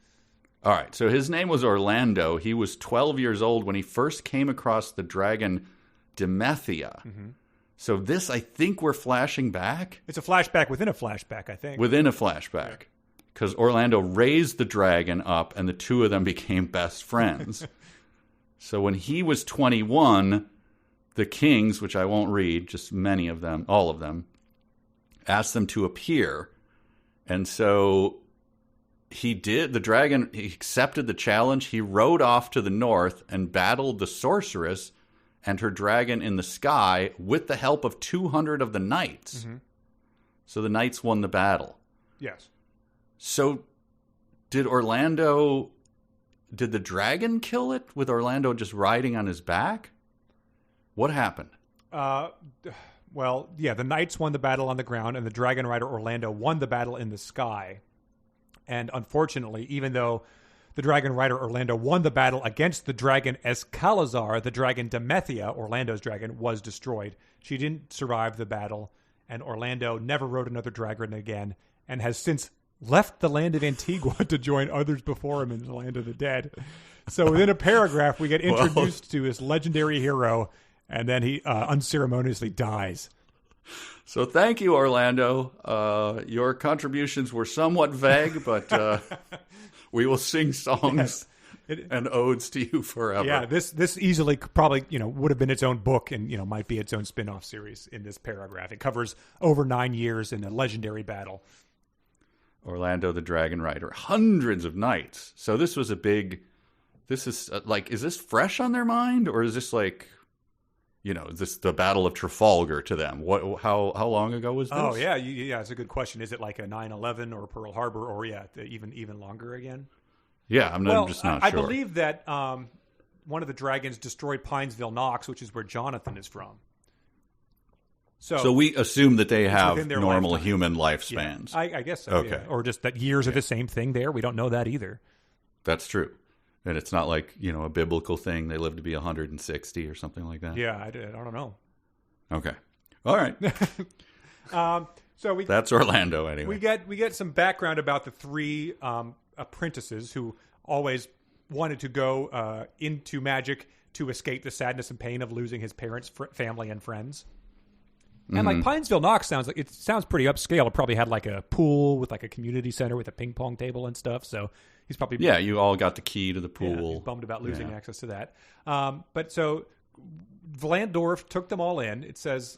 B: All right, so his name was Orlando. He was 12 years old when he first came across the dragon Demethia. Mm-hmm. So this, I think we're flashing back.
A: It's a flashback within a flashback, I think.
B: Within a flashback. Because Orlando raised the dragon up, and the two of them became best friends. So when he was 21, the kings, which I won't read, just many of them, all of them, asked them to appear. And so he did. The dragon, he accepted the challenge. He rode off to the north and battled the sorceress and her dragon in the sky with the help of 200 of the knights. Mm-hmm. So the knights won the battle.
A: Yes.
B: So did the dragon kill it with Orlando just riding on his back? What happened?
A: Well, yeah, the knights won the battle on the ground, and the dragon rider Orlando won the battle in the sky. And unfortunately, even though the dragon rider Orlando won the battle against the dragon Escalizar, the dragon Demethia, Orlando's dragon, was destroyed. She didn't survive the battle, and Orlando never rode another dragon again, and has since left the land of Antigua to join others before him in the land of the dead. So within a paragraph, we get introduced to this legendary hero, and then he unceremoniously dies.
B: So thank you, Orlando. Your contributions were somewhat vague, but we will sing songs and odes to you forever.
A: Yeah, this easily probably would have been its own book, and might be its own spin-off series in this paragraph. It covers over 9 years in a legendary battle.
B: Orlando the Dragon Rider, hundreds of knights. So this was a big. This is is this fresh on their mind, or is this this the Battle of Trafalgar to them? How long ago was this?
A: Oh yeah, it's a good question. Is it like a 9/11 or Pearl Harbor, or even longer again?
B: Yeah, I'm just not sure.
A: I believe that one of the dragons destroyed Pinesville, Knox, which is where Jonathan is from. So
B: we assume that they have normal human lifespans.
A: Yeah, I guess so.
B: Okay.
A: Yeah. Or just that years are the same thing there. We don't know that either.
B: That's true. And it's not like, a biblical thing. They live to be 160 or something like that.
A: Yeah, I don't know.
B: Okay. All right. That's Orlando anyway.
A: We get some background about the three apprentices who always wanted to go into magic to escape the sadness and pain of losing his parents, family, and friends. And Pinesville Knox sounds pretty upscale. It probably had like a pool with like a community center with a ping pong table and stuff. So he's probably
B: you all got the key to the pool.
A: Yeah, he's bummed about losing access to that. But so Vlandorf took them all in. It says,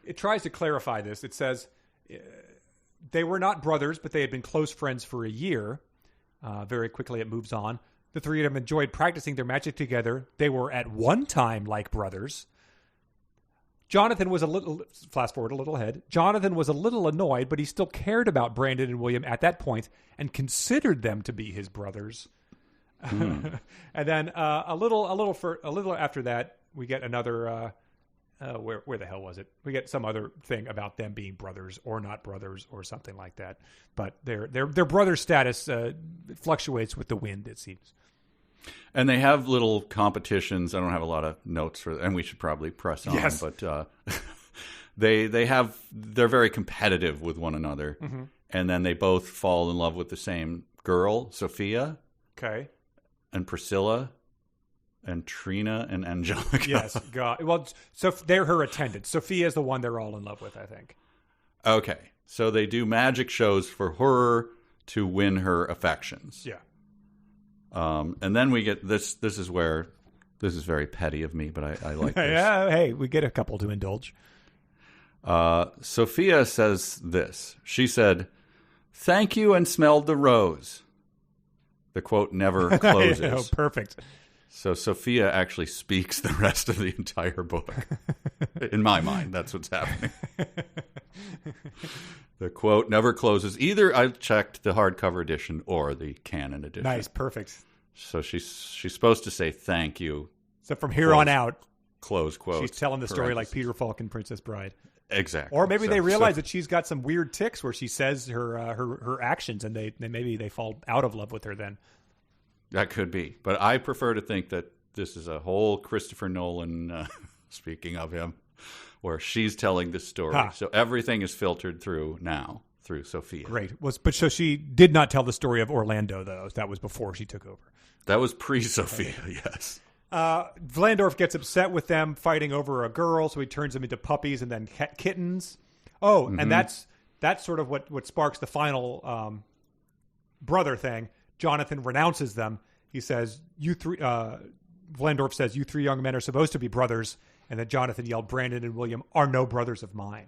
A: it tries to clarify this. It says They were not brothers, but they had been close friends for a year. Very quickly, it moves on. The three of them enjoyed practicing their magic together. They were at one time like brothers. Jonathan was fast forward a little ahead. Jonathan was a little annoyed, but he still cared about Brandon and William at that point and considered them to be his brothers. And then a little after that, we get another. Where the hell was it? We get some other thing about them being brothers or not brothers or something like that. But their brother status fluctuates with the wind, it seems.
B: And they have little competitions. I don't have a lot of notes for, and we should probably press on.
A: Yes.
B: But they're very competitive with one another, and then they both fall in love with the same girl, Sophia.
A: Okay.
B: And Priscilla. And Trina and Angelica.
A: Yes, God. Well, so they're her attendants. Sophia is the one they're all in love with, I think.
B: Okay, so they do magic shows for her to win her affections.
A: Yeah.
B: And then we get this. This is very petty of me, but I like this.
A: Yeah, hey, we get a couple to indulge.
B: Sophia says this. She said, "Thank you," and smelled the rose. The quote never closes.
A: Oh, perfect.
B: So Sophia actually speaks the rest of the entire book. In my mind, that's what's happening. The quote never closes. Either I checked the hardcover edition or the canon edition.
A: Nice, perfect.
B: So she's supposed to say thank you.
A: So from here on out,
B: close quote.
A: she's telling the story like Peter Falk and Princess Bride.
B: Exactly.
A: Or maybe they realize that she's got some weird tics where she says her actions, and they fall out of love with her then.
B: That could be. But I prefer to think that this is a whole Christopher Nolan, speaking of him, where she's telling the story. So everything is filtered through Sophia.
A: Great. So she did not tell the story of Orlando, though. That was before she took over.
B: That was pre-Sophia, yes.
A: Vlandorf gets upset with them fighting over a girl, so he turns them into puppies and then kittens. Oh, and that's sort of what sparks the final brother thing. Jonathan renounces them. He says, Vlandorf says, "You three young men are supposed to be brothers." And then Jonathan yelled, "Brandon and William are no brothers of mine."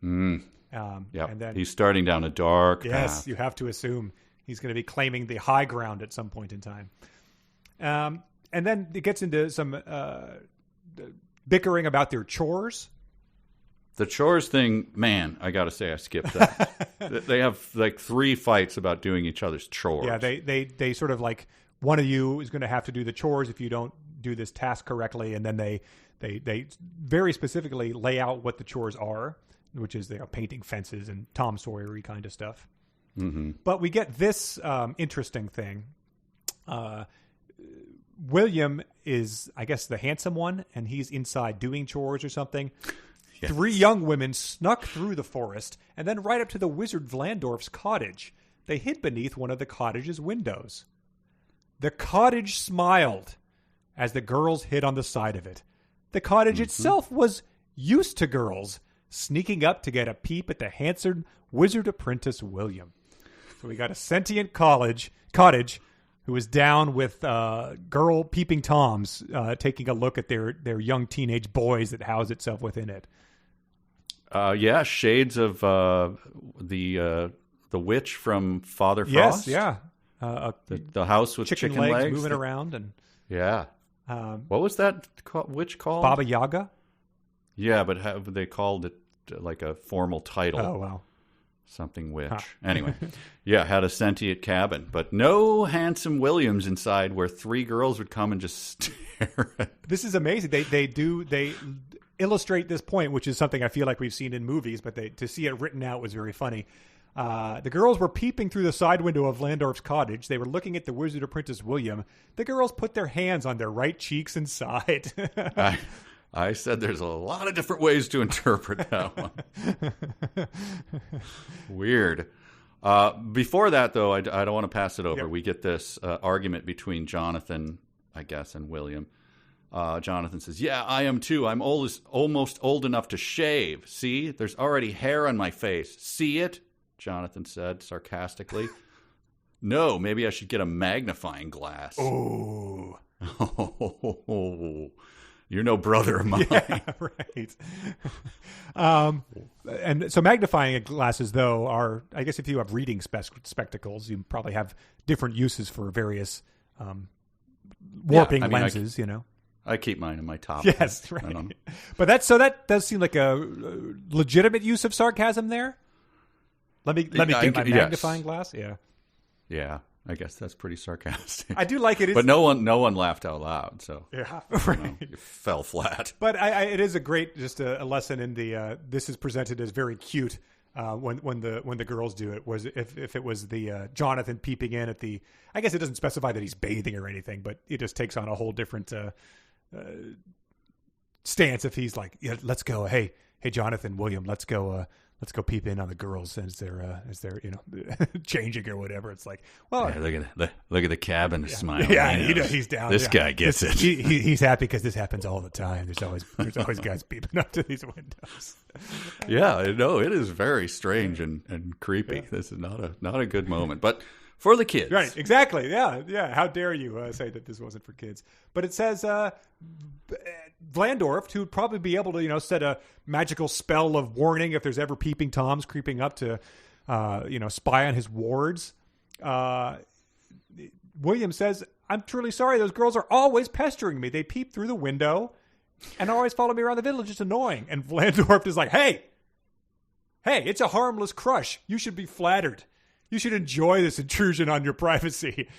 B: Yep.
A: And then
B: he's starting down a dark path.
A: Yes, you have to assume he's going to be claiming the high ground at some point in time. And then it gets into some bickering about their chores.
B: The chores thing, man, I got to say I skipped that. They have like 3 fights about doing each other's chores.
A: Yeah, they sort of like, one of you is going to have to do the chores if you don't do this task correctly, and then they very specifically lay out what the chores are, which is painting fences and Tom Sawyer-y kind of stuff. Mm-hmm. But we get this interesting thing. William is, I guess, the handsome one, and he's inside doing chores or something. Yes. 3 young women snuck through the forest and then right up to the wizard Vlandorf's cottage. They hid beneath one of the cottage's windows. The cottage smiled as the girls hid on the side of it. The cottage itself was used to girls sneaking up to get a peep at the handsome wizard apprentice William. So we got a sentient cottage who is down with girl peeping toms taking a look at their young teenage boys that house itself within it.
B: Yeah, shades of the witch from Father Frost.
A: Yes, yeah.
B: The house with chicken legs
A: moving around. And
B: yeah. What was that witch called?
A: Baba Yaga?
B: Yeah, but they called it like a formal title.
A: Oh, wow.
B: Something witch. Huh. Anyway, yeah, had a sentient cabin, but no handsome Williams inside where 3 girls would come and just stare at.
A: This is amazing. They illustrate this point, which is something I feel like we've seen in movies, but to see it written out was very funny. The girls were peeping through the side window of Vlandorf's cottage. They were looking at the wizard apprentice William. The girls put their hands on their right cheeks and sighed.
B: I said there's a lot of different ways to interpret that one. Weird. Before that, though, I don't want to pass it over. Yep. We get this argument between Jonathan, I guess, and William. Jonathan says, "Yeah, I am too. I'm almost old enough to shave. See, there's already hair on my face. See it?" Jonathan said sarcastically. "No, maybe I should get a magnifying glass."
A: Oh.
B: You're no brother of mine.
A: Yeah, right. And so magnifying glasses, though, are, I guess if you have reading spectacles, you probably have different uses for various warping lenses, you know.
B: I keep mine in my top.
A: Yes, right. But that does seem like a legitimate use of sarcasm there. Let me get my magnifying glass. Yeah.
B: Yeah. I guess that's pretty sarcastic.
A: I do like it.
B: But no one laughed out loud, so
A: yeah,
B: right. It fell flat.
A: But it is a great a lesson in the this is presented as very cute when the girls do it. Was if it was the Jonathan peeping in at the, I guess it doesn't specify that he's bathing or anything, but it just takes on a whole different stance if he's like, yeah, let's go, hey Jonathan, William, let's go peep in on the girls as they're changing or whatever. It's like, well,
B: yeah, look at the cabin smiling.
A: Yeah, he's down.
B: This guy gets it.
A: He's happy because this happens all the time. There's always guys peeping up to these windows.
B: Yeah, no, it is very strange and creepy. Yeah. This is not a good moment, but for the kids,
A: right? Exactly. Yeah. How dare you say that this wasn't for kids? But it says Vlandorf, to probably be able to set a magical spell of warning if there's ever peeping toms creeping up to spy on his wards. William says, I'm truly sorry. Those girls are always pestering me. They peep through the window and always follow me around the village. It's annoying. And Vlandorf is like, hey, it's a harmless crush. You should be flattered. You should enjoy this intrusion on your privacy.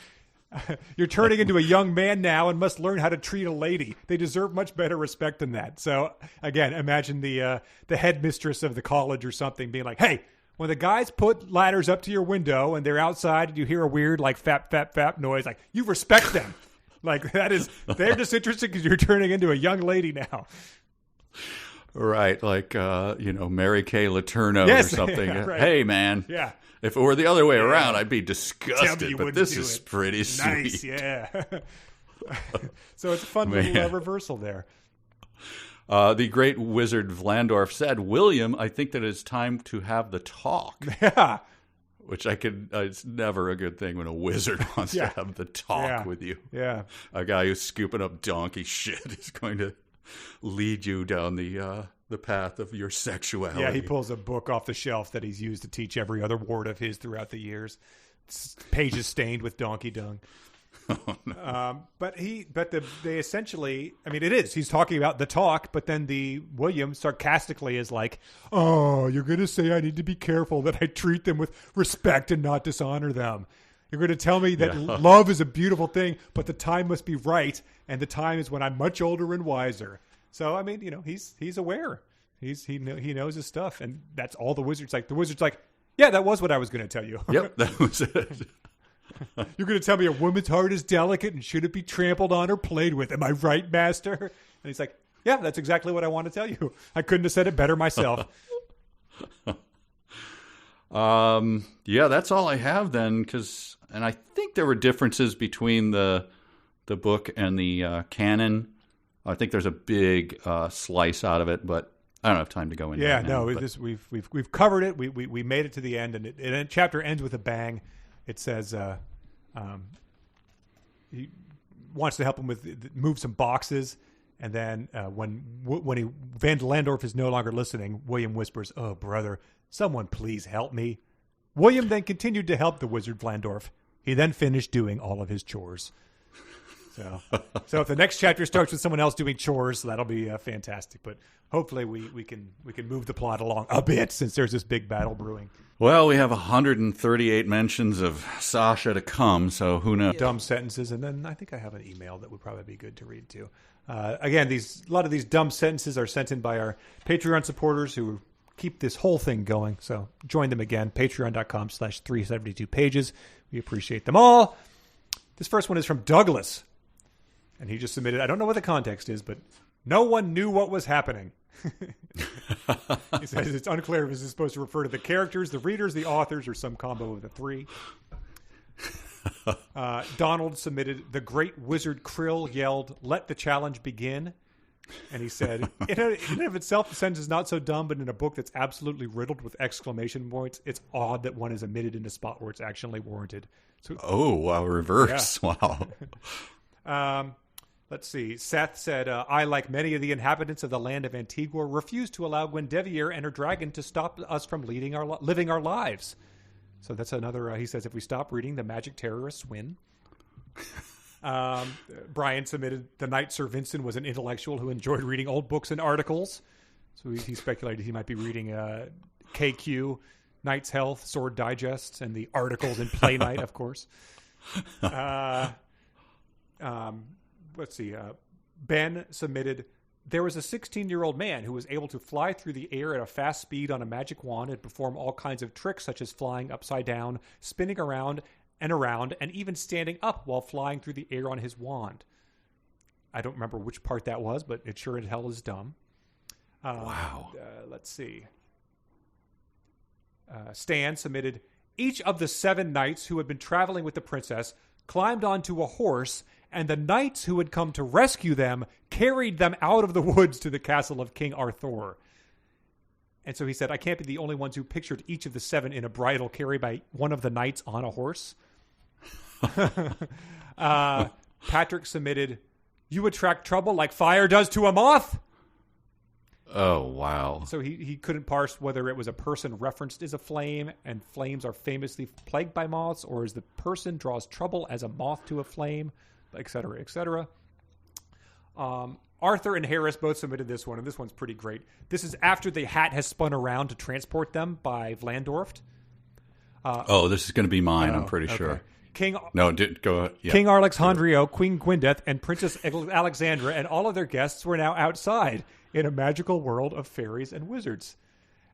A: You're turning into a young man now and must learn how to treat a lady. They deserve much better respect than that. So, again, imagine the headmistress of the college or something being like, hey, when the guys put ladders up to your window and they're outside and you hear a weird, like, fap noise, like, you respect them. Like, they're just interested because you're turning into a young lady now.
B: Right, like, Mary Kay Letourneau or something. Yeah, right. Hey, man.
A: Yeah.
B: If it were the other way around, I'd be disgusted. But this is pretty sweet.
A: Nice, yeah. So it's a fun little reversal there.
B: The great wizard Vlandorf said, William, I think that it's time to have the talk.
A: Yeah.
B: Which it's never a good thing when a wizard wants to have the talk with you.
A: Yeah.
B: A guy who's scooping up donkey shit is going to lead you down the path of your sexuality.
A: Yeah, he pulls a book off the shelf that he's used to teach every other ward of his throughout the years. It's pages stained with donkey dung. Oh, no. They essentially, I mean, it is. He's talking about the talk, but then William sarcastically is like, oh, you're going to say I need to be careful that I treat them with respect and not dishonor them. You're going to tell me that love is a beautiful thing, but the time must be right, and the time is when I'm much older and wiser. So, I mean, he's aware. He knows his stuff, and that's all the wizard's like. The wizard's like, yeah, that was what I was going to tell you.
B: Yep, that was it.
A: You're going to tell me a woman's heart is delicate and shouldn't be trampled on or played with. Am I right, master? And he's like, yeah, that's exactly what I want to tell you. I couldn't have said it better myself.
B: Yeah, that's all I have then, and I think there were differences between the book and the canon. I think there's a big slice out of it, but I don't have time to go into.
A: Yeah,
B: that now,
A: we've covered it. We made it to the end, and the chapter ends with a bang. It says he wants to help him move some boxes, and then when Van Landorf is no longer listening, William whispers, "Oh, brother, someone please help me." William then continued to help the wizard Vlandorf. He then finished doing all of his chores. So if the next chapter starts with someone else doing chores, that'll be fantastic. But hopefully we can move the plot along a bit since there's this big battle brewing.
B: Well, we have 138 mentions of Sasha to come, so who knows?
A: Dumb sentences, and then I think I have an email that would probably be good to read too. Again, a lot of these dumb sentences are sent in by our Patreon supporters who keep this whole thing going. So join them again, patreon.com/372pages. We appreciate them all. This first one is from Douglas. And he just submitted, I don't know what the context is, but no one knew what was happening. He says it's unclear if this is supposed to refer to the characters, the readers, the authors, or some combo of the three. Donald submitted, the great wizard Krill yelled, "Let the challenge begin." And he said, in and of itself, the sentence is not so dumb, but in a book that's absolutely riddled with exclamation points, it's odd that one is omitted in a spot where it's actually warranted. So,
B: oh, wow, reverse. Yeah. Wow.
A: Let's see. Seth said, I, like many of the inhabitants of the land of Antigua, refuse to allow Gwendevier and her dragon to stop us from living our lives. So that's another, he says, if we stop reading, the magic terrorists win. Brian submitted, the knight Sir Vincent was an intellectual who enjoyed reading old books and articles. So he speculated he might be reading KQ, Knight's Health, Sword Digest, and the articles in Play Night, of course. Let's see. Ben submitted, there was a 16-year-old man who was able to fly through the air at a fast speed on a magic wand and perform all kinds of tricks such as flying upside down, spinning around, and even standing up while flying through the air on his wand. I don't remember which part that was, but it sure as hell is dumb.
B: Wow.
A: Let's see. Stan submitted, each of the 7 knights who had been traveling with the princess climbed onto a horse, and the knights who had come to rescue them carried them out of the woods to the castle of King Arthur. And so he said, I can't be the only ones who pictured each of the 7 in a bridle carried by one of the knights on a horse. Patrick submitted, you attract trouble like fire does to a moth.
B: Oh, wow.
A: So he couldn't parse whether it was a person referenced as a flame, and flames are famously plagued by moths, or as the person draws trouble as a moth to a flame, et cetera, et cetera. Arthur and Harris both submitted this one, and this one's pretty great. This is after the hat has spun around to transport them by Vlandorft.
B: This is going to be mine, I'm pretty sure. Go ahead. Yeah.
A: King Alexandrio, Queen Gwyneth, and Princess Alexandra, and all of their guests were now outside in a magical world of fairies and wizards.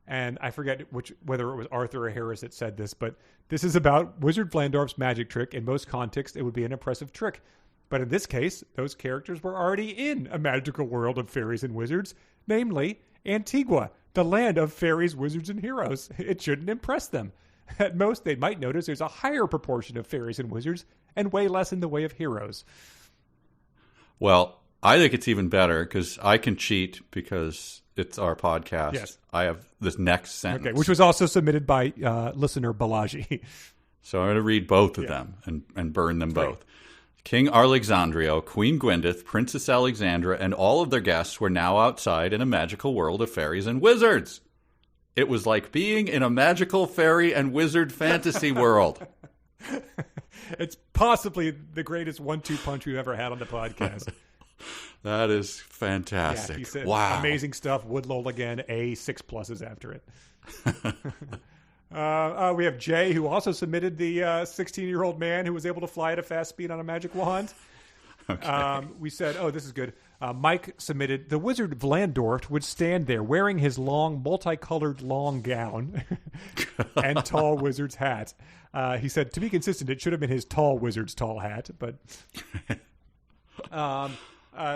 A: And I forget whether it was Arthur or Harris that said this, but this is about Wizard Vlandorf's magic trick. In most contexts, it would be an impressive trick. But in this case, those characters were already in a magical world of fairies and wizards, namely Antigua, the land of fairies, wizards, and heroes. It shouldn't impress them. At most, they might notice there's a higher proportion of fairies and wizards and way less in the way of heroes.
B: Well, I think it's even better because I can cheat because it's our podcast.
A: Yes.
B: I have this next sentence.
A: Okay, which was also submitted by listener Balaji.
B: So I'm going to read both of them and burn them both. King Alexandrio, Queen Gwyneth, Princess Alexandra, and all of their guests were now outside in a magical world of fairies and wizards. It was like being in a magical fairy and wizard fantasy world.
A: It's possibly the greatest 1-2 punch we've ever had on the podcast.
B: That is fantastic.
A: Yeah, he said,
B: wow.
A: Amazing stuff. Woodlole again. 6 pluses after it. We have Jay, who also submitted the 16-year-old man who was able to fly at a fast speed on a magic wand. Okay. We said, this is good. Mike submitted, the wizard Vlandorf would stand there wearing his long, multicolored long gown and tall wizard's hat. He said, to be consistent, it should have been his tall wizard's tall hat. But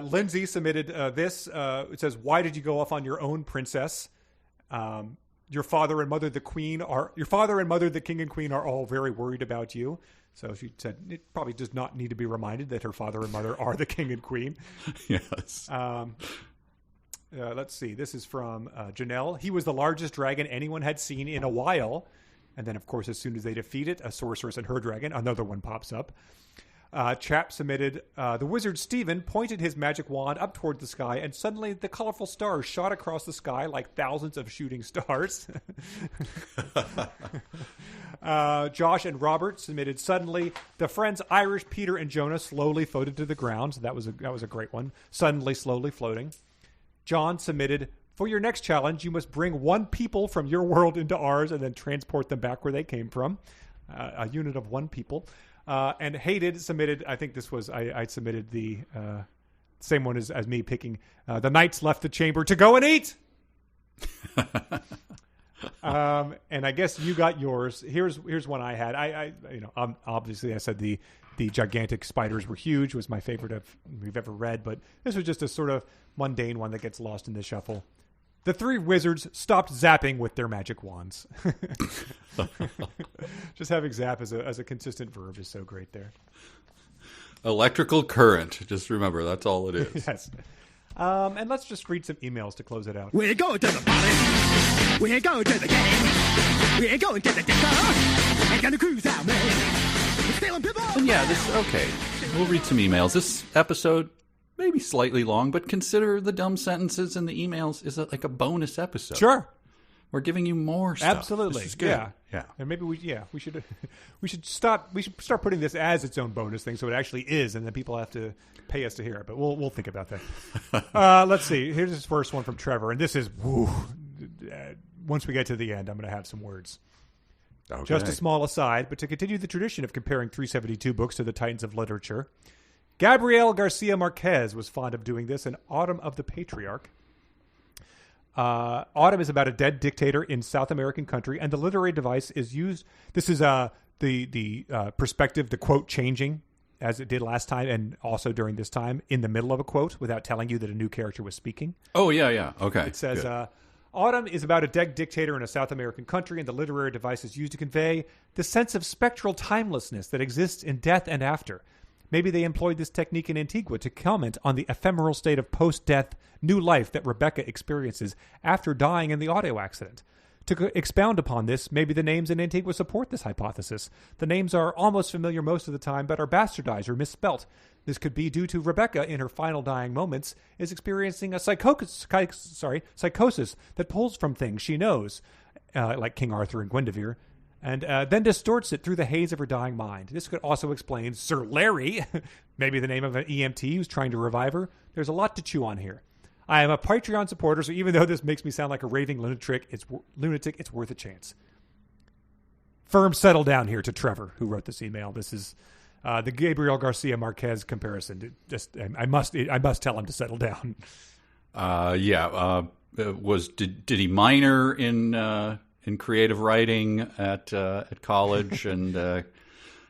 A: Lindsay submitted this. It says, why did you go off on your own, princess? Your father and mother, the king and queen, are all very worried about you. So she said it probably does not need to be reminded that her father and mother are the king and queen.
B: Yes.
A: Let's see. This is from Janelle. He was the largest dragon anyone had seen in a while. And then, of course, as soon as they defeat it, a sorceress and her dragon, another one pops up. Chap submitted, the wizard Stephen pointed his magic wand up toward the sky, and suddenly the colorful stars shot across the sky like thousands of shooting stars. Josh and Robert submitted, suddenly the friends Irish, Peter, and Jonah slowly floated to the ground. So that was a great one. Suddenly, slowly floating. John submitted, for your next challenge, you must bring 1 people from your world into ours and then transport them back where they came from. A unit of 1 people. And Hated submitted, I think this was, I submitted the same one as me picking, the knights left the chamber to go and eat. And I guess you got yours. Here's one I had. Obviously I said the gigantic spiders were huge, was my favorite we've ever read, but this was just a sort of mundane one that gets lost in the shuffle. The 3 wizards stopped zapping with their magic wands. Just having zap as a consistent verb is so great there.
B: Electrical current. Just remember, that's all it is.
A: Yes. And let's just read some emails to close it out.
C: We're going to the party. We're going to the game. We're going to the disco. We're going to cruise out, man. We're stealing people.
B: And yeah, okay. We'll read some emails. This episode, maybe slightly long, but consider the dumb sentences in the emails is like a bonus episode.
A: Sure.
B: We're giving you more stuff.
A: Absolutely.
B: This is good.
A: Yeah. And maybe we should start putting this as its own bonus thing so it actually is, and then people have to pay us to hear it. But we'll think about that. Let's see. Here's this first one from Trevor, and this is once we get to the end, I'm going to have some words. Okay. Just a small aside, but to continue the tradition of comparing 372 books to the titans of literature, Gabriel Garcia Marquez was fond of doing this in Autumn of the Patriarch. Autumn is about a dead dictator in South American country, and the literary device is used. This is the perspective, the quote changing, as it did last time, and also during this time, in the middle of a quote without telling you that a new character was speaking.
B: Oh, yeah. Okay.
A: It says, Autumn is about a dead dictator in a South American country, and the literary device is used to convey the sense of spectral timelessness that exists in death and after. Maybe they employed this technique in Antigua to comment on the ephemeral state of post-death new life that Rebecca experiences after dying in the auto accident. To expound upon this, maybe the names in Antigua support this hypothesis. The names are almost familiar most of the time, but are bastardized or misspelt. This could be due to Rebecca, in her final dying moments, is experiencing a psychosis that pulls from things she knows, like King Arthur and Guinevere, and then distorts it through the haze of her dying mind. This could also explain Sir Larry, maybe the name of an EMT who's trying to revive her. There's a lot to chew on here. I am a Patreon supporter, so even though this makes me sound like a raving lunatic, it's worth a chance. Firm settle down here to Trevor, who wrote this email. This is the Gabriel Garcia Marquez comparison. I must tell him to settle down.
B: Did he minor in creative writing at college and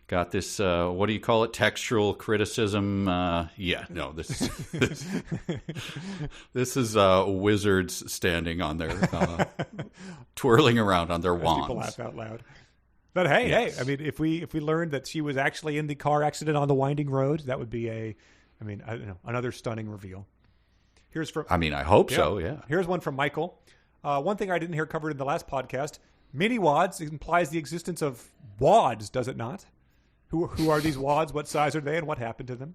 B: got this what do you call it, textual criticism? This is wizards standing on their twirling around on their wands.
A: People laugh out loud. But hey, I mean, if we learned that she was actually in the car accident on the winding road, that would be another stunning reveal.
B: I hope so. Yeah.
A: Here's one from Michael. One thing I didn't hear covered in the last podcast: mini wads implies the existence of wads, does it not? Who are these wads? What size are they, and what happened to them?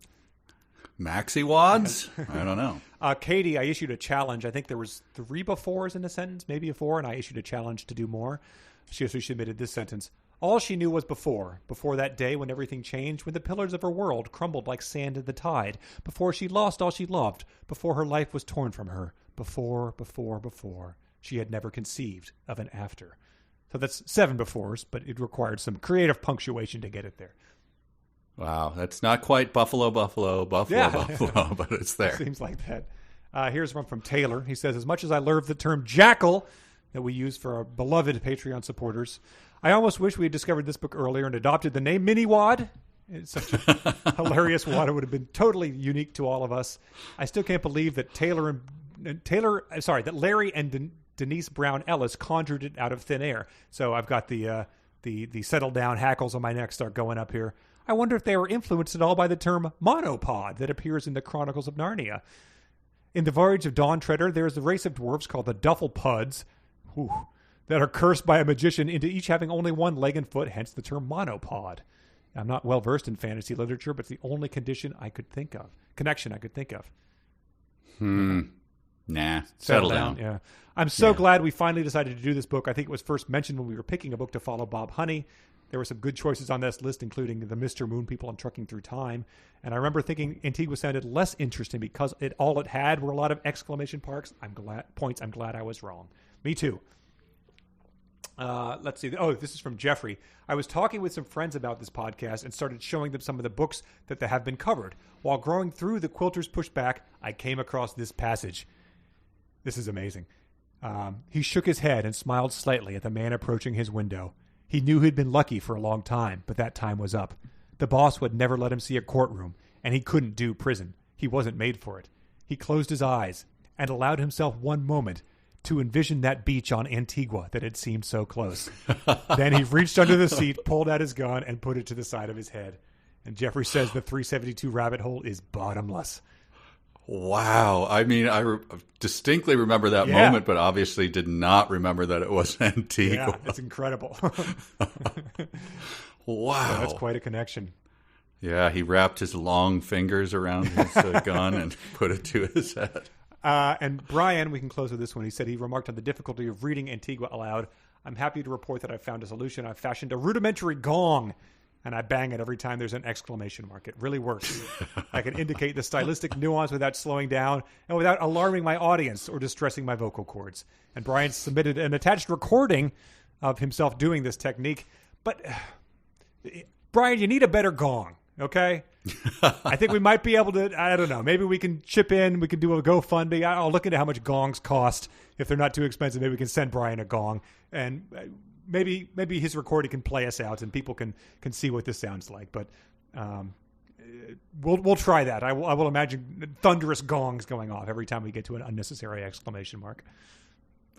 B: Maxi wads? I don't know.
A: Katie, I issued a challenge. I think there was 3 befores in a sentence, maybe a 4, and I issued a challenge to do more. She submitted this sentence. All she knew was before that day when everything changed, when the pillars of her world crumbled like sand in the tide, before she lost all she loved, before her life was torn from her, before she had never conceived of an after. So that's 7 befores, but it required some creative punctuation to get it there.
B: Wow, that's not quite buffalo, but it's there.
A: Seems like that. Here's one from Taylor. He says, as much as I love the term jackal that we use for our beloved Patreon supporters, I almost wish we had discovered this book earlier and adopted the name Mini Wad. It's such a hilarious wad. It would have been totally unique to all of us. I still can't believe that that Larry and Denise Brown Ellis conjured it out of thin air. So I've got the settle down hackles on my neck start going up here. I wonder if they were influenced at all by the term monopod that appears in the Chronicles of Narnia. In the Voyage of Dawn Treader, there is a race of dwarves called the Dufflepuds that are cursed by a magician into each having only one leg and foot, hence the term monopod. I'm not well versed in fantasy literature, but it's the only connection I could think of.
B: Nah, settle down.
A: Yeah. I'm so glad we finally decided to do this book. I think it was first mentioned when we were picking a book to follow Bob Honey. There were some good choices on this list, including the Mr. Moon People and Trucking Through Time. And I remember thinking Antigua sounded less interesting because all it had were a lot of exclamation points. I'm glad I was wrong. Me too. Let's see. Oh, this is from Jeffrey. I was talking with some friends about this podcast and started showing them some of the books that have been covered. While going through the Quilters Pushback, I came across this passage. This is amazing. He shook his head and smiled slightly at the man approaching his window. He knew he'd been lucky for a long time, but that time was up. The boss would never let him see a courtroom, and he couldn't do prison. He wasn't made for it. He closed his eyes and allowed himself one moment to envision that beach on Antigua that had seemed so close. Then he reached under the seat, pulled out his gun, and put it to the side of his head. And Jeffrey says the 372 rabbit hole is bottomless.
B: Wow. I mean, I distinctly remember that moment, but obviously did not remember that it was Antigua.
A: Yeah, it's incredible.
B: Wow.
A: So that's quite a connection.
B: Yeah, he wrapped his long fingers around his gun and put it to his head.
A: And Brian, we can close with this one. He said he remarked on the difficulty of reading Antigua aloud. I'm happy to report that I've found a solution. I've fashioned a rudimentary gong, and I bang it every time there's an exclamation mark. It really works. I can indicate the stylistic nuance without slowing down and without alarming my audience or distressing my vocal cords. And Brian submitted an attached recording of himself doing this technique. But, Brian, you need a better gong, okay? I think we might be able to, I don't know, maybe we can chip in, we can do a GoFundMe. I'll look into how much gongs cost. If they're not too expensive, maybe we can send Brian a gong. And maybe his recording can play us out and people can see what this sounds like. But we'll try that. I will imagine thunderous gongs going off every time we get to an unnecessary exclamation mark.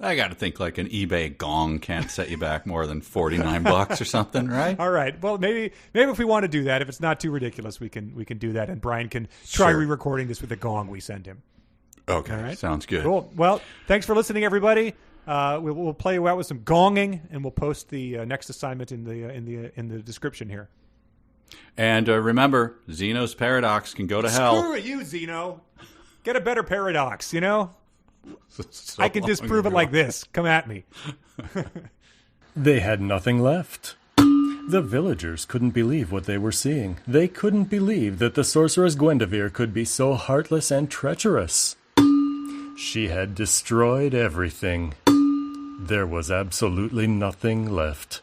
B: I got to think like an eBay gong can't set you back more than $49 or something, right?
A: All right. Well, maybe if we want to do that, if it's not too ridiculous, we can do that, and Brian can try re-recording this with the gong we send him.
B: Okay,
A: all right?
B: Sounds good.
A: Cool. Well, thanks for listening, everybody. We'll play you out with some gonging, and we'll post the next assignment in the description here.
B: And remember, Zeno's paradox can go to hell.
A: Screw you, Zeno. Get a better paradox, you know?
B: So
A: I can disprove it like this. Come at me.
D: They had nothing left. The villagers couldn't believe what they were seeing. They couldn't believe that the sorceress Guinevere could be so heartless and treacherous. She had destroyed everything. There was absolutely nothing left.